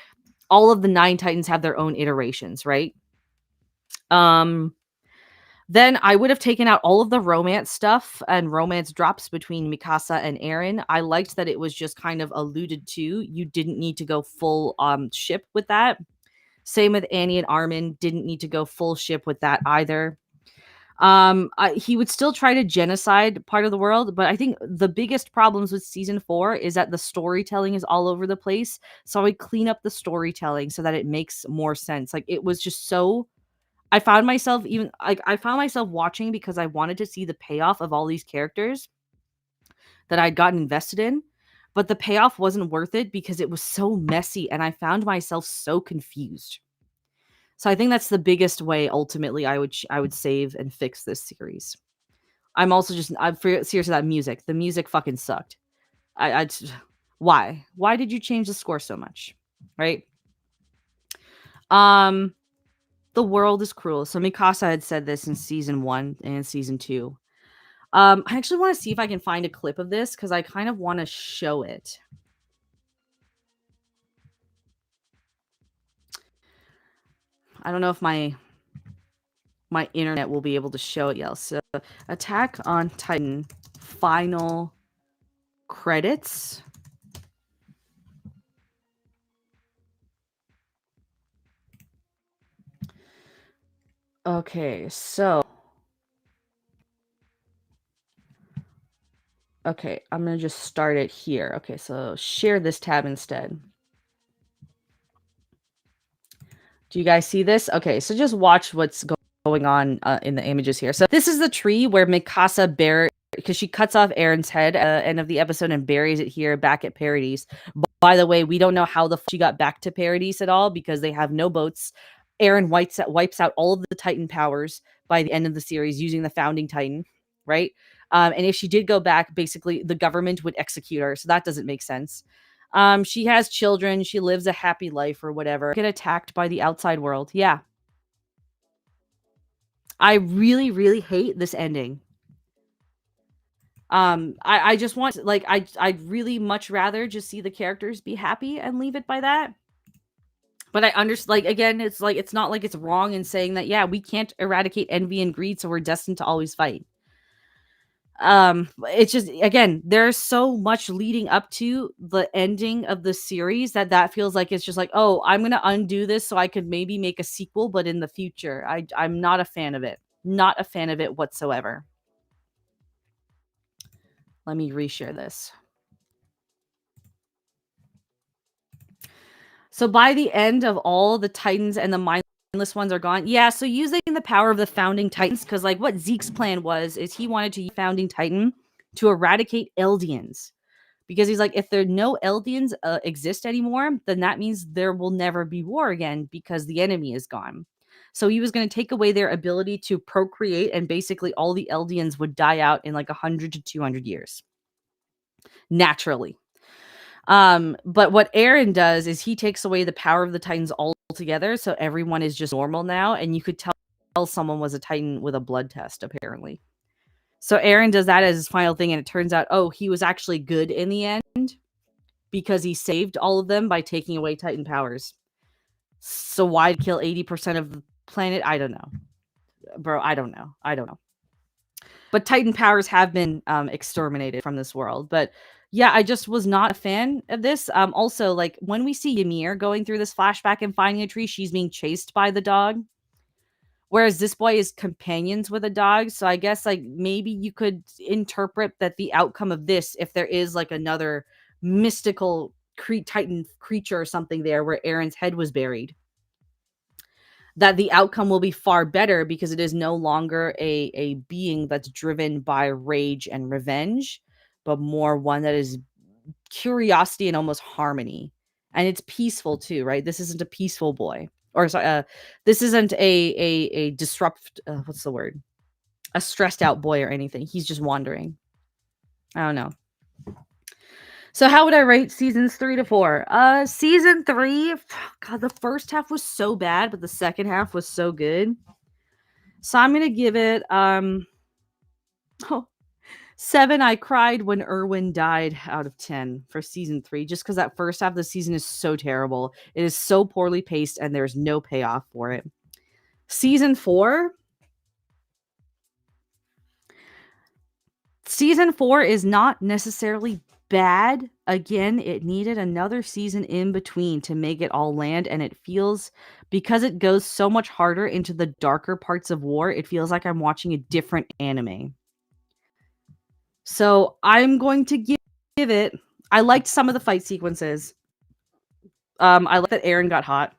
all of the 9 Titans have their own iterations, right? Then I would have taken out all of the romance stuff and romance drops between Mikasa and Eren. I liked that it was just kind of alluded to. You didn't need to go full ship with that. Same with Annie and Armin. Didn't need to go full ship with that either. He would still try to genocide part of the world, but I think the biggest problems with season 4 is that the storytelling is all over the place. So I would clean up the storytelling so that it makes more sense. Like, it was just so... I found myself watching because I wanted to see the payoff of all these characters that I'd gotten invested in, but the payoff wasn't worth it because it was so messy and I found myself so confused. So I think that's the biggest way ultimately I would save and fix this series. I'm also just seriously, that music. The music fucking sucked. Why did you change the score so much? Right? The world is cruel. So Mikasa had said this in season 1 and season 2. I actually want to see if I can find a clip of this because I kind of want to show it. I don't know if my internet will be able to show it yet. So Attack on Titan final credits. Okay, so okay, I'm gonna just start it here. Okay, so share this tab instead. Do you guys see this? Okay, so just watch what's going on in the images here. So this is the tree where Mikasa because she cuts off Eren's head at the end of the episode and buries it here back at Paradise. By the way, we don't know how she got back to Paradise at all because they have no boats. Eren wipes out all of the Titan powers by the end of the series using the founding Titan, right? And if she did go back, basically the government would execute her. So that doesn't make sense. She has children. She lives a happy life or whatever. Get attacked by the outside world. Yeah. I really, really hate this ending. I just want, like, I'd really much rather just see the characters be happy and leave it by that. But I understand, like, again, it's like, it's not like it's wrong in saying that, yeah, we can't eradicate envy and greed, so we're destined to always fight. It's just, again, there's so much leading up to the ending of the series that feels like it's just like, oh, I'm going to undo this so I could maybe make a sequel, but in the future. I'm not a fan of it. Not a fan of it whatsoever. Let me reshare this. So by the end of all the Titans and the mindless ones are gone. Yeah, so using the power of the founding Titans, because like what Zeke's plan was, is he wanted to use founding Titan to eradicate Eldians. Because he's like, if there no Eldians exist anymore, then that means there will never be war again because the enemy is gone. So he was going to take away their ability to procreate, and basically all the Eldians would die out in like 100 to 200 years. Naturally. But what Eren does is he takes away the power of the Titans altogether, so everyone is just normal now, and you could tell someone was a Titan with a blood test, apparently. So Eren does that as his final thing, and it turns out, oh, he was actually good in the end because he saved all of them by taking away Titan powers. So why kill 80% of the planet? I don't know. Bro, I don't know. But Titan powers have been exterminated from this world. But yeah, I just was not a fan of this. Also, like, when we see Ymir going through this flashback and finding a tree, she's being chased by the dog. Whereas this boy is companions with a dog. So I guess, like, maybe you could interpret that the outcome of this, if there is, like, another mystical Titan creature or something there where Eren's head was buried, that the outcome will be far better because it is no longer a being that's driven by rage and revenge, but more one that is curiosity and almost harmony. And it's peaceful too, right? This isn't a peaceful boy. Or sorry, this isn't a disrupt. What's the word? A stressed out boy or anything. He's just wandering. I don't know. So how would I rate seasons 3 to 4? Season 3, God, the first half was so bad, but the second half was so good. So I'm gonna give it 7. I cried when Erwin died out of 10 for season 3, just because that first half of the season is so terrible. It is so poorly paced, and there's no payoff for it. Season 4. Season 4 is not necessarily bad. Again, it needed another season in between to make it all land, and it feels, because it goes so much harder into the darker parts of war, it feels like I'm watching a different anime. So I'm going to give it. I liked some of the fight sequences. I liked that Eren got hot.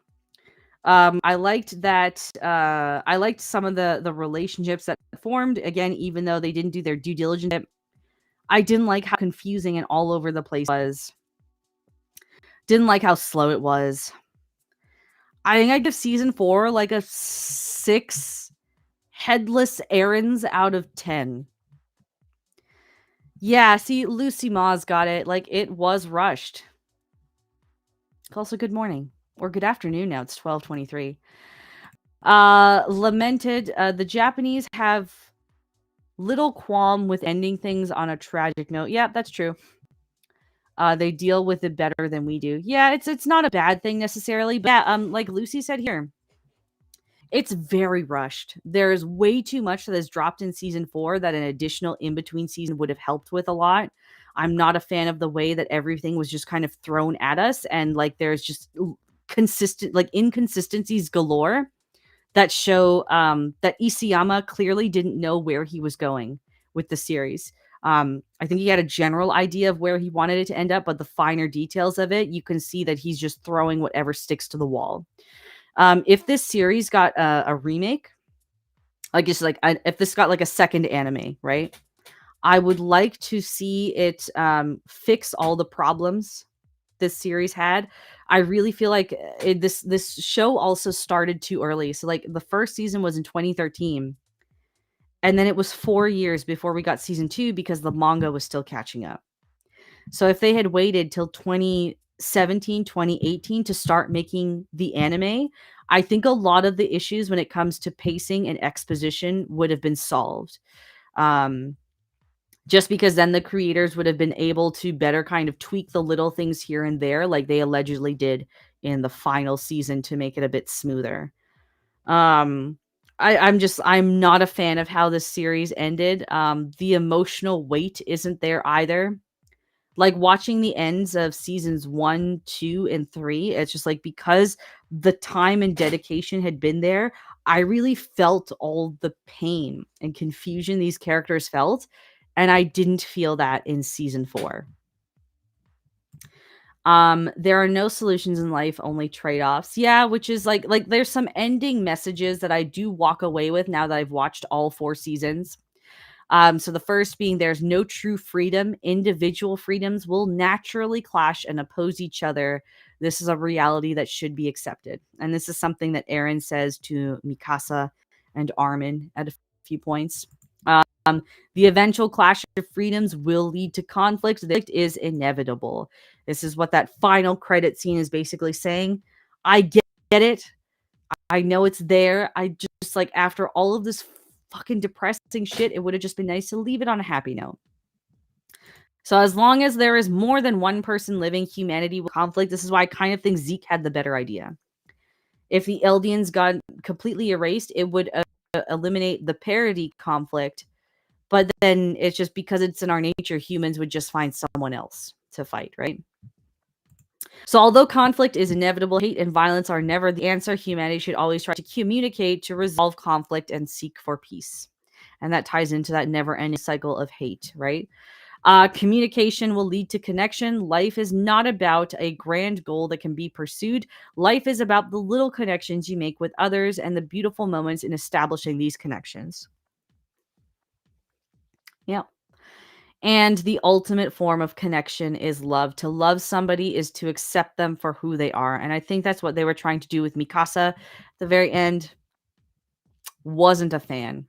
I liked that. I liked some of the relationships that formed. Again, even though they didn't do their due diligence, I didn't like how confusing and all over the place it was. Didn't like how slow it was. I think I give season 4 like a 6 headless Erens out of 10. Yeah, see, Lucy Ma's got it. Like, it was rushed. Also, good morning. Or good afternoon now. It's 12:23. Lamented. The Japanese have little qualm with ending things on a tragic note. Yeah, that's true. They deal with it better than we do. Yeah, it's not a bad thing necessarily. But yeah, like Lucy said here, it's very rushed. There's way too much that is dropped in season 4 that an additional in-between season would have helped with a lot. I'm not a fan of the way that everything was just kind of thrown at us, and like there's just inconsistencies galore that show that Isayama clearly didn't know where he was going with the series. I think he had a general idea of where he wanted it to end up, but the finer details of it, you can see that he's just throwing whatever sticks to the wall. If this series got a remake, like just like if this got like a second anime, right? I would like to see it fix all the problems this series had. I really feel like this show also started too early. So like the first season was in 2013, and then it was 4 years before we got season 2 because the manga was still catching up. So if they had waited till 2017, 2018 to start making the anime, I think a lot of the issues when it comes to pacing and exposition would have been solved. Just because then the creators would have been able to better kind of tweak the little things here and there, like they allegedly did in the final season to make it a bit smoother. I'm not a fan of how this series ended. The emotional weight isn't there either. Like watching the ends of seasons 1, 2, and 3, it's just like because the time and dedication had been there, I really felt all the pain and confusion these characters felt. And I didn't feel that in season 4. There are no solutions in life, only trade-offs. Yeah, which is like there's some ending messages that I do walk away with now that I've watched all 4 seasons. So the first being there's no true freedom. Individual freedoms will naturally clash and oppose each other. This is a reality that should be accepted. And this is something that Eren says to Mikasa and Armin at a few points. The eventual clash of freedoms will lead to conflict. The conflict is inevitable. This is what that final credit scene is basically saying. I get it. I know it's there. I just like after all of this fucking depressing shit, it would have just been nice to leave it on a happy note. So as long as there is more than one person living, humanity will conflict. This is why I kind of think Zeke had the better idea. If the Eldians got completely erased, it would eliminate the parity conflict. But then it's just because it's in our nature, humans would just find someone else to fight, right? So although conflict is inevitable, hate and violence are never the answer. Humanity should always try to communicate to resolve conflict and seek for peace. And that ties into that never-ending cycle of hate, right? Communication will lead to connection. Life is not about a grand goal that can be pursued. Life is about the little connections you make with others and the beautiful moments in establishing these connections. Yeah. And the ultimate form of connection is love. To love somebody is to accept them for who they are. And I think that's what they were trying to do with Mikasa at the very end. Wasn't a fan.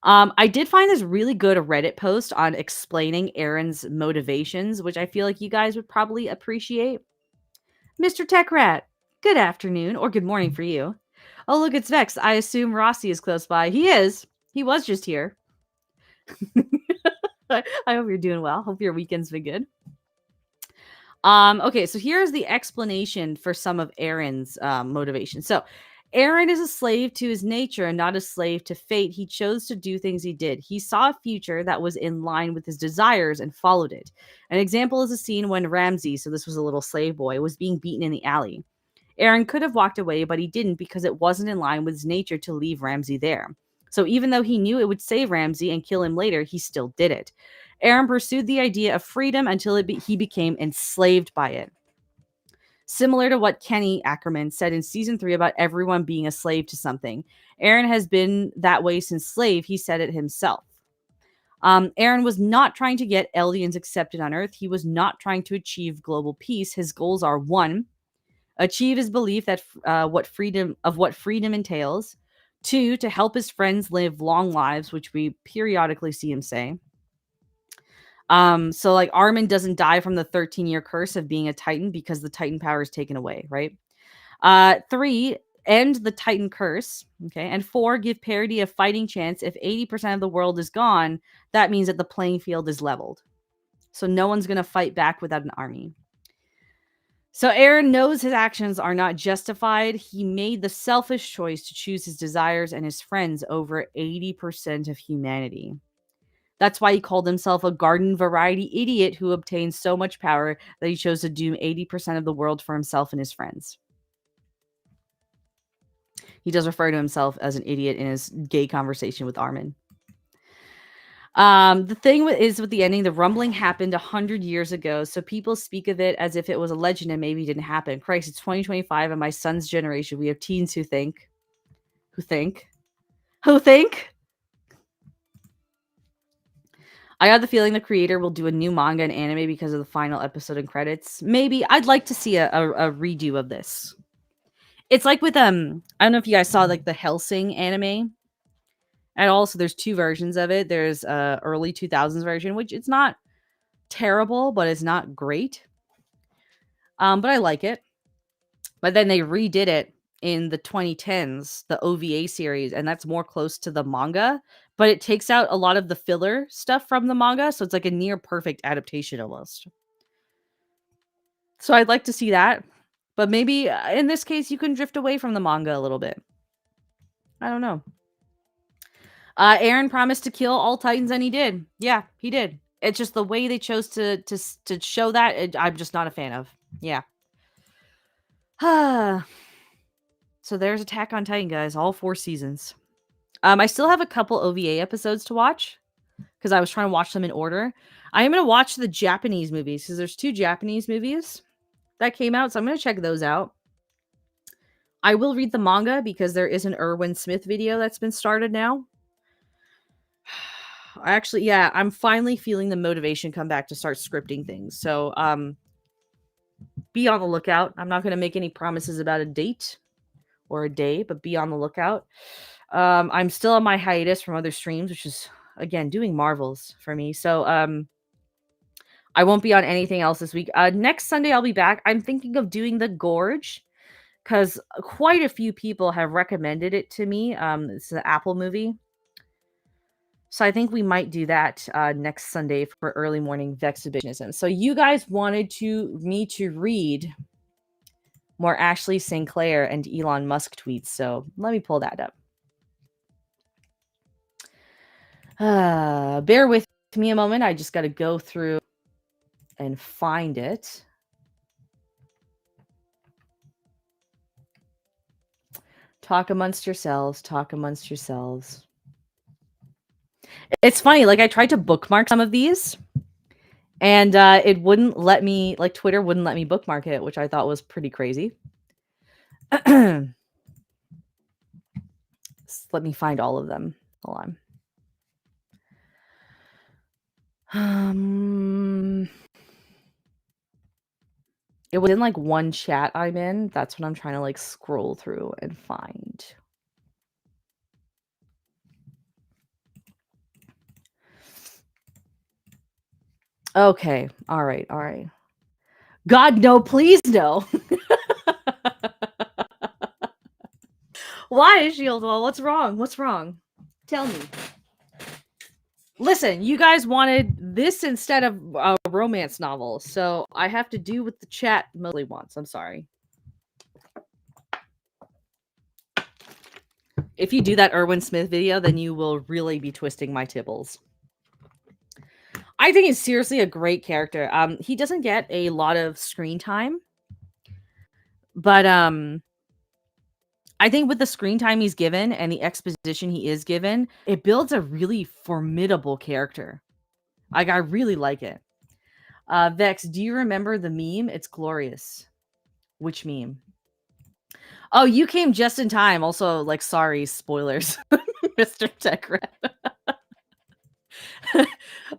I did find this really good Reddit post on explaining Eren's motivations, which I feel like you guys would probably appreciate. Mr. Tech Rat, good afternoon, or good morning for you. Oh, look, it's Vex. I assume Rossi is close by. He is. He was just here. I hope you're doing well. Hope your weekend's been good. Okay, so here's the explanation for some of Eren's motivation. So Eren is a slave to his nature and not a slave to fate. He chose to do things he did. He saw a future that was in line with his desires and followed it. An example is a scene when Ramsey, so this was a little slave boy, was being beaten in the alley. Eren could have walked away, but he didn't because it wasn't in line with his nature to leave Ramsey there. So even though he knew it would save Ramsey and kill him later, he still did it. Eren pursued the idea of freedom until he became enslaved by it. Similar to what Kenny Ackerman said in season 3 about everyone being a slave to something. Eren has been that way since slave. He said it himself. Eren was not trying to get Eldians accepted on Earth. He was not trying to achieve global peace. His goals are 1, achieve his belief that what freedom entails. 2, to help his friends live long lives, which we periodically see him say. So like Armin doesn't die from the 13-year curse of being a Titan because the Titan power is taken away, right? 3, end the Titan curse, okay? And 4, give parity a fighting chance. If 80% of the world is gone, that means that the playing field is leveled. So no one's going to fight back without an army. So Eren knows his actions are not justified. He made the selfish choice to choose his desires and his friends over 80% of humanity. That's why he called himself a garden variety idiot who obtained so much power that he chose to doom 80% of the world for himself and his friends. He does refer to himself as an idiot in his gay conversation with Armin. The thing is with the ending, the rumbling happened 100 years ago, so people speak of it as if it was a legend and maybe didn't happen. Christ, it's 2025 and my son's generation. We have teens who think. I got the feeling the creator will do a new manga and anime because of the final episode and credits. Maybe. I'd like to see a redo of this. It's like with, I don't know if you guys saw like the Hellsing anime at all. So there's 2 versions of it. There's early 2000s version, which it's not terrible, but it's not great. But I like it. But then they redid it in the 2010s, the OVA series, and that's more close to the manga, but it takes out a lot of the filler stuff from the manga, so it's like a near perfect adaptation almost. So I'd like to see that, but maybe in this case you can drift away from the manga a little bit. I don't know. Eren promised to kill all Titans, and he did. Yeah, he did. It's just the way they chose to show that, I'm just not a fan of. Yeah. So there's Attack on Titan, guys. All 4 seasons. I still have a couple OVA episodes to watch because I was trying to watch them in order. I am going to watch the Japanese movies because there's 2 Japanese movies that came out, so I'm going to check those out. I will read the manga because there is an Erwin Smith video that's been started now. Actually, yeah, I'm finally feeling the motivation come back to start scripting things. So, be on the lookout. I'm not going to make any promises about a date or a day, but be on the lookout. I'm still on my hiatus from other streams, which is again doing marvels for me. So, I won't be on anything else this week. Next Sunday I'll be back. I'm thinking of doing The Gorge because quite a few people have recommended it to me. It's an Apple movie. So I think we might do that next Sunday for early morning VEX-hibitionism. So you guys wanted me to read more Ashley Sinclair and Elon Musk tweets. So let me pull that up. Bear with me a moment. I just got to go through and find it. Talk amongst yourselves. Talk amongst yourselves. It's funny, like I tried to bookmark some of these and it wouldn't let me, like Twitter wouldn't let me bookmark it, which I thought was pretty crazy. Let me find all of them. Hold on. It was in like one chat I'm in. That's what I'm trying to like scroll through and find. Okay. All right. All right. God, no, please no. Why, Shield Wall? What's wrong? What's wrong? Tell me. Listen, you guys wanted this instead of a romance novel, so I have to do what the chat mostly wants. I'm sorry. If you do that Erwin Smith video, then you will really be twisting my tibbles. I think he's seriously a great character. He doesn't get a lot of screen time, but I think with the screen time he's given and the exposition he is given, it builds a really formidable character. Like, I really like it. Vex, do you remember the meme? It's glorious. Which meme? Oh, you came just in time. Also, like, sorry, spoilers, Mr. Techrat.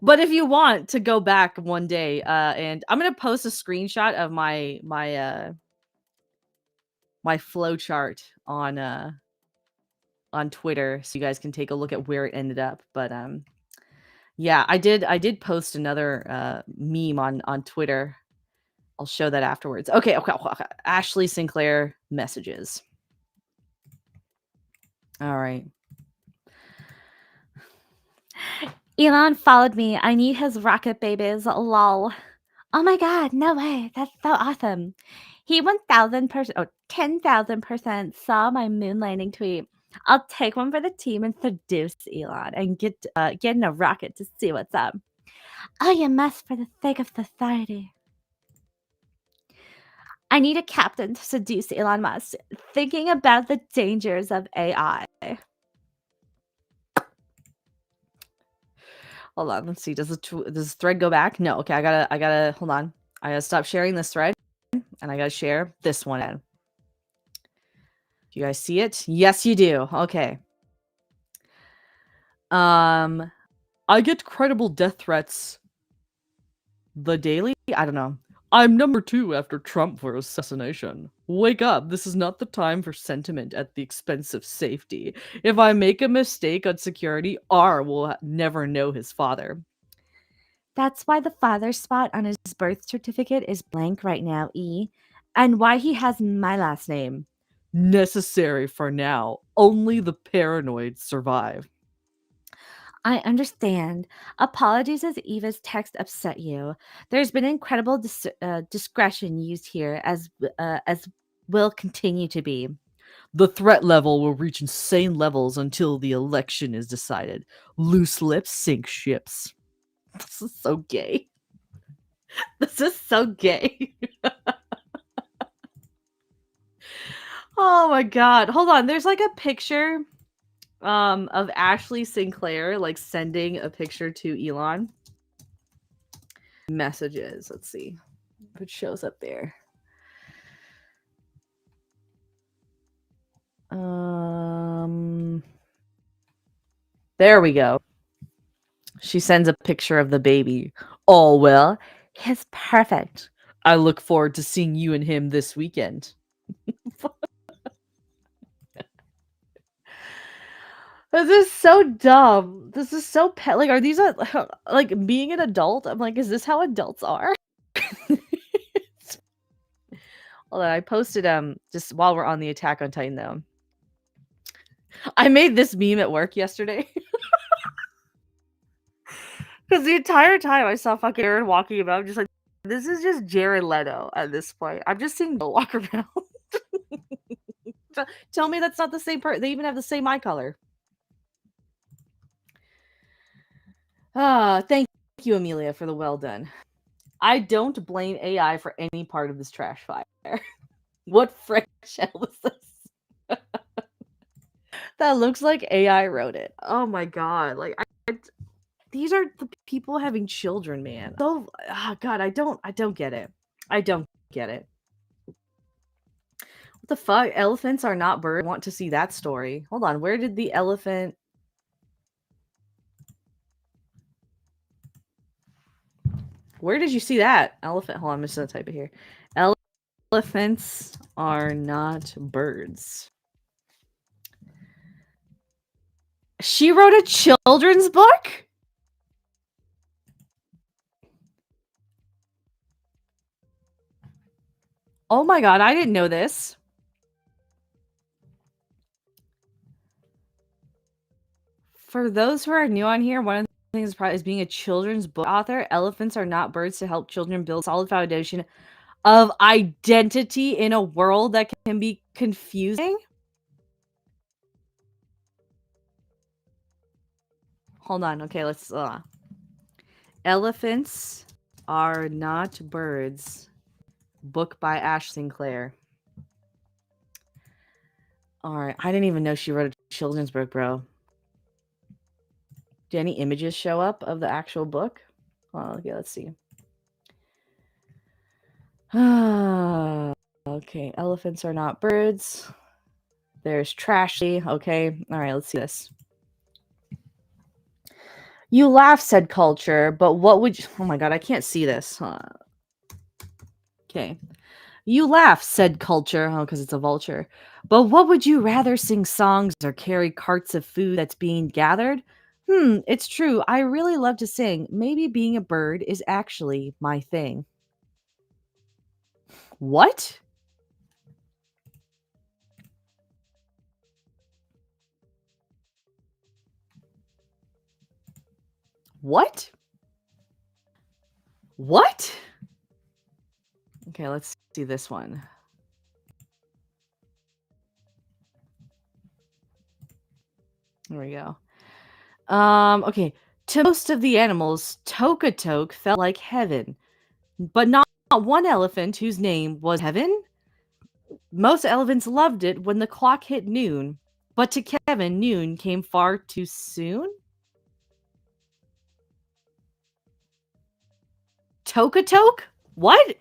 But if you want to go back one day, and I'm gonna post a screenshot of my flow chart on Twitter, so you guys can take a look at where it ended up. But yeah, I did post another meme on Twitter. I'll show that afterwards. Okay. Ashley Sinclair messages. All right. Elon followed me. I need his rocket babies. Lol. Oh my god, no way. That's so awesome. He 10,000% saw my moon landing tweet. I'll take one for the team and seduce Elon and get in a rocket to see what's up. Oh, you must for the sake of society. I need a captain to seduce Elon Musk. Thinking about the dangers of AI. Hold on, let's see. Does this thread go back? No. Okay, I gotta hold on. I gotta stop sharing this thread, and I gotta share this one. Do you guys see it? Yes, you do. Okay. I get credible death threats. The Daily? I don't know. I'm number 2 after Trump for assassination. Wake up. This is not the time for sentiment at the expense of safety. If I make a mistake on security, R will never know his father. That's why the father spot on his birth certificate is blank right now, E. And why he has my last name. Necessary for now. Only the paranoid survive. I understand. Apologies as Eva's text upset you. There's been incredible discretion used here, as will continue to be. The threat level will reach insane levels until the election is decided. Loose lips sink ships. This is so gay. This is so gay. Oh my god. Hold on. There's like a picture of Ashley Sinclair like sending a picture to Elon. Messages. Let's see if it shows up there. There we go. She sends a picture of the baby. Oh, well, he's perfect. I look forward to seeing you and him this weekend. This is so dumb. This is so like, are these like being an adult? I'm like, is this how adults are? Hold on, I posted just while we're on the Attack on Titan though. I made this meme at work yesterday. Because the entire time I saw fucking Eren walking about, I'm just like, this is just Jared Leto at this point. I'm just seeing Bill walk around. Tell me that's not the same person. They even have the same eye color. Thank you, Amelia, for the well done. I don't blame AI for any part of this trash fire. What fresh hell is this? That looks like AI wrote it. Oh my god. Like, these are the people having children, man. So, god, I don't get it. I don't get it. What the fuck? Elephants are not birds. I want to see that story. Hold on. Where did the elephant... Where did you see that? Elephant. Hold on. I'm just going to type it here. Elephants are not birds. She wrote a children's book? Oh my god, I didn't know this. For those who are new on here, one of the things is being a children's book author. Elephants are not birds to help children build a solid foundation of identity in a world that can be confusing. Hold on. Okay, let's... Elephants are not birds. Book by Ash Sinclair. Alright, I didn't even know she wrote a children's book, bro. Do any images show up of the actual book? Oh, okay, let's see. Okay, elephants are not birds. There's Trashy. Okay, alright, let's see this. You laugh, said Culture, but what would you... Oh my god, I can't see this. Okay. You laugh, said Culture. Oh, because it's a vulture. But what would you rather, sing songs or carry carts of food that's being gathered? It's true. I really love to sing. Maybe being a bird is actually my thing. What? What? What? Okay, let's see this one. There we go. Okay. To most of the animals, Tokatoke felt like heaven, but not one elephant whose name was Heaven. Most elephants loved it when the clock hit noon, but to Kevin, noon came far too soon. Tokatoke? What?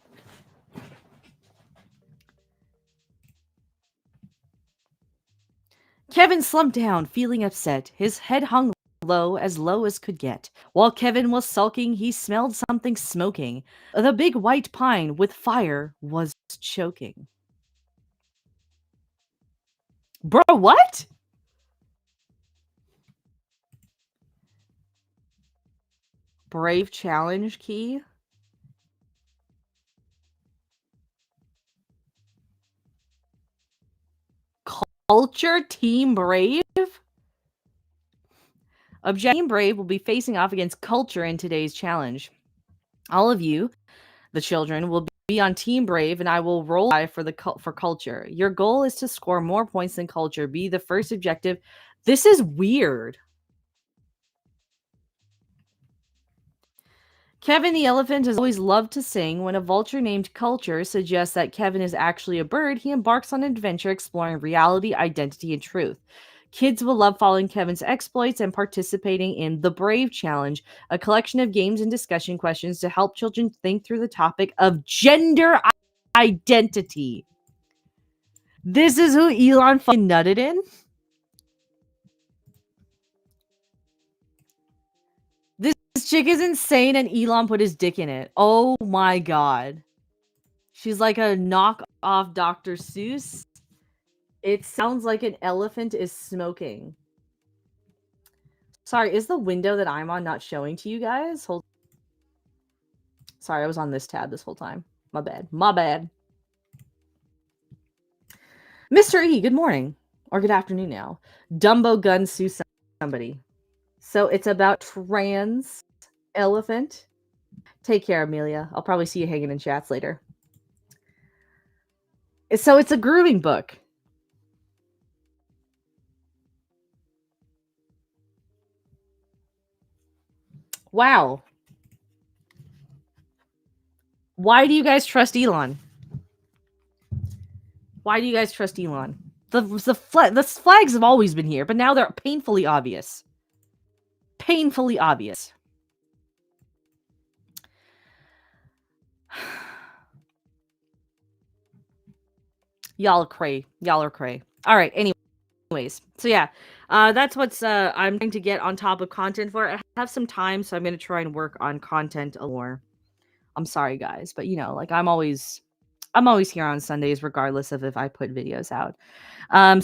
Kevin slumped down, feeling upset. His head hung low as could get. While Kevin was sulking, he smelled something smoking. The big white pine with fire was choking. Bro, what? Brave challenge key? Culture Team Brave? Team Brave will be facing off against Culture in today's challenge. All of you, the children, will be on Team Brave, and I will roll for Culture. Your goal is to score more points than Culture. Be the first objective. This is weird. Kevin the elephant has always loved to sing. When a vulture named Culture suggests that Kevin is actually a bird, he embarks on an adventure exploring reality, identity, and truth. Kids will love following Kevin's exploits and participating in the Brave Challenge, a collection of games and discussion questions to help children think through the topic of gender identity. This is who Elon fucking nutted in? This This chick is insane and Elon put his dick in it. Oh my god. She's like a knockoff Dr. Seuss. It sounds like an elephant is smoking. Sorry, is the window that I'm on not showing to you guys? Hold. Sorry, I was on this tab this whole time. My bad. My bad. Mr. E, good morning. Or good afternoon now. Dumbo gun sue somebody. So it's about trans elephant. Take care, Amelia. I'll probably see you hanging in chats later. So it's a grooming book. Wow. Why do you guys trust Elon? Why do you guys trust Elon? The flags have always been here, but now they're painfully obvious. Painfully obvious. Y'all are cray. Y'all are cray. All right. Anyways, so yeah, that's what's I'm trying to get on top of content for. I have some time, so I'm gonna try and work on content more. I'm sorry, guys, but you know, like I'm always here on Sundays, regardless of if I put videos out.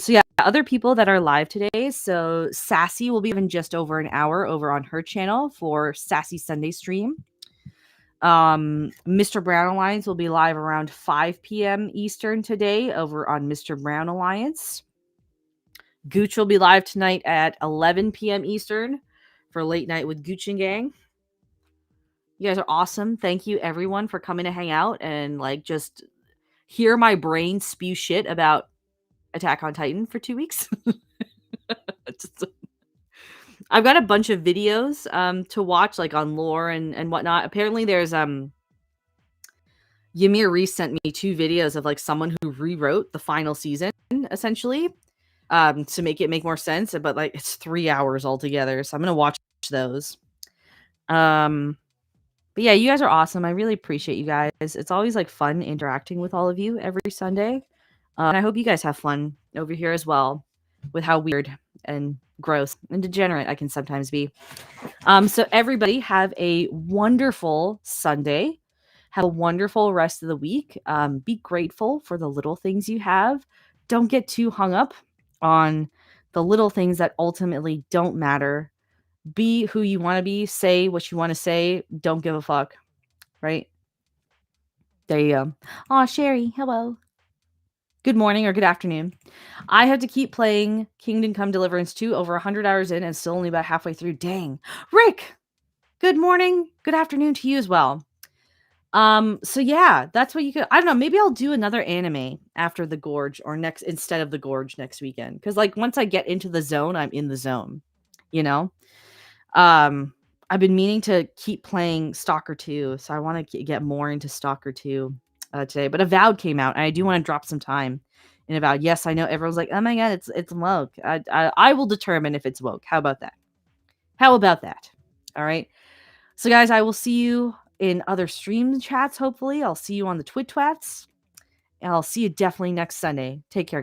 So yeah, other people that are live today. So Sassy will be in just over an hour over on her channel for Sassy Sunday stream. Mr. Brown Alliance will be live around 5 p.m. Eastern today over on Mr. Brown Alliance. Gooch will be live tonight at 11 p.m. Eastern for Late Night with Gooch and Gang. You guys are awesome. Thank you, everyone, for coming to hang out and like just hear my brain spew shit about Attack on Titan for 2 weeks. I've got a bunch of videos to watch, like on lore and whatnot. Apparently, there's Ymir Reese sent me 2 videos of like someone who rewrote the final season, essentially, to make more sense. But like it's 3 hours altogether, so I'm gonna watch those. But yeah, you guys are awesome. I really appreciate you guys. It's always like fun interacting with all of you every Sunday. And I hope you guys have fun over here as well with how weird and gross and degenerate I can sometimes be. So everybody have a wonderful Sunday. Have a wonderful rest of the week. Be grateful for the little things you have. Don't get too hung up on the little things that ultimately don't matter. Be who you want to be. Say what you want to say. Don't give a fuck. Right? There you go. Aw, Sherry. Hello. Good morning or good afternoon. I have to keep playing Kingdom Come Deliverance 2 over 100 hours in and still only about halfway through. Dang. Rick, good morning. Good afternoon to you as well. So yeah, that's what you could. I don't know. Maybe I'll do another anime after the Gorge or instead of the Gorge next weekend. Because like once I get into the zone, I'm in the zone. You know? I've been meaning to keep playing Stalker 2, so I want to get more into Stalker 2 today. But Avowed came out, and I do want to drop some time in Avowed. Yes, I know everyone's like, "Oh my god, it's woke." I will determine if it's woke. How about that? How about that? All right. So guys, I will see you in other stream chats. Hopefully, I'll see you on the Twitwats, and I'll see you definitely next Sunday. Take care, guys.